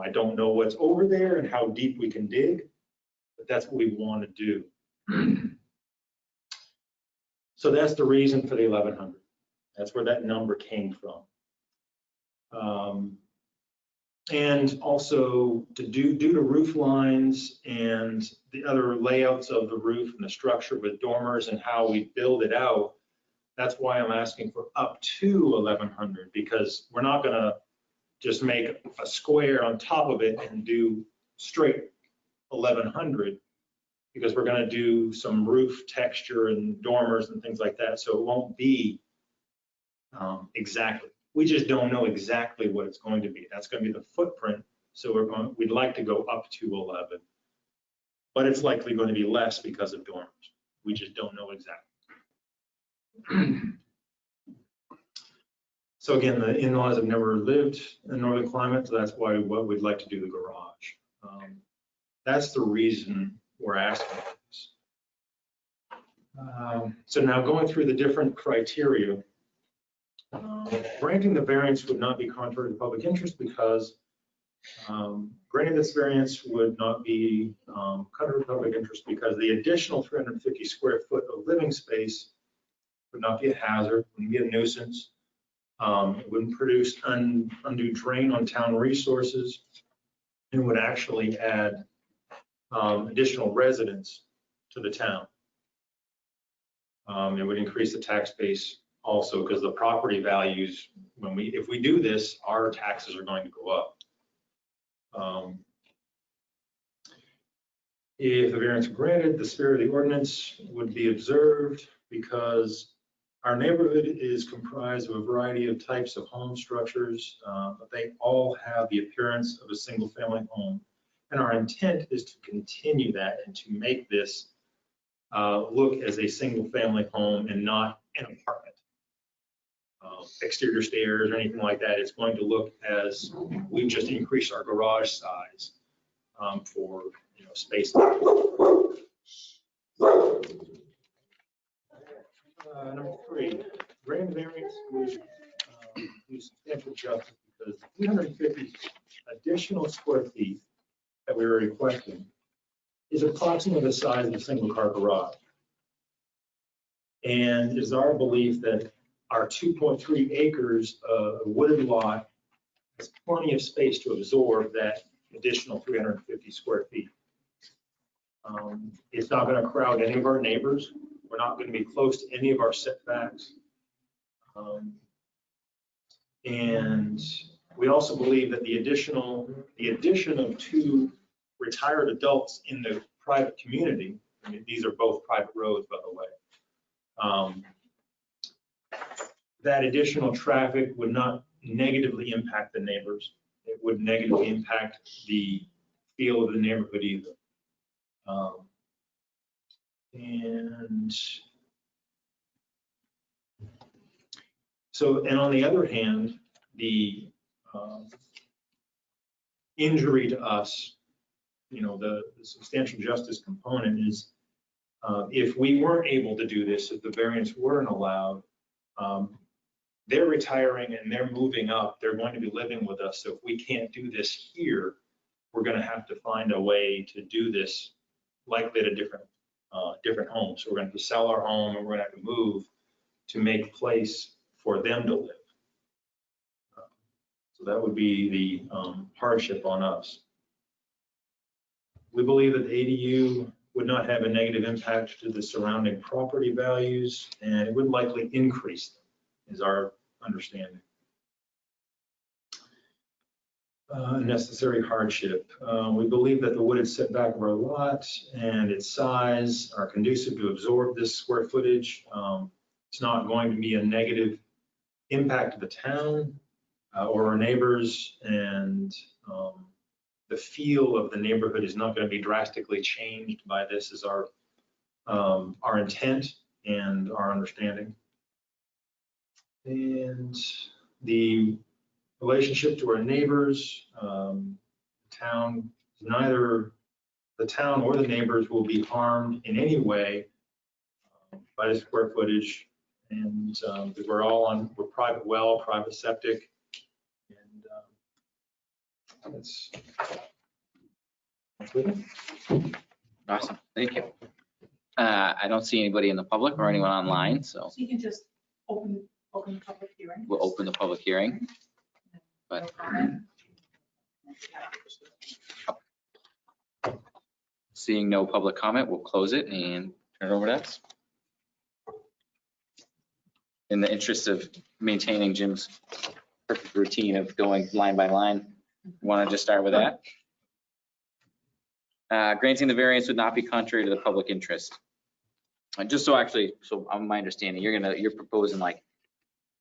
I don't know what's over there and how deep we can dig, but that's what we want to do. So that's the reason for the 1,100. That's where that number came from. And also due to roof lines and the other layouts of the roof and the structure with dormers and how we build it out, that's why I'm asking for up to 1,100, because we're not gonna just make a square on top of it and do straight 1,100, because we're gonna do some roof texture and dormers and things like that, so it won't be exactly. We just don't know exactly what it's going to be. That's going to be the footprint. So we'd like to go up to 11, but it's likely going to be less because of dormers. We just don't know exactly. So again, the in-laws have never lived in northern climate, so that's why we'd like to do the garage. That's the reason we're asking for this. So now going through the different criteria, granting the variance would not be contrary to public interest because granting this variance would not be contrary to public interest because the additional 350 square foot of living space would not be a hazard, wouldn't be a nuisance. It wouldn't produce undue drain on town resources, and would actually add additional residents to the town. It would increase the tax base also because the property values, if we do this, our taxes are going to go up. If the variance were granted, the spirit of the ordinance would be observed because our neighborhood is comprised of a variety of types of home structures, but they all have the appearance of a single family home. And our intent is to continue that and to make this look as a single family home and not an apartment. Exterior stairs or anything like that. It's going to look as we've just increased our garage size for space. Number 3, granting variance would do substantial justice because 350 additional square feet that we were requesting is approximately the size of a single car garage. And it's our belief that our 2.3 acres of wooded lot has plenty of space to absorb that additional 350 square feet. It's not going to crowd any of our neighbors. We're not going to be close to any of our setbacks. And we also believe that the addition of 2 retired adults in the private community, I mean, these are both private roads, by the way, that additional traffic would not negatively impact the neighbors. It would negatively impact the feel of the neighborhood either. And so, and on the other hand, the injury to us, the substantial justice component is if we weren't able to do this, if the variance weren't allowed, they're retiring and they're moving up. They're going to be living with us. So if we can't do this here, we're going to have to find a way to do this likely at a different home. So we're going to have to sell our home and we're going to have to move to make place for them to live. So that would be the hardship on us. We believe that the ADU would not have a negative impact to the surrounding property values, and it would likely increase them, is our understanding. Necessary hardship. We believe that the wooded setback of our lot and its size are conducive to absorb this square footage. It's not going to be a negative impact to the town or our neighbors, and the feel of the neighborhood is not going to be drastically changed by this, is our intent and our understanding. And the relationship to our neighbors, neither the town or the neighbors will be harmed in any way by the square footage. And we're private well, private septic, and that's it. Awesome, thank you. I don't see anybody in the public or anyone online, so So you can just open the public hearing. we'll open the public hearing. But seeing no public comment, we'll close it and turn it over to us. In the interest of maintaining Jim's perfect routine of going line by line, want to just start with that? Granting the variance would not be contrary to the public interest. And just so on my understanding, you're proposing like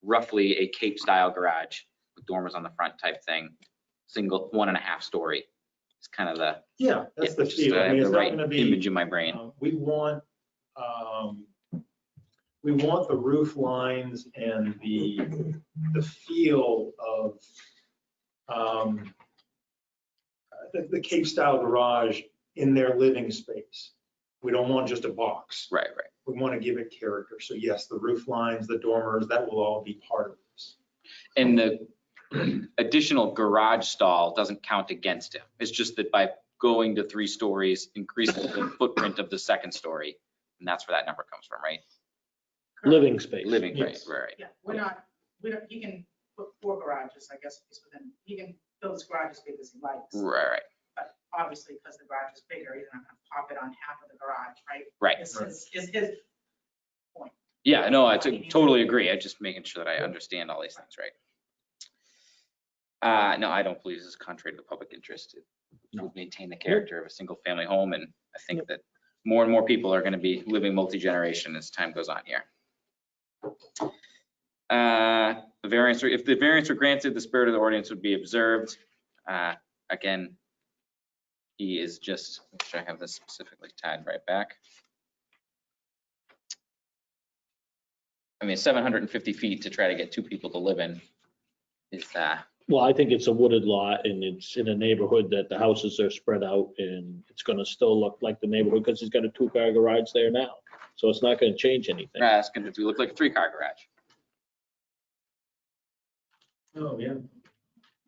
roughly a Cape style garage with dormers on the front type thing, single 1.5 story. It's kind of the Yeah, that's the just feel. so I I have mean, the it's not right gonna be, image in my brain. we want the roof lines and the feel of the Cape style garage in their living space. We don't want just a box. Right. We want to give it character. So yes, the roof lines, the dormers, that will all be part of this. And the additional garage stall doesn't count against it. It's just that by going to 3 stories, increases the footprint of the second story. And that's where that number comes from, right? Living space. Living, Yes. right. Yeah, we don't, he can put 4 garages, I guess, he can build his garage as big as he likes. Right. But obviously, because the garage is bigger, he's not gonna pop it on half of the garage, right? Right. Is his point. Yeah, no, I totally agree. I'm just making sure that I understand all these things, right? No, I don't believe this is contrary to the public interest. It would maintain the character of a single family home, and I think that more and more people are going to be living multi-generation as time goes on here. If the variance were granted, the spirit of the ordinance would be observed. Again, he is just, make sure I have this specifically tied right back. I mean, 750 feet to try to get 2 people to live in is Well, I think it's a wooded lot and it's in a neighborhood that the houses are spread out and it's gonna still look like the neighborhood because he's got a 2-car garage there now. So it's not gonna change anything. it's going to look like a 3-car garage. Oh, yeah.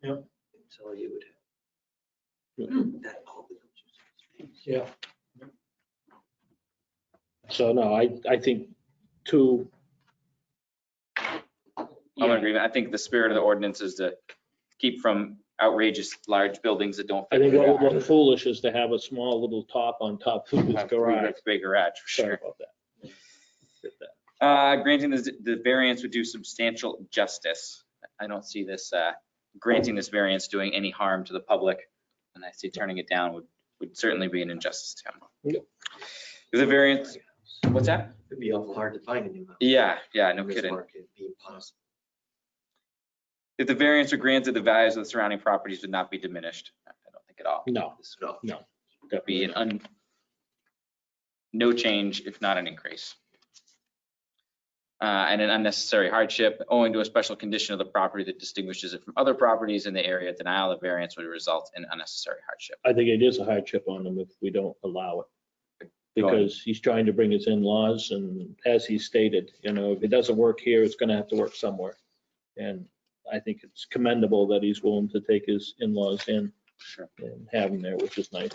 Yep. So you would that all becomes Yeah. So no, I think 2. I'm in agreement. I think the spirit of the ordinance is to keep from outrageous large buildings that don't I fit. think what would look foolish is to have a small little top on top of his garage. Big garage, for Sorry sure. about that. Granting the variance would do substantial justice. I don't see this granting this variance doing any harm to the public, and I see turning it down would certainly be an injustice to him. Yep. If the variance, what's that? It'd be awful hard to find a new house. Yeah, no In this kidding. market, it'd be impossible. If the variance were granted, the values of the surrounding properties would not be diminished. I don't think at all. No. That'd be no change, if not an increase. And an unnecessary hardship owing to a special condition of the property that distinguishes it from other properties in the area. Denial of variance would result in unnecessary hardship. I think it is a hardship on him if we don't allow it. Because he's trying to bring his in-laws and as he stated, if it doesn't work here, it's gonna have to work somewhere. And I think it's commendable that he's willing to take his in-laws in Sure. and have them there, which is nice.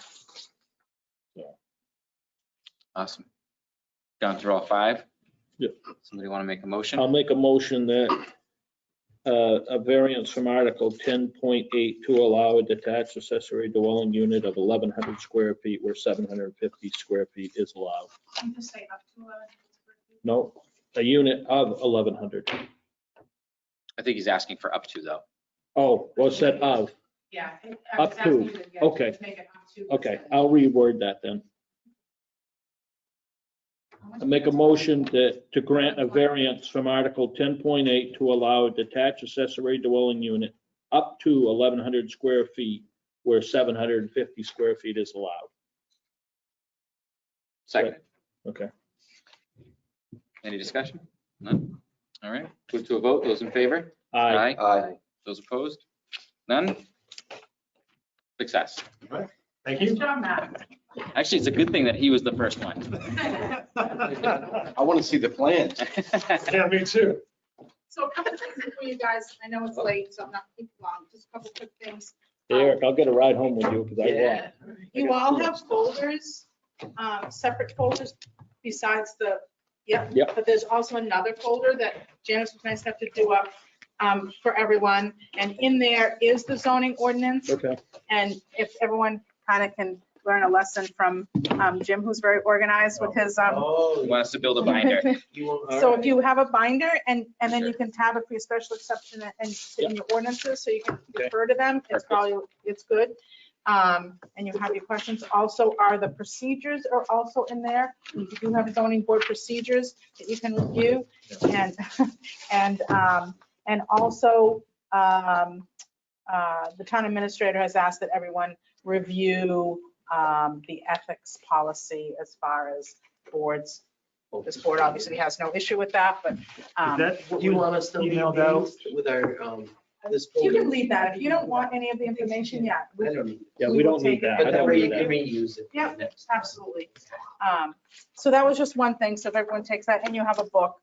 Awesome. Gone through all 5? Yep. Somebody want to make a motion? I'll make a motion that a variance from Article 10.8 to allow a detached accessory dwelling unit of 1,100 square feet where 750 square feet is allowed. Can you just say up to 11 square feet? No, a unit of 1,100. I think he's asking for up to, though. Oh, what's that of? Yeah. Up to, okay. Make it up to. Okay, I'll reword that then. I make a motion to grant a variance from Article 10.8 to allow a detached accessory dwelling unit up to 1,100 square feet where 750 square feet is allowed. Second. Okay. Any discussion? None? All right, put to a vote. Those in favor? Aye. Aye. Those opposed? None? Success. Thank you. Good job, Matt. Actually, it's a good thing that he was the first one. I want to see the plans. Yeah, me too. So a couple of things before you guys, I know it's late, so I'm not keeping long, just a couple quick things. Eric, I'll get a ride home with you because I Yeah. walk. You all have folders separate folders besides the, Yep. but there's also another folder that Janice was nice enough to do up for everyone. And in there is the zoning ordinance. Okay. And if everyone kind of can learn a lesson from Jim, who's very organized with his. He wants to build a binder. So if you have a binder and then you can tab it for your special exception and sit in your ordinances, so you can refer to them, it's good. And you have your questions. Also, the procedures are also in there. You do have zoning board procedures that you can review. And also, the town administrator has asked that everyone review the ethics policy as far as boards. This board obviously has no issue with that, but. Do you want us to leave these with our, this? You can leave that. If you don't want any of the information yet. I don't need. Yeah, we don't need that. But that way you I can don't need reuse it. Yeah, absolutely. So that was just one thing. So if everyone takes that and you have a book.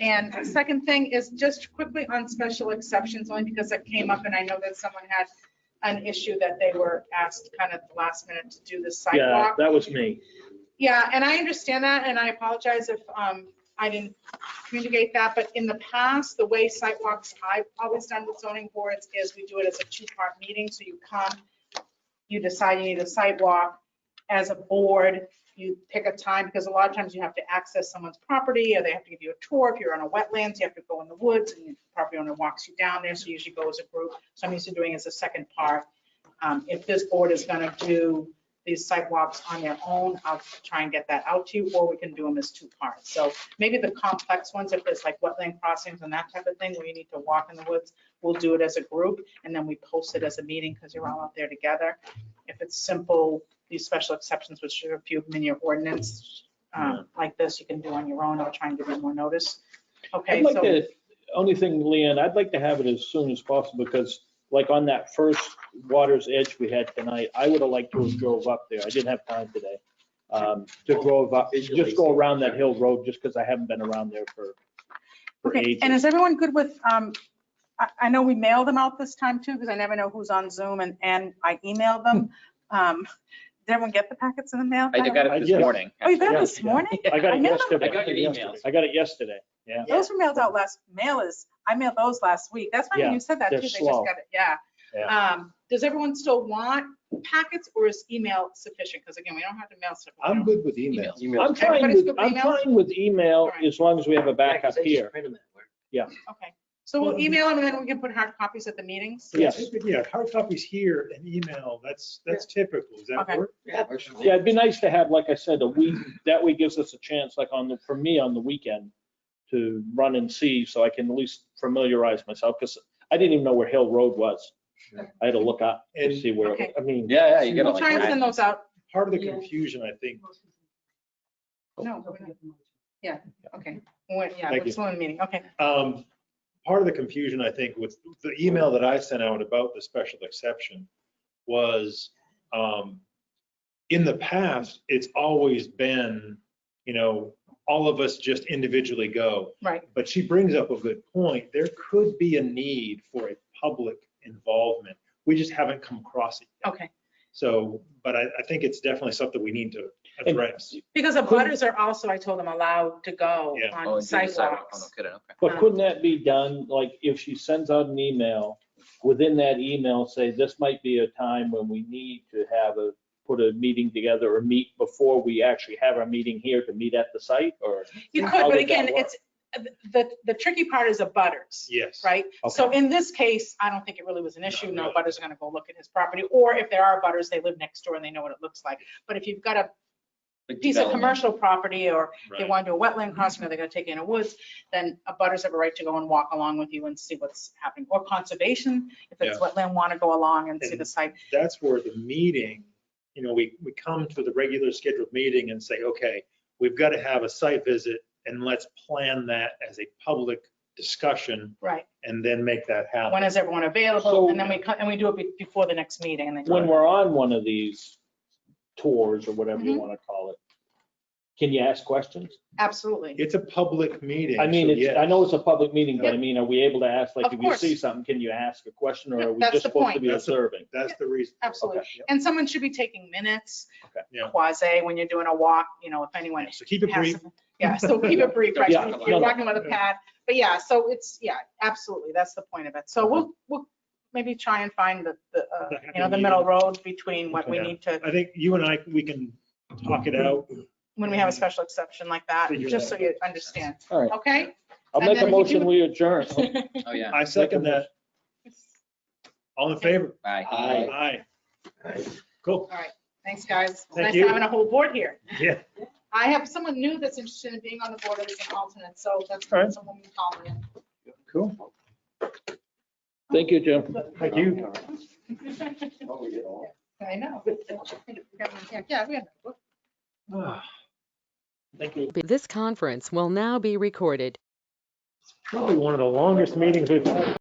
And the second thing is just quickly on special exceptions, only because it came up and I know that someone had an issue that they were asked kind of at the last minute to do the Yeah, sidewalk. that was me. Yeah, and I understand that, and I apologize if I didn't communicate that, but in the past, the way sidewalks I've always done with zoning boards is we do it as a two-part meeting. So you come, you decide you need a sidewalk. As a board, you pick a time, because a lot of times you have to access someone's property, or they have to give you a tour. If you're on a wetlands, you have to go in the woods, and the property owner walks you down there, so you usually go as a group. So I'm used to doing it as a second part. If this board is gonna do these sidewalks on their own, I'll try and get that out to you, or we can do them as two parts. So maybe the complex ones, if there's like wetland crossings and that type of thing, where you need to walk in the woods, we'll do it as a group, and then we post it as a meeting, because you're all out there together. If it's simple, these special exceptions, which are a few of them in your ordinance, like this, you can do on your own. I'll try and give you more notice. Okay, I'd like so. to, only thing, Leanne, I'd like to have it as soon as possible, because like on that first Water's Edge we had tonight, I would have liked to have drove up there. I didn't have time today. To drove up, just go around that hill road, just because I haven't been around there for Okay, ages. and is everyone good with, I know we mailed them out this time too, because I never know who's on Zoom, and I emailed them. Did everyone get the packets in the mail? I got it this morning. Oh, you got it this morning? I got it mailed them. yesterday. I got your emails. I got it yesterday, yeah. Those were mailed out I mailed those last week. That's why when you said that too, they're they just slow. got it, yeah. Does everyone still want packets, or is email sufficient? Because again, we don't have to mail stuff. I'm good with email. I'm fine Everybody's with, good with email? email All right. as long as we have a backup here. Yeah. Okay, so we'll email them, and then we can put hard copies at the meetings? Yes. Yeah, hard copies here and email, that's typical. Does that Okay. work? Yeah, it'd be nice to have, like I said, a week, that way gives us a chance, like for me on the weekend, to run and see, so I can at least familiarize myself, because I didn't even know where Hill Road was. I had to look up and see where, Okay. I mean. Yeah, you We'll gotta try and send those out. Part of the confusion, I think, No, we're not. Yeah, okay. We're Thank you. still in the meeting, okay. part of the confusion, I think, with the email that I sent out about the special exception was, in the past, it's always been, all of us just individually go. Right. But she brings up a good point. There could be a need for a public involvement. We just haven't come across it yet. Okay. So, but I think it's definitely something we need to address. Because the butters are also, I told them, allowed to go Yeah. Oh, on do the sidewalk. Oh, sidewalks. no kidding, okay. But couldn't that be done, like if she sends out an email, within that email, say, this might be a time when we need to put a meeting together or meet before we actually have our meeting here to meet at the site, or? You how could, but would that again, work? it's, the tricky part is the butters. Yes. Right? Okay. So in this case, I don't think it really was an issue. No butters are gonna go look at his property, or if there are butters, they live next door and they know what it looks like. But if you've got a Like piece of development. commercial property, or they Right. want to do a wetland crossing, or they're gonna take it in the woods, then a butters have a right to go and walk along with you and see what's happening. Or conservation, if it's Yeah. wetland, wanna go along and see And the site. That's where the meeting, we come to the regular scheduled meeting and say, okay, we've got to have a site visit, and let's plan that as a public discussion Right. and then make that happen. When is everyone available? So- And then we do it before the next meeting, and then. When we're on one of these tours or whatever you Mhm. want to call it, Can you ask questions? Absolutely. It's a public meeting. I mean, so it's, yes. I know it's a public meeting, but I mean, are we able to ask, like, Of if you see course. something, can you ask a question, or are we That's just the supposed to point. be That's the- observing? That's the reason. Absolutely. Okay. And someone should be taking minutes, Yeah. quasi, when you're doing a walk, if anyone. So keep it has brief. some- Yeah, so keep it brief, right? Yeah, You're no. walking with a pad. But yeah, so it's, absolutely. That's the point of it. So we'll maybe try and find the middle road between what we Yeah. need to, I think you and I, we can talk it out. when we have a special exception like that, Figure just so that you understand. All right. Okay? I'll And make a then if you motion, do- we adjourn. Oh, yeah. I second that. All in favor? Bye. Aye. Cool. All right. Thanks, guys. It's Thank nice you. having a whole board here. Yeah. I have someone new that's interested in being on the board as an alternate, so that's All right. someone can call me. Cool. Thank you, Jim. Thank you. I know. Yeah, we have. Thank you. This conference will now be recorded. Probably one of the longest meetings we've had.